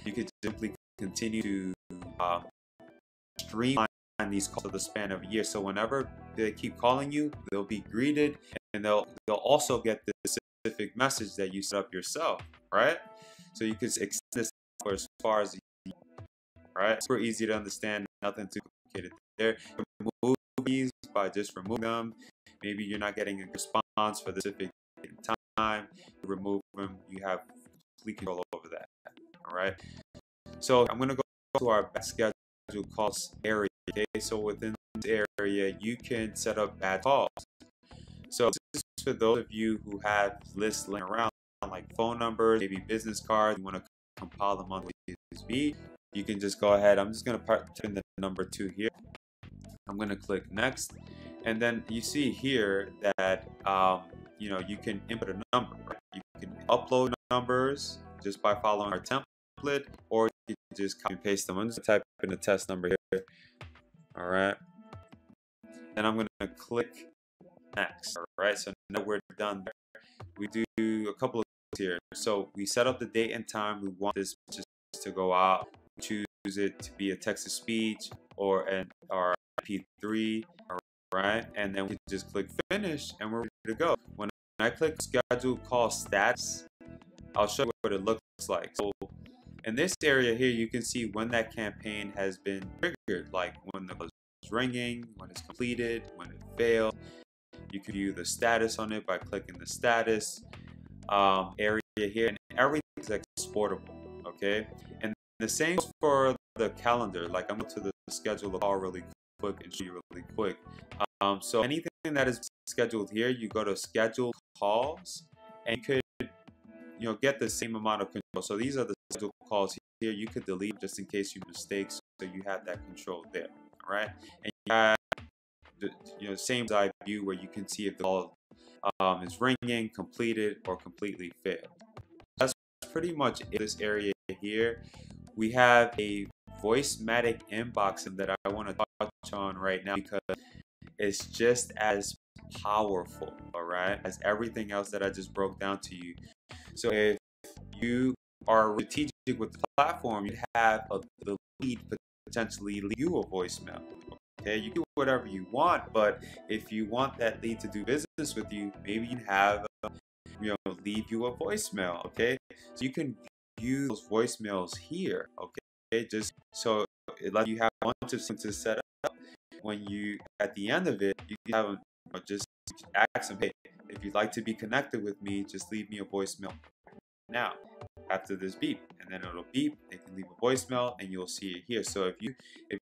You could simply continue to streamline these calls for the span of a year. So whenever they keep calling you, they'll be greeted, and they'll also get the specific message that you set up yourself, right? So you could extend this for as far as right? Super easy to understand, nothing too complicated there. Remove these by just removing them. Maybe you're not getting a response for the specific time. You remove them. You have complete control over that. All right. So I'm going to go to our schedule calls area. Okay. So within this area, you can set up batch calls. So this is for those of you who have lists laying around, like phone numbers, maybe business cards. You want to compile them on USB. You can just go ahead. I'm just going to put in the number 2 here. I'm going to click next, and then you see here that you can input a number. Right? You can upload numbers just by following our template, or you can just copy and paste them. I'm just going to type in the test number here. All right, and I'm going to click next. All right, so now we're done there. We do a couple of things here. So we set up the date and time we want this just to go out. Choose it to be a text to speech or an MP3, right? And then we just click finish, and we're ready to go. When I click schedule call status, I'll show you what it looks like. So in this area here, you can see when that campaign has been triggered, like when the buzz is ringing, when it's completed, when it failed. You can view the status on it by clicking the status. area here, and everything's exportable. Okay, and the same for the calendar. Like I'm going to the schedule a call really quick and show you really quick. So anything that is scheduled here, you go to schedule calls, and you could get the same amount of control. So these are the scheduled calls here. You could delete just in case you mistakes, so you have that control there. All right, and you have the same side view where you can see if the call is ringing, completed, or completely failed. That's pretty much it. This area here. We have a Voicematic inbox that I want to touch on right now because it's just as powerful, all right, as everything else that I just broke down to you. So if you are strategic with the platform, you have the lead potentially leave you a voicemail. Okay, you do whatever you want, but if you want that lead to do business with you, maybe you have leave you a voicemail. Okay, so you can use those voicemails here. Okay, just so it lets you have a bunch of things to set up. When you at the end of it, you can have them, just ask them, hey, if you'd like to be connected with me, just leave me a voicemail now after this beep, and then it'll beep. They can leave a voicemail and you'll see it here. So if you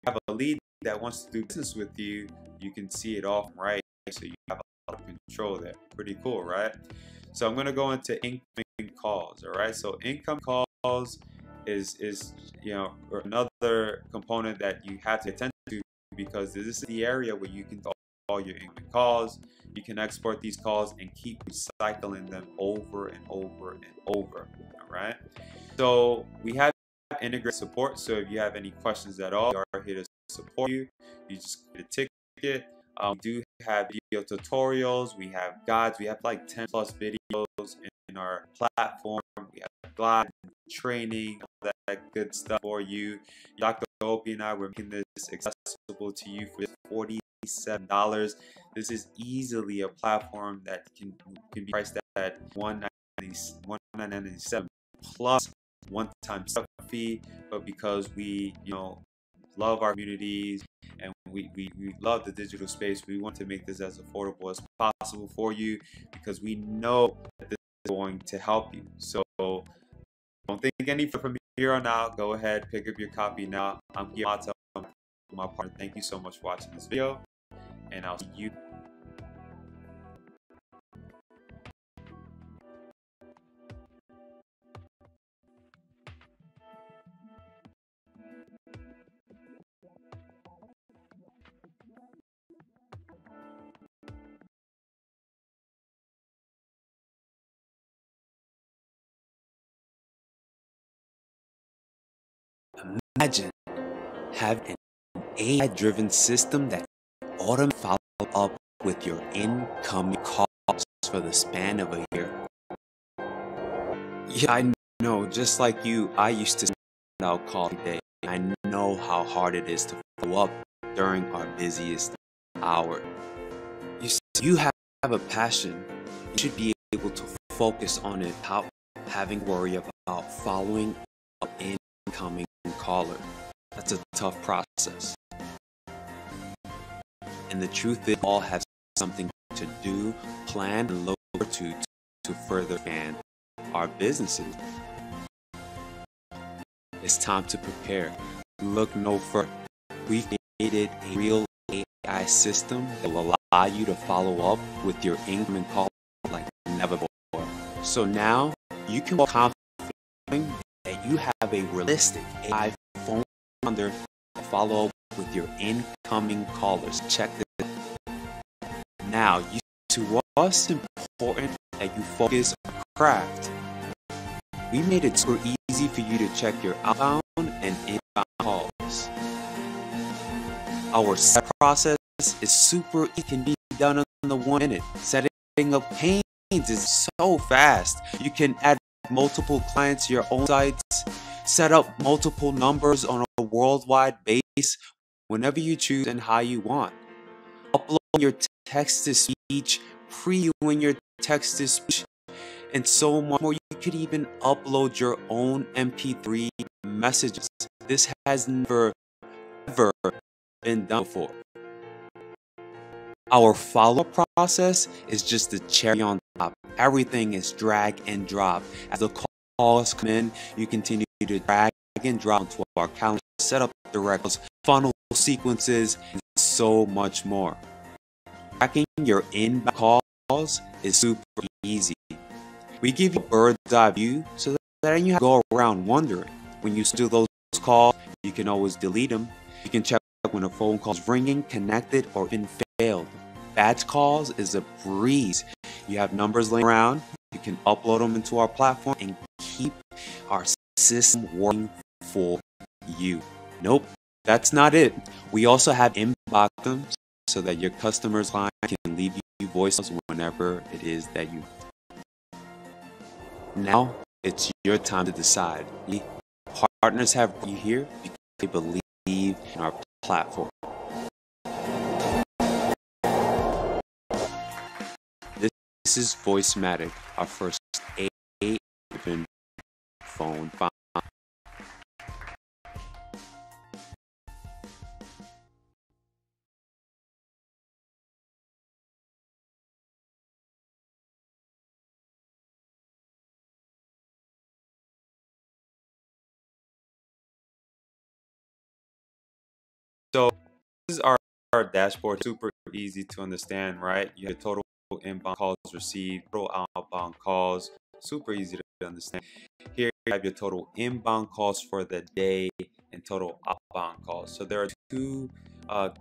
have a lead that wants to do business with you, you can see it off right, so you have a lot of control there. Pretty cool, right? So I'm going to go into incoming calls. All right, so incoming calls is another component that you have to attend to, because this is the area where you can all your incoming calls. You can export these calls and keep recycling them over and over and over. All right, so we have integrated support. So if you have any questions at all, we are here to support you. You just get a ticket. We do have video tutorials. We have guides. We have like 10 plus videos in our platform. We have guides, training, all that good stuff for you. Dr. Opie and I, we're making this accessible to you for $47. This is easily a platform that can be priced at $197 plus one-time setup fee. But because we love our communities and we love the digital space, we want to make this as affordable as possible for you, because we know that this is going to help you. So don't think any from here on out. Go ahead, pick up your copy now. I'm here, my partner. Thank you so much for watching this video, and I'll see you. Imagine having an AI-driven system that automatically follows up with your incoming calls for the span of a year. Yeah, I know. Just like you, I used to send out calls every day. I know how hard it is to follow up during our busiest hour. You have a passion. You should be able to focus on it without having to worry about following up incoming caller. That's a tough process. And the truth is, all have something to do, plan, and look forward to further expand our businesses. It's time to prepare. Look no further. We've created a real AI system that will allow you to follow up with your incoming call like never before. So now you can walk confidently that you have a realistic AI phone number to follow up with your incoming callers. Check this. Now, to us, it's important that you focus on craft. We made it super easy for you to check your outbound and inbound calls. Our set process is super easy. It can be done in the 1 minute. Setting up campaigns is so fast. You can add multiple clients to your own sites, set up multiple numbers on a worldwide base whenever you choose and how you want. Upload your text-to-speech, previewing your text-to-speech, and so much more. You could even upload your own MP3 messages. This has never, ever been done before. Our follow-up process is just the cherry on top. Everything is drag and drop. As the calls come in, you continue to drag and drop onto our calendar, set up the records, funnel sequences, and so much more. Tracking your inbound calls is super easy. We give you a bird's eye view so that you have to go around wondering. When you do those calls, you can always delete them. You can check when a phone call is ringing, connected, or even failed. Batch calls is a breeze. You have numbers laying around, you can upload them into our platform and keep our system working for you. Nope, that's not it. We also have inbox them so that your customer's line can leave you voicemails whenever it is that you. Now it's your time to decide. Partners have you here because they believe in our platform. This is Voicematic, our first AI-driven phone. So this is our dashboard. Super easy to understand, right? You have total inbound calls received, total outbound calls. Super easy to understand. Here you have your total inbound calls for the day and total outbound calls. So there are two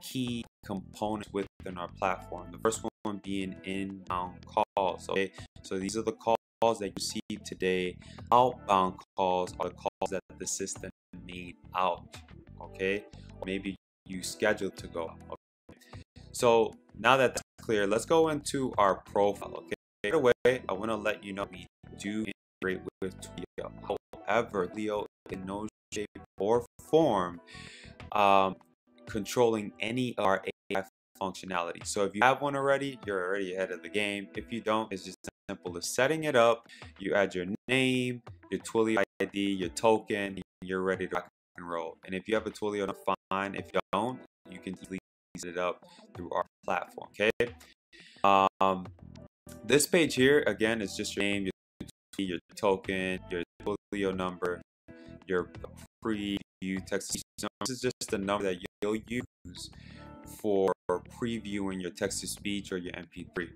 key components within our platform. The first one being inbound calls. Okay, so these are the calls that you receive today. Outbound calls are the calls that the system made out. Okay, or maybe you scheduled to go. Okay? So now that that's clear, let's go into our profile. Okay, right away, I want to let you know we do integrate with Twilio. However, Leo in no shape or form controlling any of our AI functionality. So if you have one already, you're already ahead of the game. If you don't, it's just as simple as setting it up. You add your name, your Twilio ID, your token, and you're ready to rock and roll. And if you have a Twilio, fine. If you don't, you can easily set it up through our platform. Okay. This page here again is just your name, your token, your Twilio number, your preview text. This is just the number that you'll use for previewing your text-to-speech or your MP3.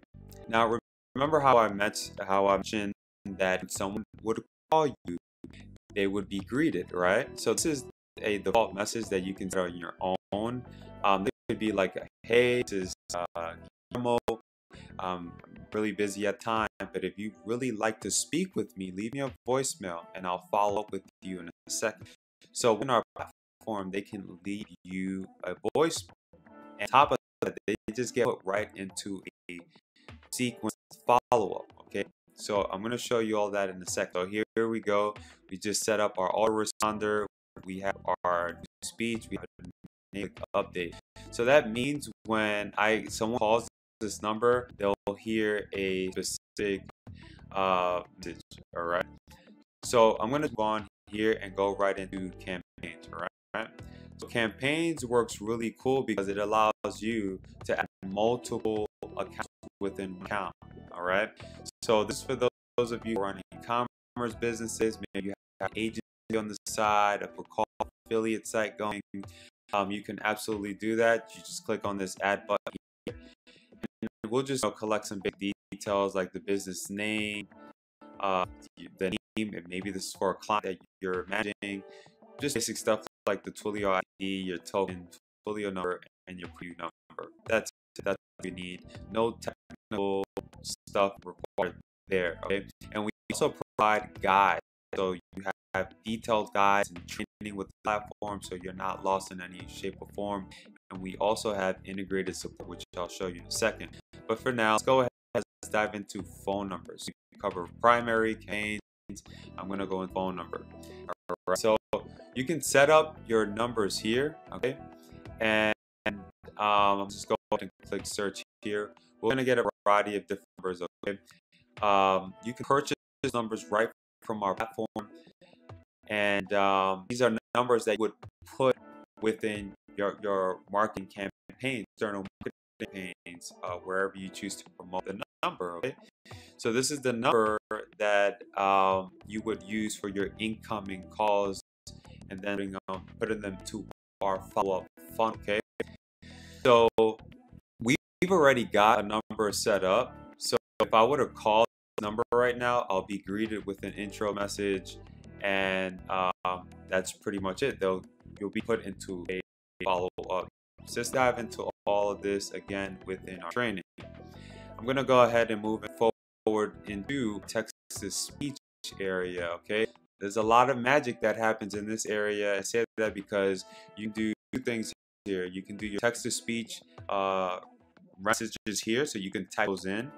Now, remember how I mentioned that someone would call you, they would be greeted, right? So this is a default message that you can set on your own. This could be like, hey, this is Guillermo. I'm really busy at time, but if you really like to speak with me, leave me a voicemail and I'll follow up with you in a second. So in our platform, they can leave you a voicemail. And on top of that, they just get put right into a sequence follow-up. Okay, so I'm going to show you all that in a sec. So here we go. We just set up our autoresponder. We have our speech. We have a update. So that means when someone calls this number, they'll hear a specific message. All right. So I'm going to go on here and go right into campaigns. All right. So campaigns works really cool because it allows you to add multiple accounts within one account. All right. So this is for those of you who are running e-commerce businesses. Maybe you have an agency on the side, a call affiliate site going. You can absolutely do that. You just click on this add button here. And we'll just collect some big details like the business name, the name, and maybe this is for a client that you're managing. Just basic stuff like the Twilio ID, your token, Twilio number, and your preview number. That's what you need. No technical stuff required there. Okay, and we also provide guides. So you have detailed guides and training with the platform, so you're not lost in any shape or form. And we also have integrated support, which I'll show you in a second. But for now, let's go ahead and dive into phone numbers. We cover primary campaigns. I'm going to go in phone number. All right. So you can set up your numbers here. Okay. And I'm just go ahead and click search here. We're going to get a variety of different numbers. Okay. You can purchase numbers right from our platform. And these are numbers that you would put within your marketing campaign, external marketing campaigns wherever you choose to promote the number. Okay, so this is the number that you would use for your incoming calls, and then putting them to our follow-up funnel. Okay, so we've already got a number set up. So if I were to call this number right now, I'll be greeted with an intro message, and that's pretty much it. You'll be put into a follow-up. So let's dive into all of this again within our training. I'm gonna go ahead and move it forward into text-to-speech area. Okay, there's a lot of magic that happens in this area. I say that because you can do two things here. You can do your text-to-speech messages here, so you can type those in,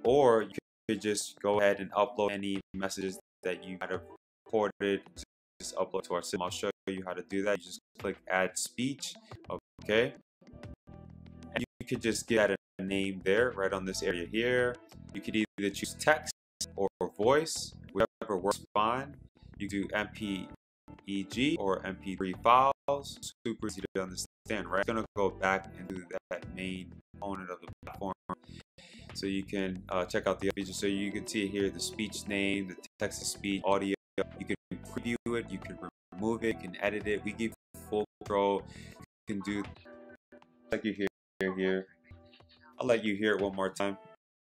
or you could just go ahead and upload any messages that you might have recorded. Just upload to our system. I'll show you how to do that. You just click add speech. Okay, and you could just give that a name there right on this area here. You could either choose text or voice, whichever works fine. You do MPEG or MP3 files. Super easy to understand, right? I'm gonna go back and do that main component of the platform, so you can check out the features. So you can see here the speech name, the text to speech, audio. You can preview it, you can remove it, you can edit it. We give you full control. You can do like you hear here. I'll let you hear it one more time.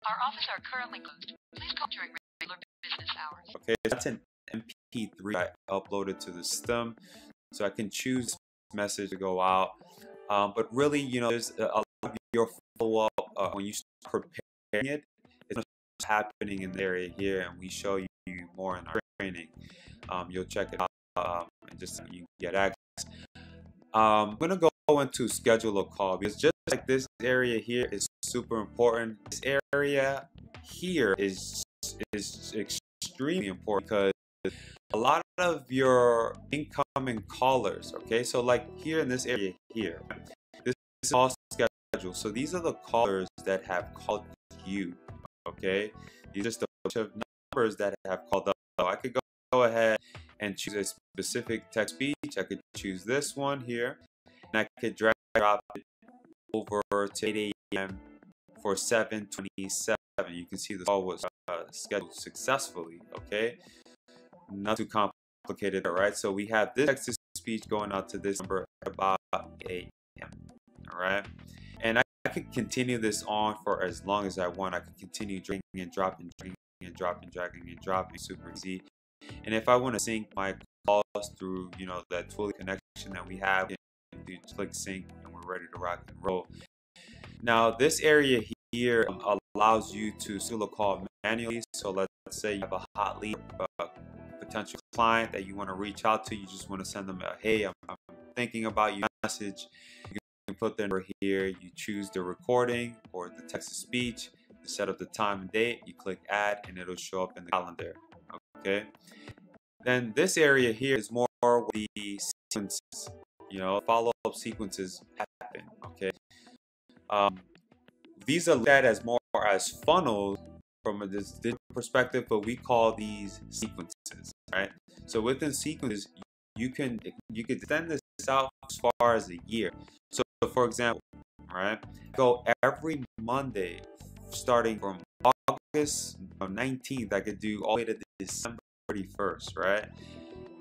Our offices are currently closed. Please call during regular business hours. Okay, that's an MP3 I uploaded to the system, so I can choose this message to go out. But really, there's a lot of your follow-up when you start preparing it. It's not just happening in the area here, and we show you more in our training. You'll check it out and just so you get access. I'm gonna go into schedule a call, because just like this area here is super important. This area here is extremely important, because a lot of your incoming callers, okay, so like here in this area here, this is all scheduled. So these are the callers that have called you, okay? These are just a bunch of numbers that have called up. So I could go ahead and choose a specific text speech. I could choose this one here, and I could drag and drop it over to 8 a.m. for 7:27. You can see the call was scheduled successfully, okay? Not too complicated, all right? So we have this text to speech going out to this number at about 8 a.m., all right? And I could continue this on for as long as I want. I could continue dragging and dropping, dragging and dropping, dragging and dropping, super easy. And if I want to sync my calls through, that Twilio connection that we have, you click sync and we're ready to rock and roll. Now, this area here allows you to still call manually. So let's say you have a hot lead, potential client that you want to reach out to. You just want to send them a, hey, I'm thinking about you message. You can put the number here. You choose the recording or the text to speech. You set up the time and date. You click add, and it'll show up in the calendar. Okay. Then this area here is more where the sequences, follow-up sequences happen. Okay. These are looked at as more as funnels from a digital perspective, but we call these sequences, right? So within sequences, you can extend this out as far as a year. So for example, right, go every Monday starting from August 19th. I could do all the way to December 31st, right?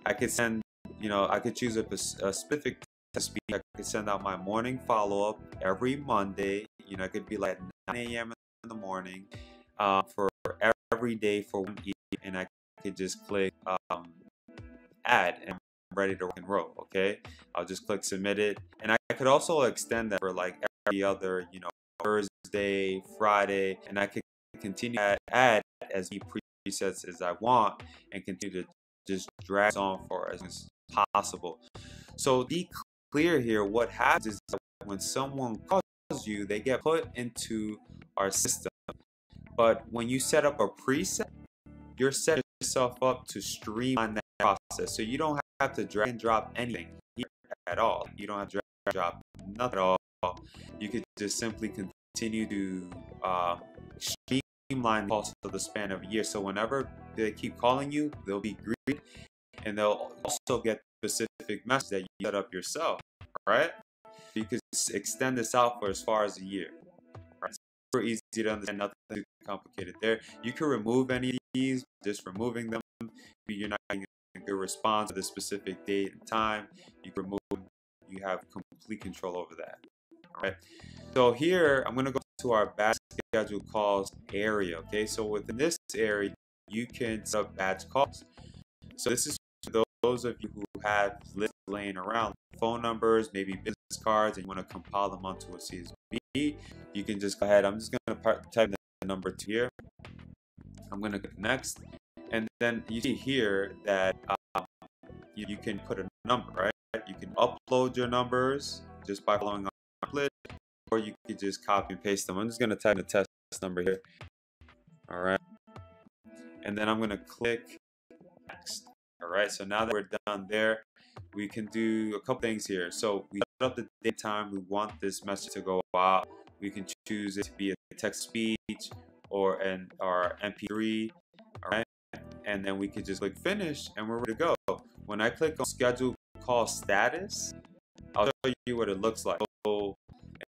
I could send, I could choose a specific speech. I could send out my morning follow-up every Monday. It could be like 9 a.m. in the morning for every day for 1 week, and I could just click add, and I'm ready to rock and roll. Okay, I'll just click submit it, and I could also extend that for like every other, Thursday, Friday, and I could continue to add as many presets as I want, and continue to just drag on for as much as possible. So be clear here, what happens is that when someone calls you, they get put into our system. But when you set up a preset, you're setting yourself up to streamline that process. So you don't have to drag and drop anything here at all. You don't have to drag and drop nothing at all. You could just simply continue to streamline calls for the span of a year. So whenever they keep calling you, they'll be greeted, and they'll also get specific message that you set up yourself, right? You could extend this out for as far as a year. Right? Super easy to understand, nothing too complicated there. You can remove any of these, just removing them. You're not getting a good response to the specific date and time. You can remove them. You have complete control over that. All right. So here, I'm going to go to our batch scheduled calls area. Okay. So within this area, you can set up batch calls. So this is for those of you who have lists laying around, phone numbers, maybe business cards, and you want to compile them onto a CSV. You can just go ahead. I'm just going to type the number 2 here. I'm going to click next. And then you see here that you can put a number, right? You can upload your numbers just by following our template, or you can just copy and paste them. I'm just going to type the test number here. All right. And then I'm going to click next. All right. So now that we're done there, we can do a couple things here. So we set up the date time. We want this message to go out. We can choose it to be a text speech or our MP3. All right. And then we can just click finish and we're ready to go. When I click on schedule call status, I'll show you what it looks like. So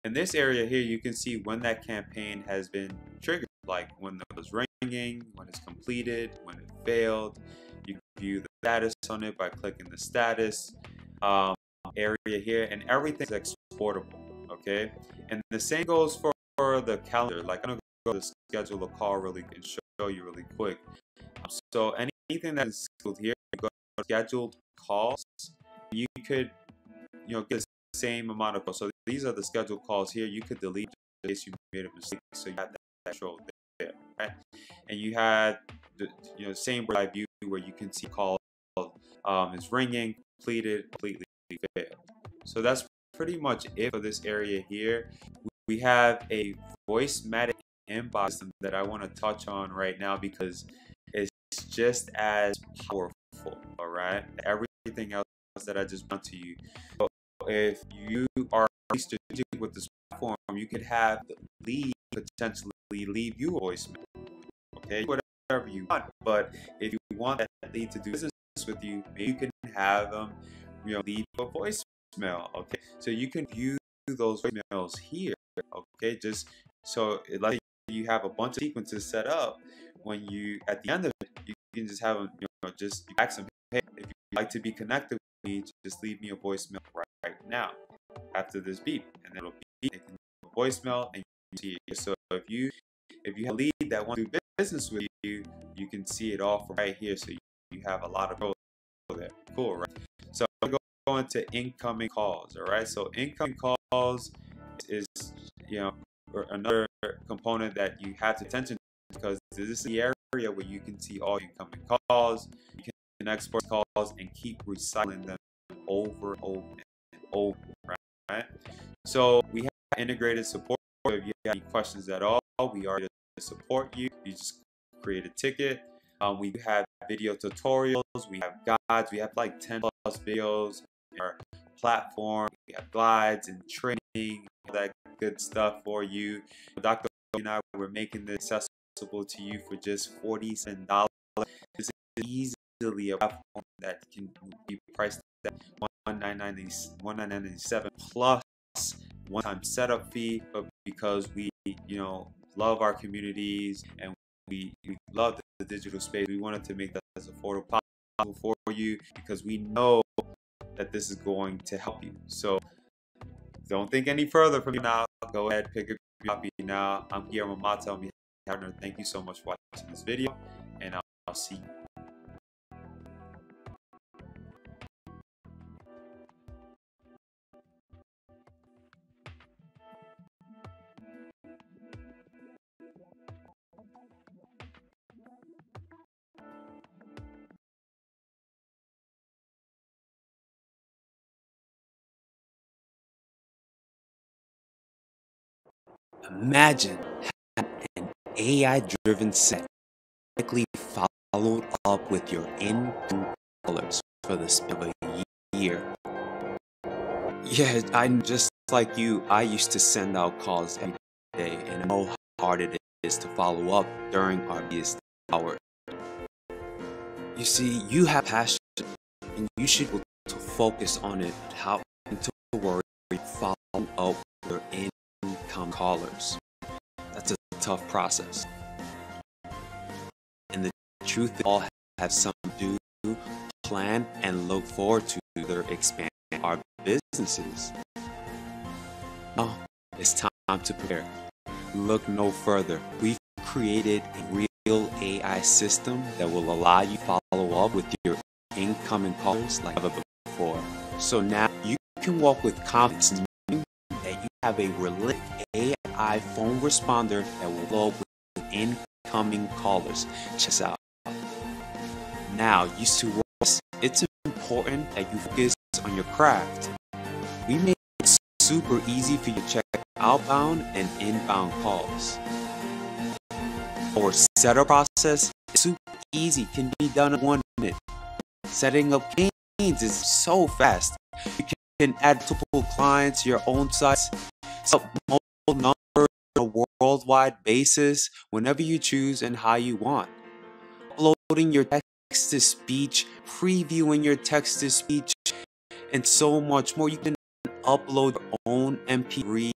in this area here, you can see when that campaign has been triggered, like when it was ringing, when it's completed, when it failed. You can view the status on it by clicking the status area here, and everything is exportable. Okay, and the same goes for the calendar. Like I'm gonna go to schedule a call really and show you really quick. So anything that is scheduled here, you go to scheduled calls, you could get the same amount of calls. So these are the scheduled calls here. You could delete in case you made a mistake, so you have that control there, right? And you had the same word view where you can see call is ringing, completed, completely failed. So that's pretty much it for this area here. We have a Voicematic inbox system that I want to touch on right now because it's just as powerful. All right, everything else that I just brought to you. So if you are strategic with this platform, you could have the lead potentially leave you a voicemail. Okay, whatever you want. But if you want that lead to do business with you, maybe you can have them, leave a voicemail. Okay, so you can view those voicemails here. Okay, just so like you have a bunch of sequences set up. When you at the end of it, you can just have them, just ask them, hey, if you'd like to be connected with me, just leave me a voicemail right now after this beep, and then it'll beep. It can leave a voicemail, and you can see it. So if you have a lead that wants to do business with you, you can see it all from right here. So you have a lot of rows there. Cool, right? So I'm going to incoming calls. All right. So incoming calls is another component that you have to attention to, because this is the area where you can see all incoming calls. You can export calls and keep recycling them over and over, right? So we have integrated support. If you have any questions at all, we are here to support you. You just create a ticket. We have video tutorials. We have guides. We have like 10 plus videos on our platform. We have guides and training, all that good stuff for you. Dr. and I, we're making this accessible to you for just $47. This is easily a platform that can be priced at $199.97 plus one-time setup fee. But because we, love our communities and we love the digital space, we wanted to make that as affordable possible for you, because we know that this is going to help you. So don't think any further from you now. Go ahead, pick a copy now. I'm Guillermo Mata, I'm your partner. Thank you so much for watching this video, and I'll see you. Imagine an AI-driven set quickly followed up with your income dollars for the span of a year. Yeah, I'm just like you. I used to send out calls every day, and I know how hard it is to follow up during our busiest hours. You see, you have passion, and you should be able to focus on it. How to worry, follow callers. That's a tough process. And the truth is, all have something to do, plan, and look forward to their expand our businesses. Now it's time to prepare. Look no further. We've created a real AI system that will allow you to follow up with your incoming callers like never before. So now you can walk with confidence knowing that you have a realistic AI phone responder that will follow up with incoming callers. Check this out. Now, used to work, it's important that you focus on your craft. We made it super easy for you to check outbound and inbound calls. Our setup process is super easy, can be done in 1 minute. Setting up campaigns is so fast. You can add multiple clients to your own sites, set up multiple numbers on a worldwide basis whenever you choose and how you want. Uploading your text-to-speech, previewing your text-to-speech, and so much more. You can upload your own MP3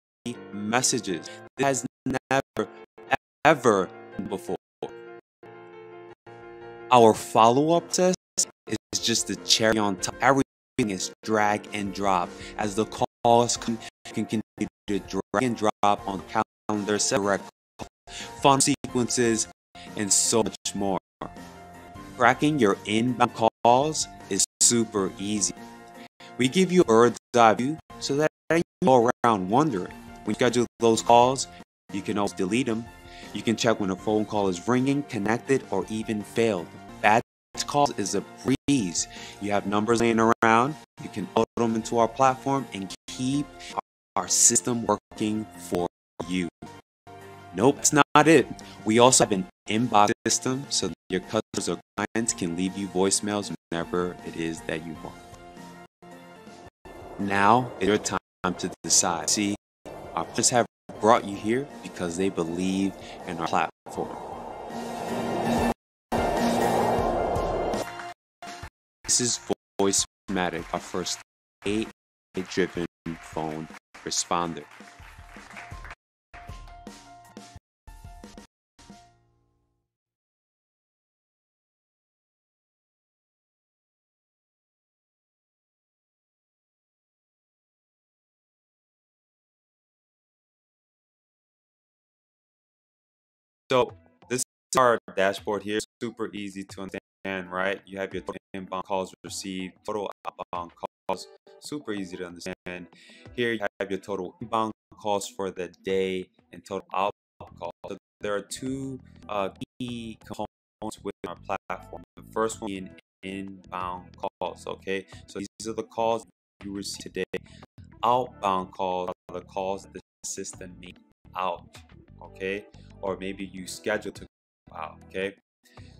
messages. This has never, ever been before. Our follow-up process is just the cherry on top. Everything is drag and drop. As the calls can continue to drag and drop on the calendar, set direct funnel sequences, and so much more. Tracking your inbound calls is super easy. We give you a bird's eye view so that you go around wondering. When you schedule those calls, you can always delete them. You can check when a phone call is ringing, connected, or even failed. Batch calls is a breeze. You have numbers laying around. You can upload them into our platform and keep our system working for you. Nope, that's not it. We also have an inbox system so that your customers or clients can leave you voicemails whenever it is that you want. Now it's your time to decide. See, our partners have brought you here because they believe in our platform. This is Voicematic, our first AI-driven phone responder. So this is our dashboard here. Super easy to understand, right? You have your total inbound calls received, total outbound calls. Super easy to understand. Here you have your total inbound calls for the day and total outbound calls. So there are two key components within our platform. The first one being inbound calls. Okay, so these are the calls you receive today. Outbound calls are the calls that the system made out. Okay, or maybe you schedule to go out. Okay,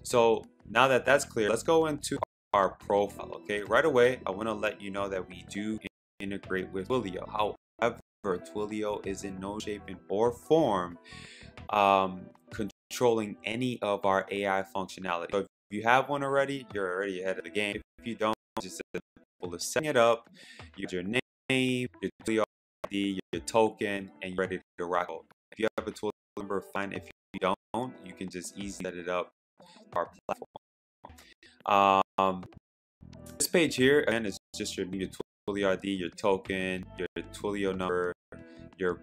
so now that that's clear, let's go into our profile. Okay, right away I want to let you know that we do integrate with Twilio. However, Twilio is in no shape or form controlling any of our AI functionality. So if you have one already, you're already ahead of the game. If you don't, just simple as setting it up. You use your name, your Twilio ID, your token, and you're ready to rock. If you have a Twilio number, fine. If you don't, you can just easily set it up on our platform. This page here, again, is just your Twilio ID, your token, your Twilio number, your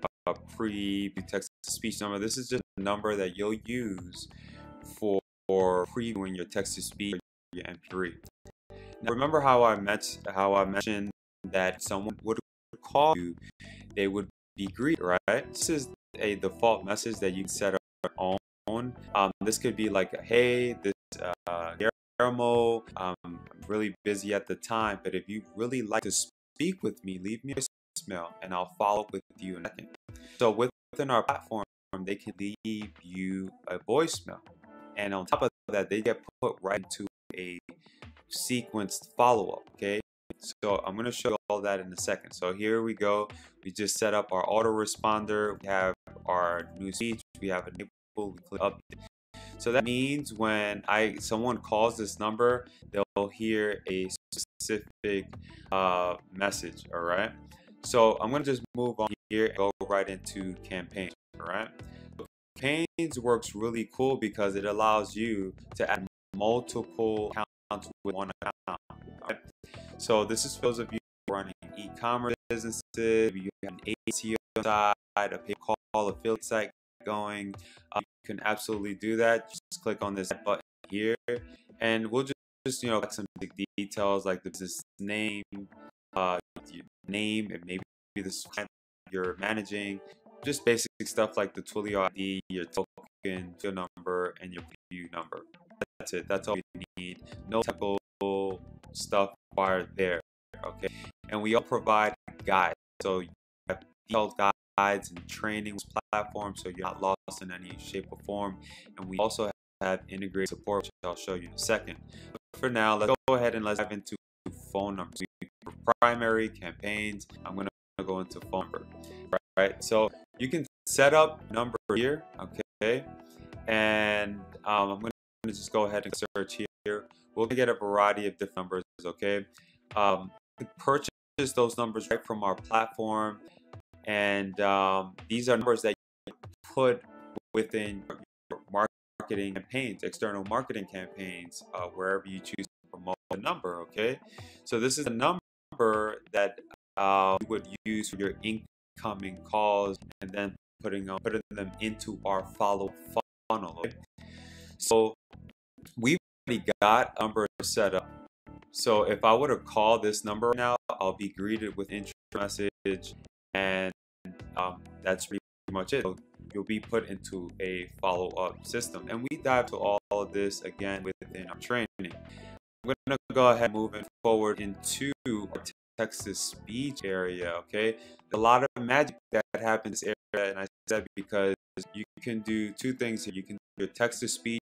text-to-speech number. This is just a number that you'll use for previewing your text-to-speech or your MP3. Now, remember how I mentioned that someone would call you, they would be greeted, right? This is a default message that you can set up on your own. This could be like, hey, this Guillermo, I'm really busy at the time, but if you really like to speak with me, leave me a voicemail and I'll follow up with you in a second. So within our platform, they can leave you a voicemail, and on top of that, they get put right into a sequenced follow-up. Okay, so I'm going to show you all that in a second. So here we go. We just set up our autoresponder. We have our new speech. We have enabled. We click update. So that means when someone calls this number, they'll hear a specific message. All right. So I'm going to just move on here and go right into campaigns, all right? Campaigns works really cool because it allows you to add multiple accounts with one account, all right? So this is for those of you running e-commerce businesses, maybe you have an ATO side, a pay call affiliate site going. You can absolutely do that. Just click on this button here, and we'll just get some big details like the business name, your name, and maybe this client you're managing. Just basic stuff like the Twilio ID, your token, your number, and your view number. That's it. That's all you need. No technical stuff required there. Okay, and we all provide guides. So you have detailed guides and training platforms, so you're not lost in any shape or form. And we also have integrated support, which I'll show you in a second. But for now, let's go ahead and let's dive into phone numbers. For primary campaigns, I'm going to go into phone number. Right, so you can set up number here, okay, and I'm going to just go ahead and search here. We'll get a variety of different numbers, okay. You can purchase those numbers right from our platform, and these are numbers that you put within your marketing campaigns, external marketing campaigns, wherever you choose to promote the number, okay. So this is a number that you would use for your incoming calls, and then putting them into our follow funnel, okay? So we've already got a number set up. So if I were to call this number now, I'll be greeted with intro message, and that's pretty much it. So you'll be put into a follow-up system, and we dive to all of this again within our training. I'm going to go ahead moving forward into our text-to-speech area, okay? A lot of magic that happens in this area, and I said because you can do two things here. You can do your text-to-speech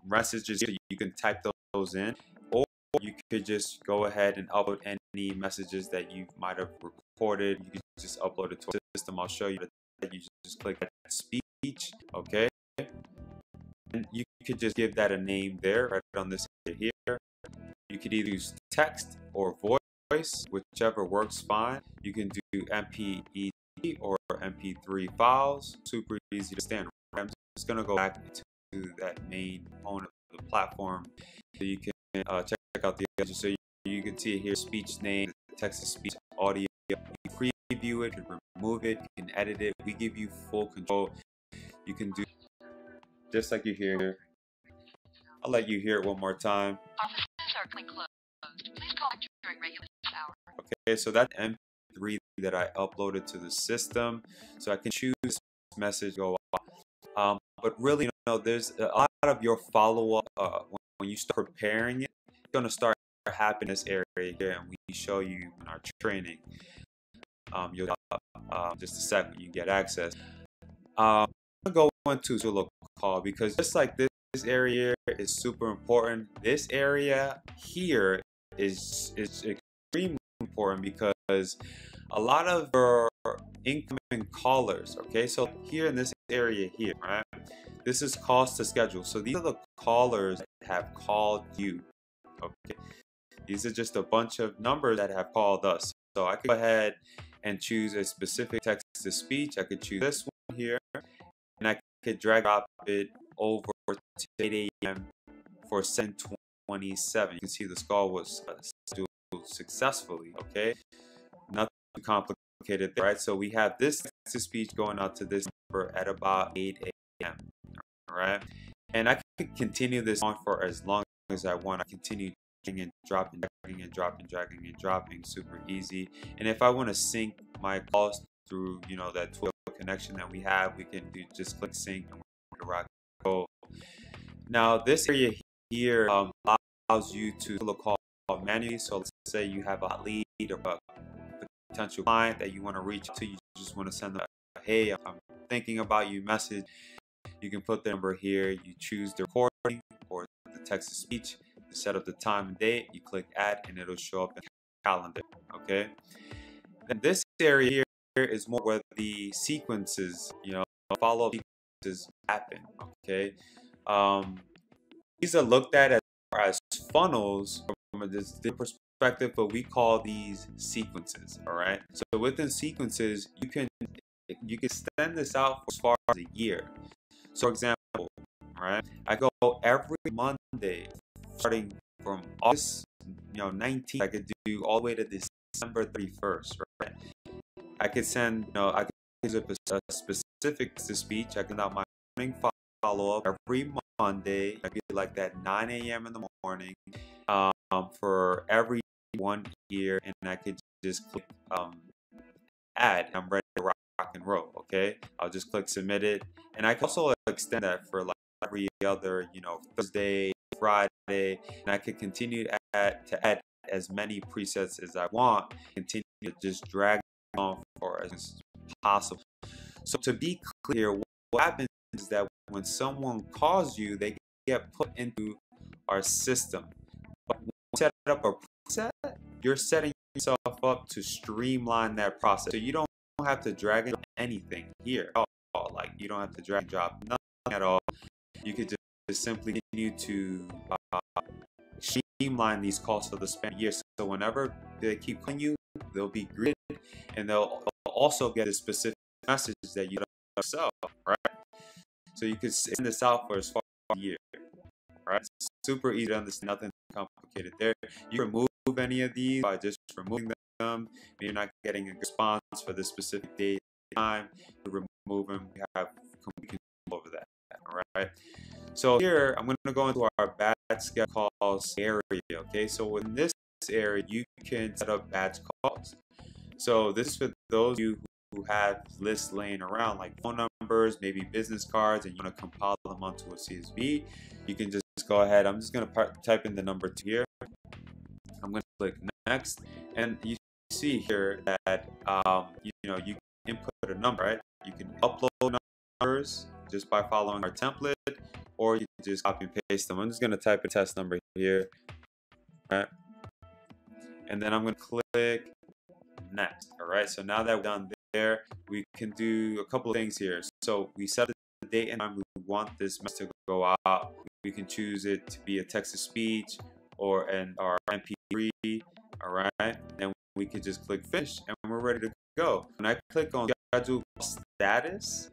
messages, so you can type those in, or you could just go ahead and upload any messages that you might have recorded. You can just upload it to a system. I'll show you that. You just click speech, okay? And you could just give that a name there, right on this here. You could either use text or voice, whichever works fine. You can do MP3 or MP3 files. Super easy to stand. I'm just going to go back to that main component of the platform, so you can check out the other. So you can see here speech name, text to speech, audio. You can preview it, you can remove it, you can edit it. We give you full control. You can do just like you hear here. I'll let you hear it one more time. Offices are currently closed. Please call back during regular hours. Okay, so that's MP3 that I uploaded to the system, so I can choose this message go off. But really, there's a lot of your follow-up when you start preparing it. It's going to start happening in this area here, and we show you in our training. You'll just a sec when you get access. I'm going to go into Zulu call, because just like this area is super important. This area here is extremely important because a lot of your incoming callers, okay, so here in this area here, right, this is calls to schedule. So these are the callers that have called you, okay. These are just a bunch of numbers that have called us. So I could go ahead and choose a specific text to speech. I could choose this one here, and I could drag drop it over to 8 a.m. for 7:27. You can see the call was successfully, okay? Nothing too complicated there, right? So we have this text to speech going out to this number at about 8 a.m. All right, and I could continue this on for as long as I want. I continue dragging and dropping, dragging and dropping, dragging and dropping, super easy. And if I want to sync my calls through, that Twilio connection that we have, we can just click sync and we're rock and roll. Now this area here allows you to call manually. So let's say you have a lead or a potential client that you want to reach to. You just want to send them a, hey, I'm thinking about you message. You can put the number here. You choose the recording or the text to speech. You set up the time and date. You click add, and it'll show up in the calendar. Okay. Then this area here is more where the sequences, follow-up sequences happen. Okay. These are looked at as funnels from a different perspective, but we call these sequences. All right. So within sequences, you can extend this out for as far as a year. So, for example, right, I go every Monday, starting from August, 19th. I could do all the way to December 31st. Right. I could send, I could use a specific speech. I can send out my morning follow-up every Monday. I'd be like that 9 a.m. in the morning, for every 1 year, and I could just click add. I'm ready to rock and roll. Okay, I'll just click submit it, and I can also extend that for like every other, Thursday, Friday, and I can continue to add as many presets as I want. Continue to just drag on for as possible. So to be clear, what happens is that when someone calls you, they get put into our system. But when you set up a preset, you're setting yourself up to streamline that process. So you don't have to drag in anything here at all. Like, you don't have to drag and drop nothing at all. You could just simply continue to streamline these calls for the span of years. So whenever they keep calling you, they'll be greeted, and they'll also get a specific message that you yourself, right? So you could send this out for as far as a year, right? It's super easy to understand, nothing complicated there. You remove any of these by just removing them. Maybe you're not getting a response for this specific date time. You remove them. You have complete control over that. All right. So here I'm going to go into our batch schedule calls area. Okay. So in this area, you can set up batch calls. So this is for those of you who have lists laying around, like phone numbers, maybe business cards, and you want to compile them onto a CSV. You can just go ahead. I'm just going to type in the number 2 here. I'm going to click next, and you see here that you can input a number, right? You can upload numbers just by following our template, or you can just copy and paste them. I'm just going to type a test number here, right? And then I'm going to click next. All right, so now that we're done there, we can do a couple of things here. So we set the date and time we want this message to go out. We can choose it to be a text to speech or our MP3. All right, and we can just click finish, and we're ready to go. When I click on schedule status,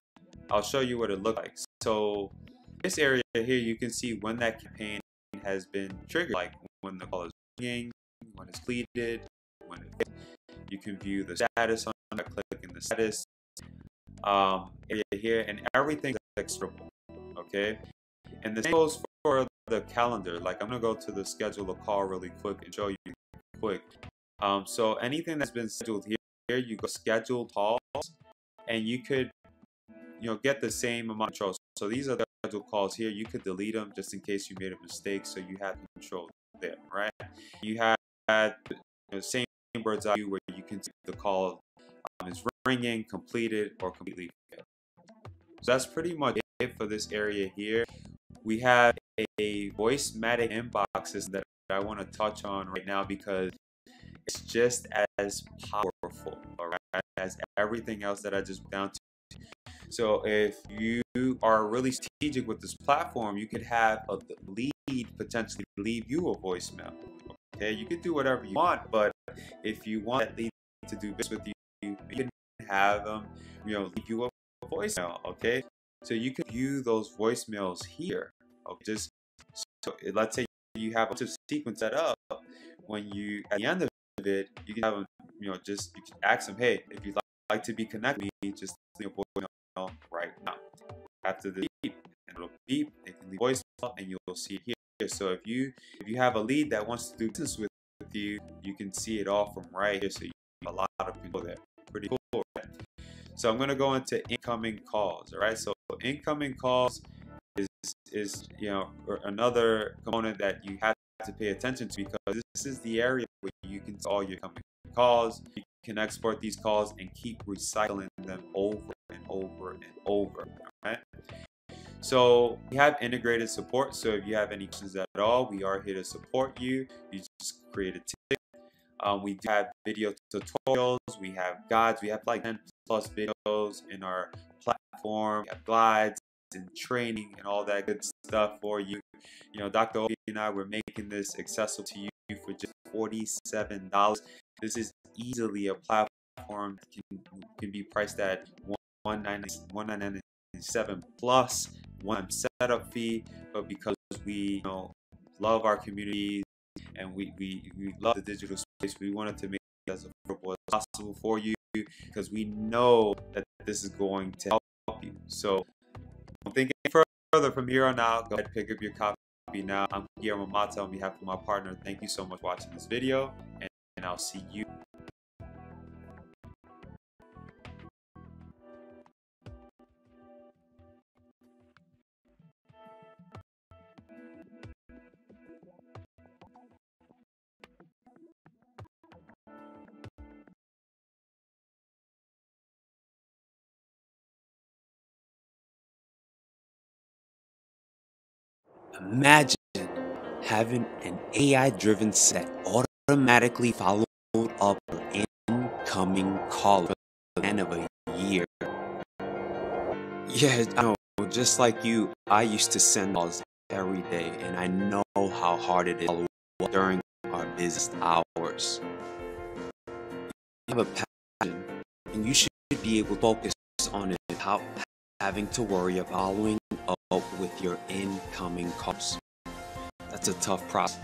I'll show you what it looks like. So this area here, you can see when that campaign has been triggered, like when the call is ringing, when it's completed, when it, you can view the status on that, clicking the status area here, and everything's exportable. Okay, and the same goes for the calendar. Like, I'm gonna go to the schedule a call really quick and show you quick. So anything that's been scheduled here, you go schedule calls, and you could get the same amount of control. So these are the scheduled calls here. You could delete them just in case you made a mistake, so you have control there, right? You have the same bird's eye view where you can see the call is ringing, completed, or completely failed. So that's pretty much it for this area here. We have a Voicematic inbox system that I want to touch on right now because it's just as powerful, all right, as everything else that I just went down to. So if you are really strategic with this platform, you could have a lead potentially leave you a voicemail. Okay, you could do whatever you want, but if you want that lead to do business with you, you can have them, leave you a voicemail. Okay, so you can view those voicemails here. Okay, just so let's say you have a sequence set up. When you at the end of it, you can have them, you can ask them, hey, if you'd like to be connected with me, just leave a voicemail right now. After the beep, and it'll beep, they can leave voicemail, and you'll see it here. So if you have a lead that wants to do business with you, you can see it all from right here. So you have a lot of people there. Pretty cool, right? So I'm going to go into incoming calls. All right. So incoming calls is another component that you have to pay attention to, because this is the area where you can see all your incoming calls. You can export these calls and keep recycling them over and over and over. All right. So we have integrated support. So if you have any questions at all, we are here to support you. You just create a ticket. We do have video tutorials. We have guides. We have like 10 plus videos in our platform. We have glides and training and all that good stuff for you. Dr. Obi and I, we're making this accessible to you for just $47. This is easily a platform that can be priced at $199.97 plus one setup fee. But because we love our communities and we love the digital space, we wanted to make it as affordable as possible for you, because we know that this is going to help you. So I'm thinking further from here on out, go ahead and pick up your copy now. I'm Guillermo Mata on behalf of my partner. Thank you so much for watching this video, and I'll see you. Imagine having an AI-driven set automatically followed up your incoming call for the end of a year. Yeah, I know. Just like you, I used to send calls every day, and I know how hard it is to follow up during our business hours. You have a passion, and you should be able to focus on it without having to worry about following up with your incoming calls. That's a tough process.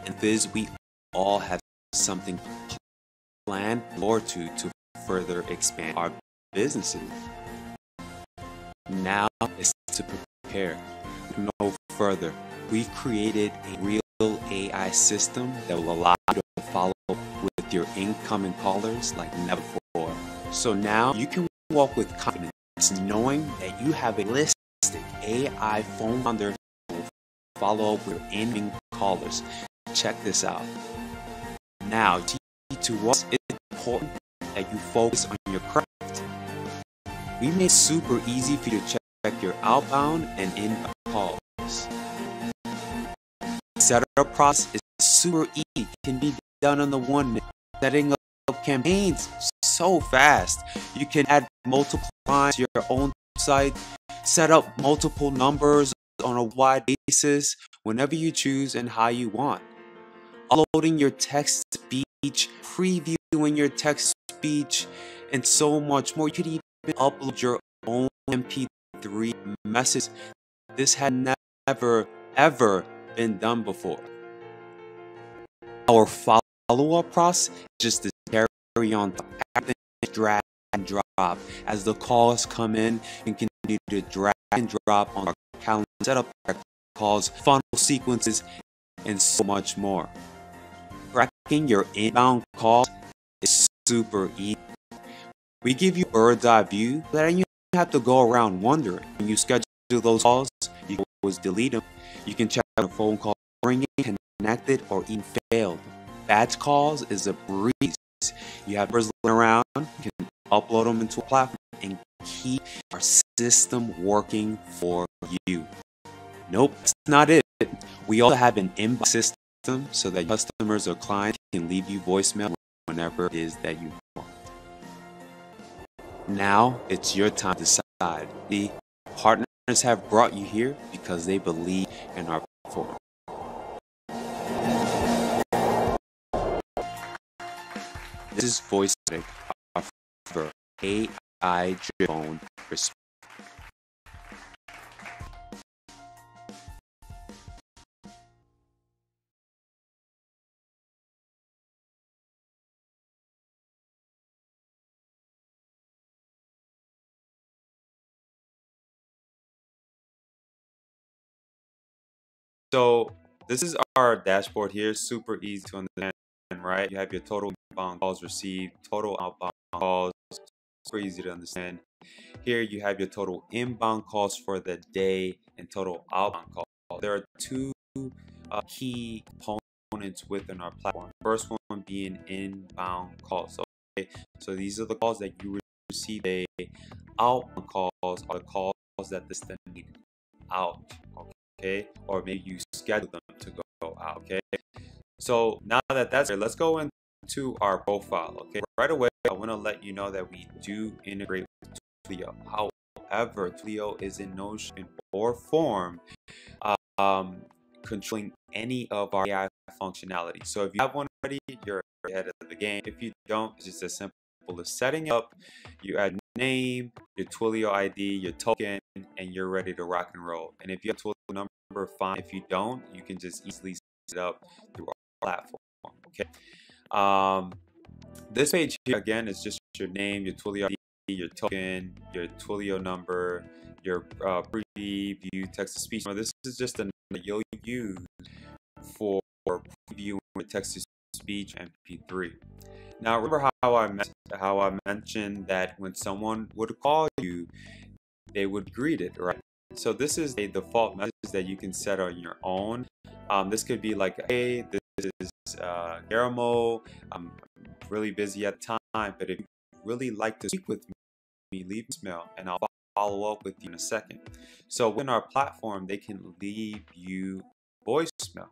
And this, we all have something planned or to further expand our businesses. Now is to prepare. No further. We've created a real AI system that will allow you to follow up with your incoming callers like never before. So now you can walk with confidence, knowing that you have a realistic AI phone founder who will follow up with your incoming callers. Check this out. Now, to us, it's important that you focus on your craft. We made it super easy for you to check your outbound and inbound calls. Setup process is super easy. It can be done on the 1 minute. Setting up campaigns so fast. You can add multiple clients to your own site, set up multiple numbers on a wide basis whenever you choose and how you want. Uploading your text speech, previewing your text speech, and so much more. You could even upload your own MP3 message. This had never ever been done before. Our follow-up process is just to carry on everything, drag and drop. As the calls come in, you can continue to drag and drop on our calendar, set up calls, funnel sequences, and so much more. Tracking your inbound calls is super easy. We give you a bird's eye view so that you don't have to go around wondering. When you schedule those calls, you can always delete them. You can check out a phone call ringing, connected, or even failed. Batch calls is a breeze. You have numbers around, you can upload them into a platform and keep our system working for you. Nope, that's not it. We also have an inbox system so that customers or clients can leave you voicemail whenever it is that you want. Now it's your time to decide. The partners have brought you here because they believe in our platform. This is Voicematic, our AI-driven response. So this is our dashboard here. Super easy to understand, right? You have your total inbound calls received, total outbound calls. Super easy to understand. Here you have your total inbound calls for the day and total outbound calls. There are two key components within our platform. First one being inbound calls. Okay, so these are the calls that you receive. The outbound calls are the calls that the system needs out. Okay, or maybe you schedule them to go out. Okay, so now that that's there, let's go into our profile. Okay, right away I want to let you know that we do integrate with Twilio. However, Twilio is in no shape or form controlling any of our AI functionality. So if you have one already, you're ahead of the game. If you don't, it's just as simple as setting up. You add name, your Twilio ID, your token, and you're ready to rock and roll. And if you have a Twilio number, fine. If you don't, you can just easily set it up through our platform. Okay. This page here again is just your name, your Twilio ID, your token, your Twilio number, your preview text to speech. Now, this is just a that you'll use for previewing text to speech MP3. Now, remember how I mentioned that when someone would call you, they would greet it, right? So this is a default message that you can set on your own. This could be like, hey, this is Guillermo. I'm really busy at the time, but if you really like to speak with me, leave a voicemail and I'll follow up with you in a second. So within our platform, they can leave you voicemail.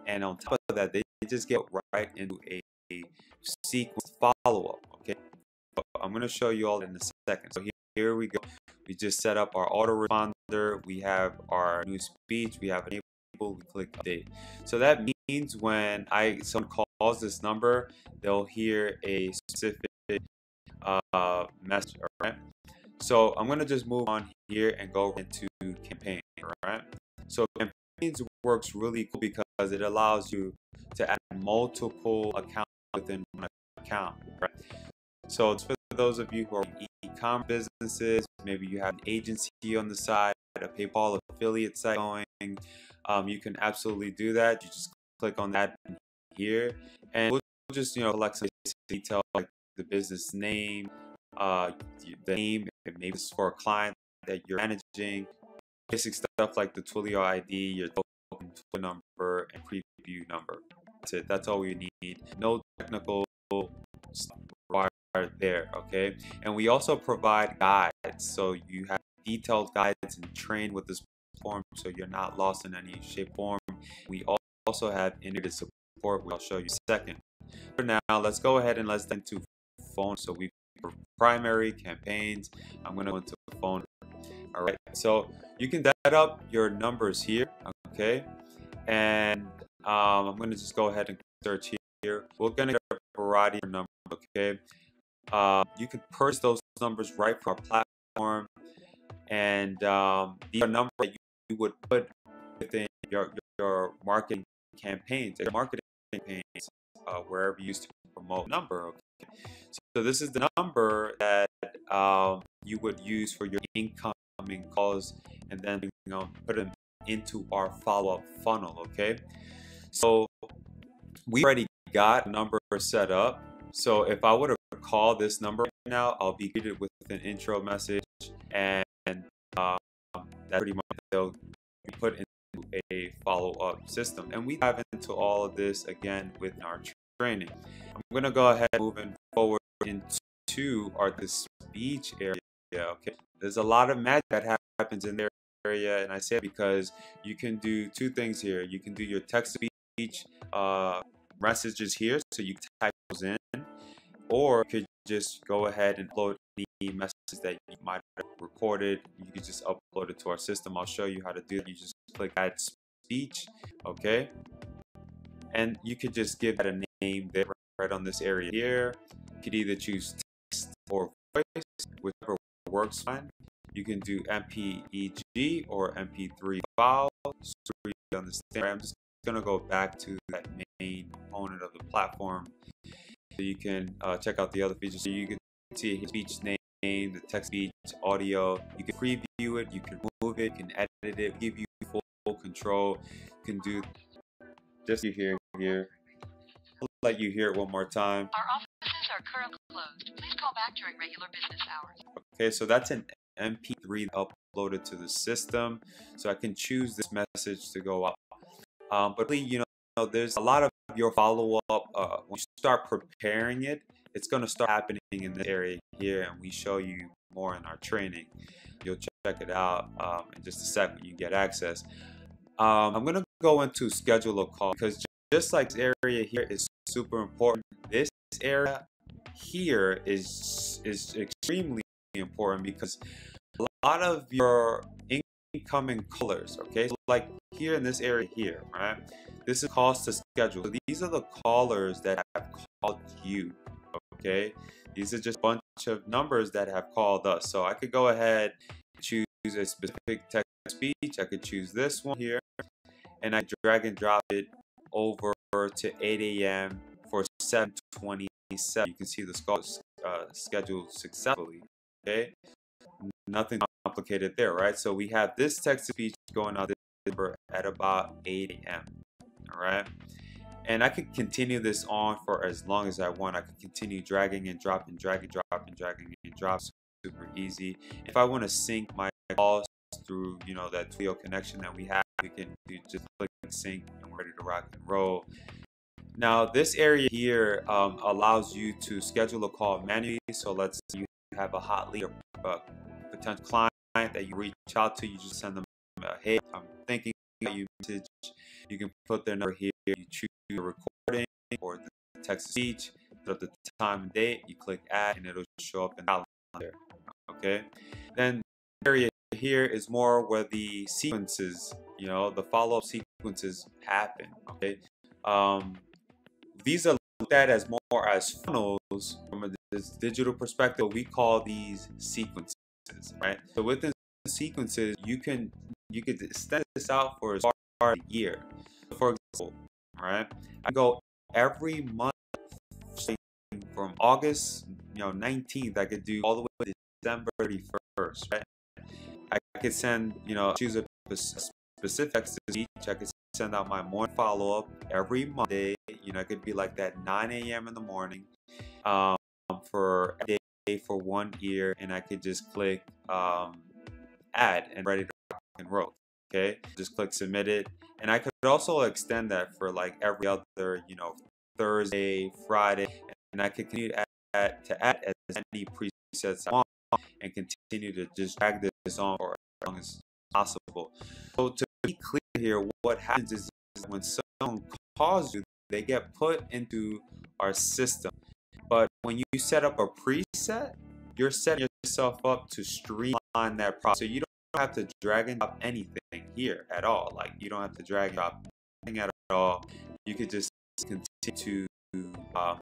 And on top of that, they just get right into a sequence follow-up, okay? But I'm going to show you all in a second. So here we go. We just set up our autoresponder. We have our new speech. We have enable. We click update. So that means when someone calls this number, they'll hear a specific message, all right? So I'm going to just move on here and go into campaign, all right? So campaigns works really cool because it allows you to add multiple accounts within one account, right? So it's for those of you who are e-commerce businesses, maybe you have an agency on the side, a PayPal affiliate site going, you can absolutely do that. You just click on that here, and we'll just select some detail like the business name, the name, and maybe it's for a client that you're managing, basic stuff like the Twilio ID, your token number, and preview number. That's it. That's all we need. No technical stuff required there, okay? And we also provide guides, so you have detailed guides and train with this platform, so you're not lost in any shape or form. We also have integrated support, which I'll show you in a second. For now, let's go ahead and let's get into phone. So we for primary campaigns, I'm going to go into phone. All right, so you can set up your numbers here, okay? And I'm going to just go ahead and search here. We're going to get a variety of numbers, okay? You can purchase those numbers right from our platform, and these are numbers that you would put within your marketing campaigns, wherever you used to promote number. Okay? So this is the number that you would use for your incoming calls, and then put them into our follow-up funnel. Okay, so we already got a number set up. So if I were to call this number right now, I'll be greeted with an intro message, and that pretty much they'll be put into a follow-up system. And we dive into all of this again with our training. I'm going to go ahead moving forward into the speech area. Okay, there's a lot of magic that happens in there area, and I say it because you can do two things here. You can do your text to speech messages here, so you can type those in, or you could just go ahead and upload any messages that you might have recorded. You could just upload it to our system. I'll show you how to do it. You just click add speech, okay, and you could just give that a name there right on this area here. You could either choose text or voice, whichever works fine. You can do MPEG or MP3 file. So you understand. I'm just going to go back to that main component of the platform, so you can check out the other features. So you can see his speech name, the text speech, audio. You can preview it, you can move it, you can edit it, give you full control. You can do just you hear here. I'll let you hear it one more time. Our offices are currently closed. Please call back during regular business hours. Okay, so that's an MP3 uploaded to the system, so I can choose this message to go up. But really, there's a lot of your follow-up. When you start preparing it, it's going to start happening in this area here, and we show you more in our training. You'll check it out in just a sec when you get access. I'm going to go into schedule a call, because just like this area here is super important, this area here is extremely important, because a lot of your incoming callers, okay, so like here in this area here, right? This is calls to schedule. So these are the callers that have called you, okay? These are just a bunch of numbers that have called us. So I could go ahead and choose a specific text speech. I could choose this one here, and I drag and drop it over to 8 a.m. for 7:27. You can see the call scheduled successfully, okay? Nothing complicated there, right? So we have this text to speech going out at about 8 a.m. All right, and I could continue this on for as long as I want. I could continue dragging and dropping, dragging, dropping, dragging and drop. Super easy. If I want to sync my calls through, that Twilio connection that we have, we can just click sync and we're ready to rock and roll. Now, this area here allows you to schedule a call manually. So let's say you have a hot lead or potential client that you reach out to. You just send them a hey, I'm thinking about you message. You can put their number here. You choose the recording or the text to speech. Put up the time and date. You click add, and it'll show up in the calendar. Okay. Then the area here is more where the sequences, the follow-up sequences happen. Okay. These are looked at as more as funnels from this digital perspective. We call these sequences, right? So within sequences, you could extend this out for as far as a year. For example, right? I go every month from August, 19th. I could do all the way to December 31st, right? I could send, choose a specific text to speech. I could send out my morning follow-up every Monday. It could be like that 9 a.m. in the morning for a day for 1 year, and I could just click add and ready to rock and roll. Okay, just click submit it, and I could also extend that for like every other, Thursday, Friday, and I could continue to add as many presets I want and continue to just drag this on for as long as possible. So to be clear here, what happens is when someone calls you, they get put into our system. But when you set up a preset, you're setting yourself up to streamline that process. So you don't have to drag and drop anything here at all. Like you don't have to drag and drop anything at all. You could just continue to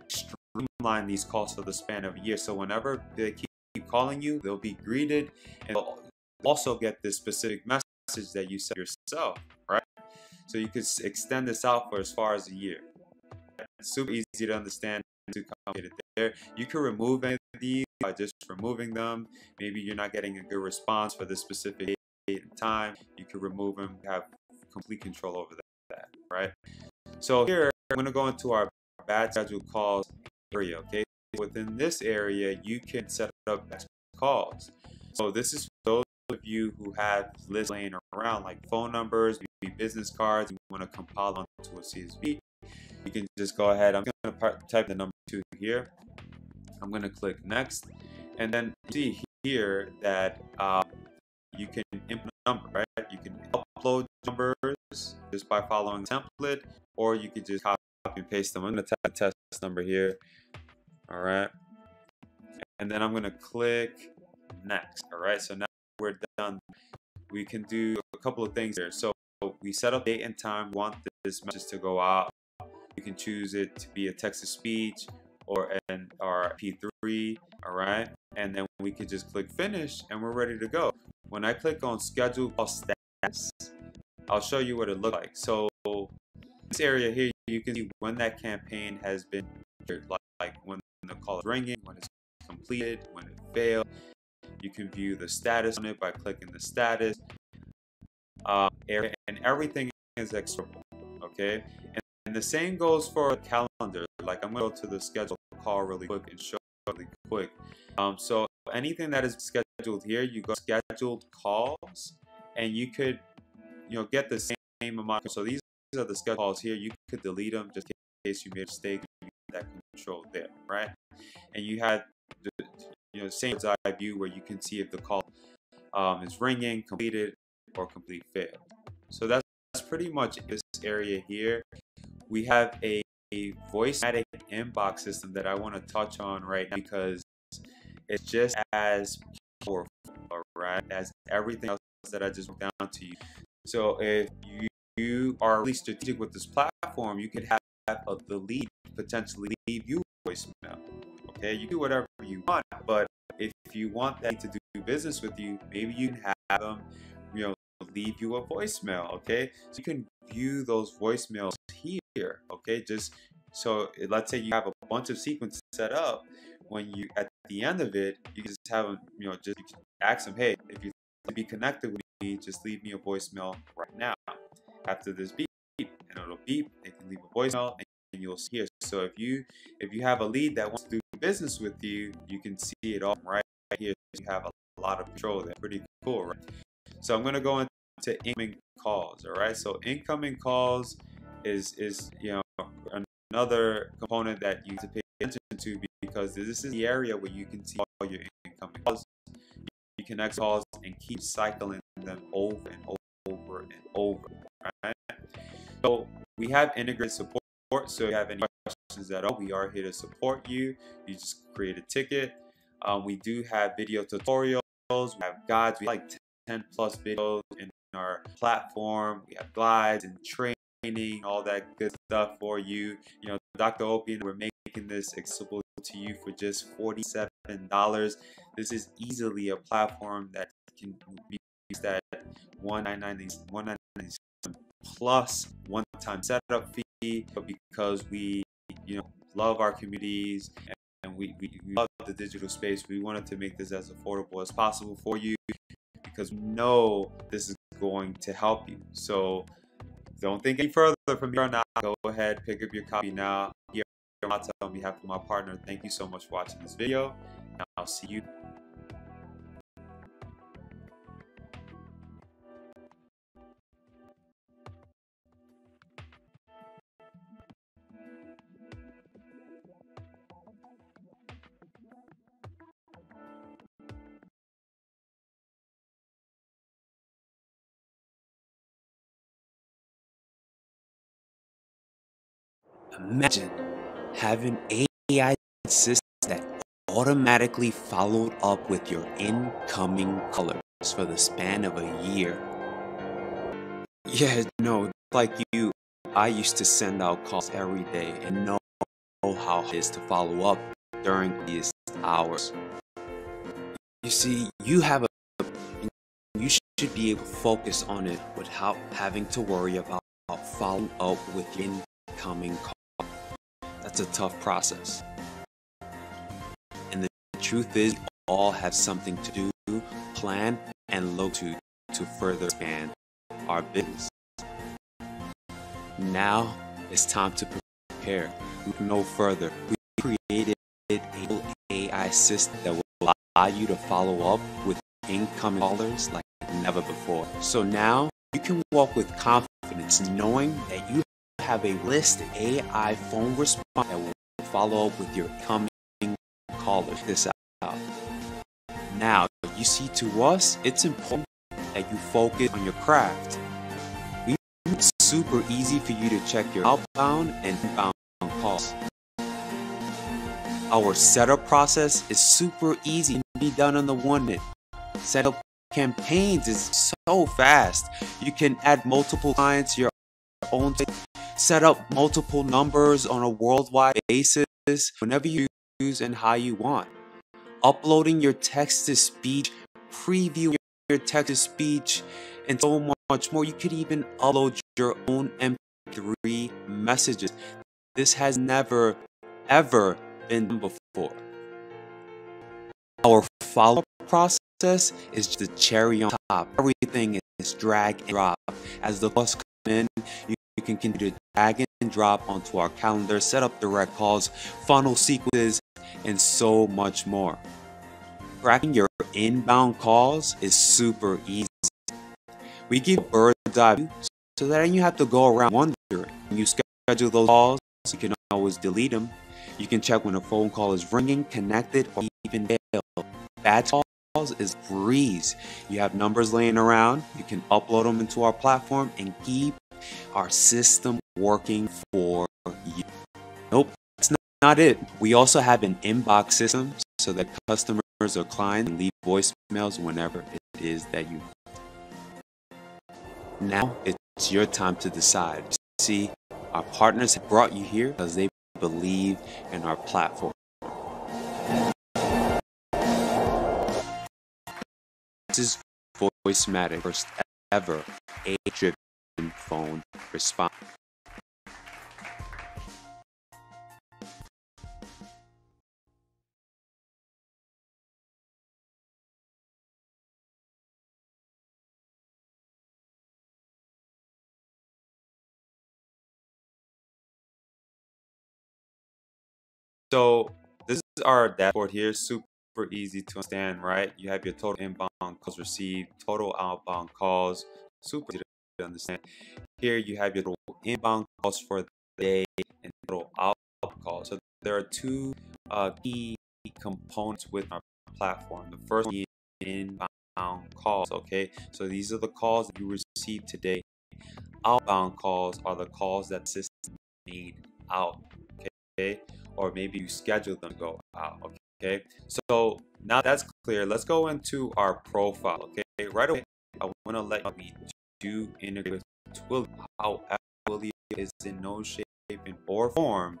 streamline these calls for the span of a year. So whenever they keep calling you, they'll be greeted and they'll also get this specific message that you set yourself, right? So you could extend this out for as far as a year. It's super easy to understand, too complicated there. You can remove any of these by just removing them. Maybe you're not getting a good response for this specific date and time. You can remove them, have complete control over that, right? So here, I'm going to go into our bad scheduled calls area, okay? Within this area, you can set up calls. So this is for those of you who have lists laying around like phone numbers, maybe business cards, you want to compile onto a CSV. You can just go ahead. I'm going to type the number 2 here. I'm going to click next, and then see here that you can input a number, right? You can upload numbers just by following the template, or you could just copy and paste them. I'm going to type the test number here. All right, and then I'm going to click next. All right, so now we're done. We can do a couple of things here. So we set up date and time. We want this message to go out. You can choose it to be a text to speech or an MP3. All right, and then we can just click finish, and we're ready to go. When I click on schedule call status, I'll show you what it looks like. So this area here, you can see when that campaign has been like when the call is ringing, when it's completed, when it failed. You can view the status on it by clicking the status area, and everything is exportable. Okay, and the same goes for calendar. Like I'm going to go to the schedule call really quick and show really quick. So anything that is scheduled here, you go scheduled calls, and you could get the same amount. So these are the scheduled calls here. You could delete them just in case you made a mistake. You that control there, right? And you had the same eye view where you can see if the call is ringing, completed, or complete failed. So that's pretty much this area here. We have a Voicematic inbox system that I want to touch on right now because it's just as powerful, right, as everything else that I just broke down to you. So if you are really strategic with this platform, you could have the lead potentially leave you a voicemail. Okay, you do whatever you want, but if you want that to do business with you, maybe you can have them, you know, leave you a voicemail. Okay, so you can view those voicemails here. Okay, just so let's say you have a bunch of sequences set up. When you at the end of it, you can just have them, just you can ask them, hey, if you to be connected with me, just leave me a voicemail right now. After this beep, and it'll beep, they can leave a voicemail, and you'll see it. So if you have a lead that wants to do business with you, you can see it all right here. You have a lot of control. That's pretty cool, right? So I'm gonna go into incoming calls. All right. So incoming calls is another component that you have to pay attention to, because this is the area where you can see all your incoming calls. You can connect calls and keep cycling them over and over and over. Right? So we have integrated support. So if you have any questions at all, we are here to support you. You just create a ticket. We do have video tutorials. We have guides. We have like 10 plus videos in our platform. We have glides and training, all that good stuff for you. Dr. Opie and we're making this accessible to you for just $47. This is easily a platform that can be used at $199 plus one-time setup fee, but because we love our communities and we love the digital space, we wanted to make this as affordable as possible for you, because we know this is going to help you. So don't think any further from here on out. Go ahead, pick up your copy now. Here on behalf of my partner, thank you so much for watching this video, and I'll see you. Imagine having AI assistants that automatically followed up with your incoming callers for the span of a year. Yeah, no, like you, I used to send out calls every day and know how it is to follow up during these hours. You see, you should be able to focus on it without having to worry about following up with your incoming call. That's a tough process. And the truth is, we all have something to do, plan, and look to further expand our business. Now it's time to prepare. Look no further. We created an AI system that will allow you to follow up with incoming callers like never before. So now you can walk with confidence knowing that you have a listed AI phone response that will follow up with your incoming callers. This out. Now, you see, to us, it's important that you focus on your craft. We make it super easy for you to check your outbound and inbound calls. Our setup process is super easy to be done on the 1 minute. Setup campaigns is so fast. You can add multiple clients, your own, set up multiple numbers on a worldwide basis whenever you use and how you want. Uploading your text-to-speech, previewing your text-to-speech, and so much more. You could even upload your own MP3 messages. This has never, ever been done before. Our follow-up process is just the cherry on top. Everything is drag and drop. As the calls come in, you can continue to drag and drop onto our calendar, set up direct calls, funnel sequences, and so much more. Tracking your inbound calls is super easy. We give a bird's eye view so that you have to go around wondering. When you schedule those calls, you can always delete them. You can check when a phone call is ringing, connected, or even failed. Bad calls is breeze. You have numbers laying around, you can upload them into our platform and keep our system working for you. Nope, that's not it. We also have an inbox system so that customers or clients can leave voicemails whenever it is that you Now it's your time to decide. See, our partners have brought you here because they believe in our platform. This is Voicematic, first ever AI-driven phone response. So this is our dashboard here, super easy to understand, right? You have your total inbound calls received, total outbound calls, super easy to understand. Here you have your total inbound calls for the day and total outbound calls. So there are two key components with our platform. The first one is inbound calls, okay? So these are the calls that you received today. Outbound calls are the calls that system made out, okay? Or maybe you schedule them to go out, okay? So now that's clear, let's go into our profile, okay? Right away, I want to let you know we do integrate with Twilio. However, Twilio is in no shape or form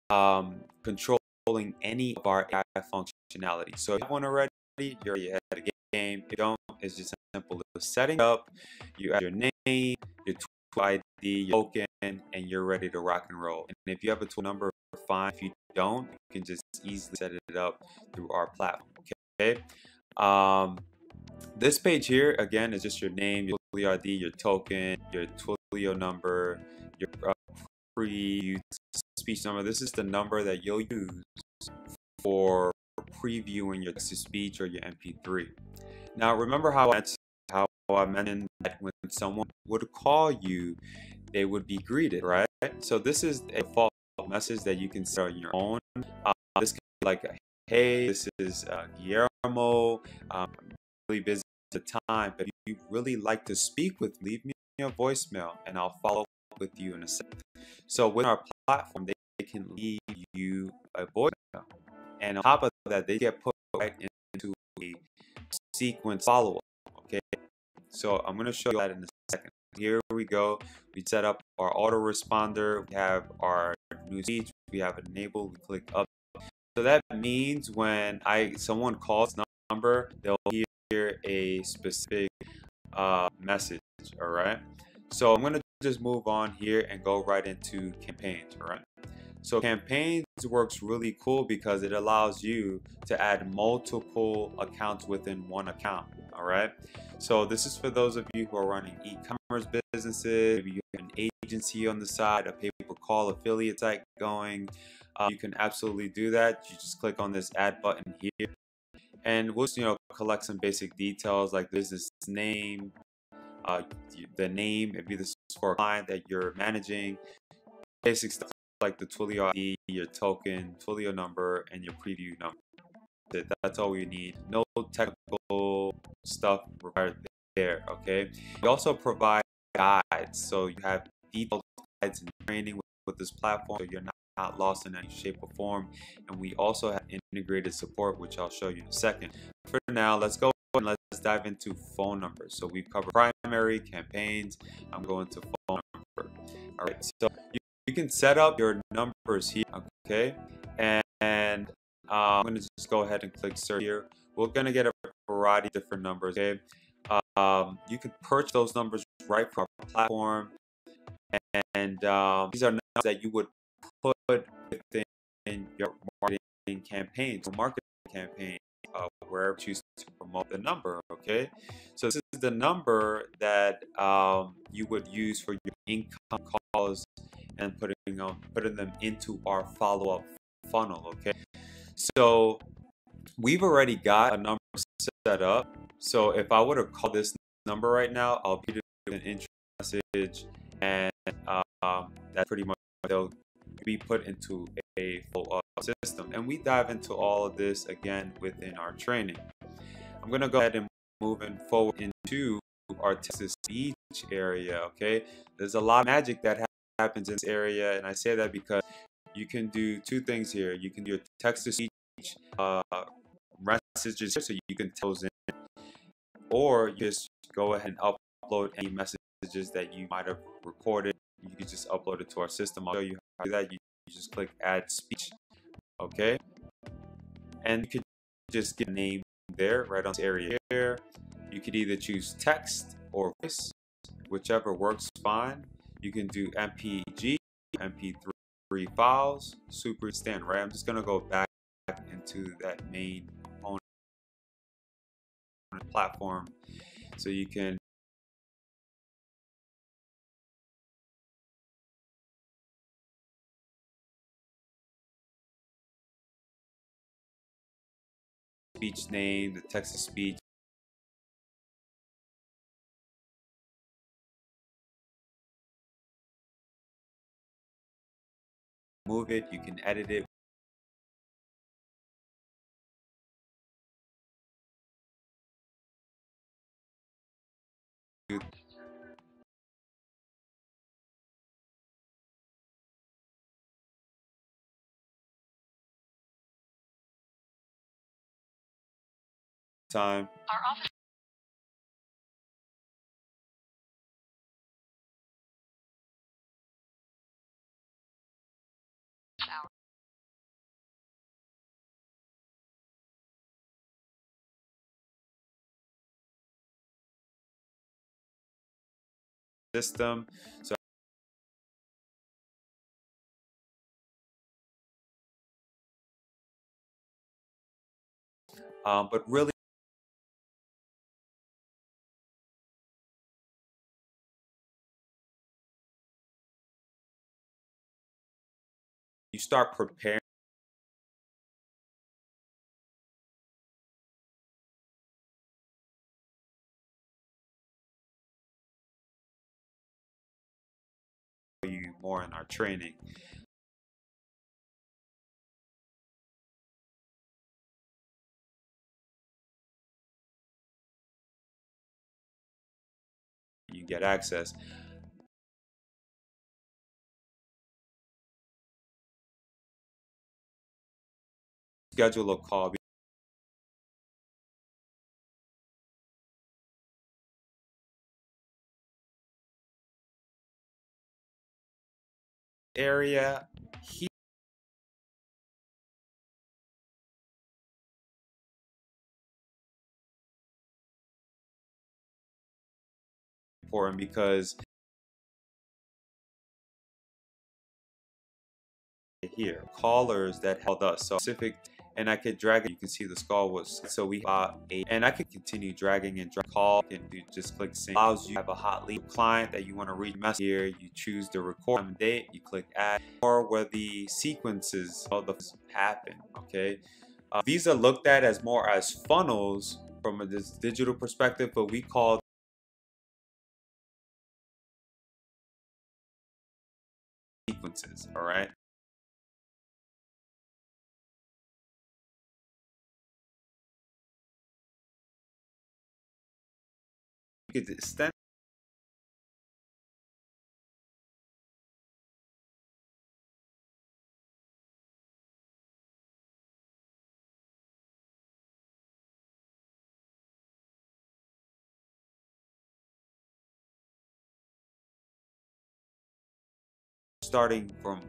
controlling any of our AI functionality. So if you have one already, you're already ahead of the game. If you don't, it's just simple as setting up. You add your name, your Twilio ID, your token, and you're ready to rock and roll. And if you have a Twilio number, fine. If you don't, you can just easily set it up through our platform. Okay. This page here again is just your name, your Twilio ID, your token, your Twilio number, your pre speech number. This is the number that you'll use for previewing your text to speech or your MP3. Now, remember how I mentioned that when someone would call you, they would be greeted, right? So this is a default message that you can set on your own. This can be like, hey, this is Guillermo. I'm really busy at the time, but if you really like to speak with me, leave me a voicemail and I'll follow up with you in a second. So with our platform, they can leave you a voicemail. And on top of that, they get put right into a sequence follow-up, okay? So I'm going to show you that in a second. Here we go. We set up our autoresponder. We have our new speech. We have it enabled. We click up. So that means when someone calls number, they'll hear a specific message, all right? So I'm going to just move on here and go right into campaigns, all right? So campaigns works really cool because it allows you to add multiple accounts within one account, all right? So this is for those of you who are running e-commerce businesses, maybe you have an agency on the side, a pay-per-call affiliate site going. You can absolutely do that. You just click on this add button here and we'll collect some basic details like business name, the name, maybe this is for a client that you're managing, basic stuff like the Twilio ID, your token, Twilio number, and your preview number. That's all we need. No technical stuff required there, okay? We also provide guides, so you have detailed guides and training with this platform, so you're not lost in any shape or form. And we also have integrated support, which I'll show you in a second. For now, let's go and let's dive into phone numbers. So we've covered primary campaigns. I'm going to phone number. All right, so you can set up your numbers here, okay? And I'm going to just go ahead and click search here. We're going to get a variety of different numbers, okay? You can purchase those numbers right from our platform. And these are numbers that you would put within your marketing campaigns, or marketing campaign, wherever you choose to promote the number, okay? So this is the number that you would use for your income calls and putting them into our follow-up funnel, okay? So we've already got a number set up. So if I were to call this number right now, I'll be doing an intro message, and that pretty much they'll be put into a follow-up system. And we dive into all of this again within our training. I'm gonna go ahead and moving forward into our text-to-speech area, okay? There's a lot of magic that happens in this area, and I say that because you can do two things here. You can do your text-to-speech messages here, so you can tell those in, or you just go ahead and upload any messages messages that you might have recorded. You can just upload it to our system. I'll show you how to do that. You just click add speech, okay? And you could just get a name there, right on this area here. You could either choose text or voice, whichever works fine. You can do MPG, MP3 files, super extend, right? I'm just gonna go back into that main component platform so you can speech name, the text to speech. Move it, you can edit it. Time. Our office hours. System. So but really you start preparing you more in our training. You get access. Schedule a call area here important because here callers that held us so specific, and I could drag it. You can see the skull was so we eight, and I could continue dragging and drag call. And you just click send. Allows you to have a hot lead client that you want to read message here. You choose the record time and date. You click add, or where the sequences of the happen. Okay, these are looked at as more as funnels from a digital perspective, but we call sequences. All right. You could extend starting from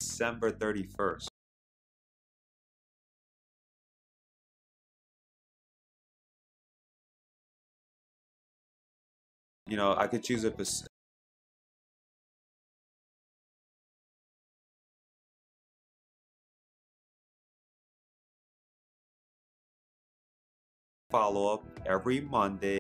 December 31st. You know, I could choose a follow up every Monday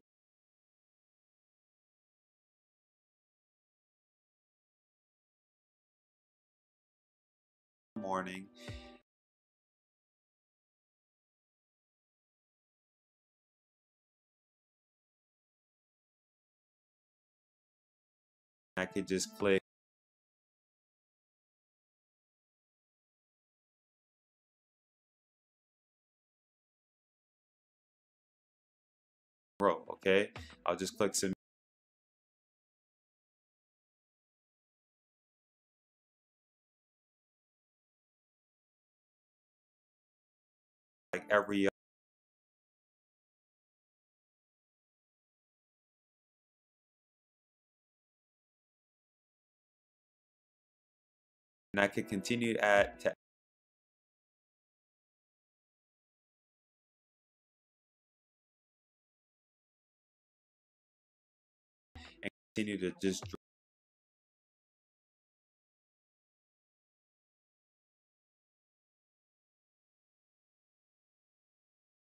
morning. I could just click grow. Okay, I'll just click submit. every and I could continue to continue to just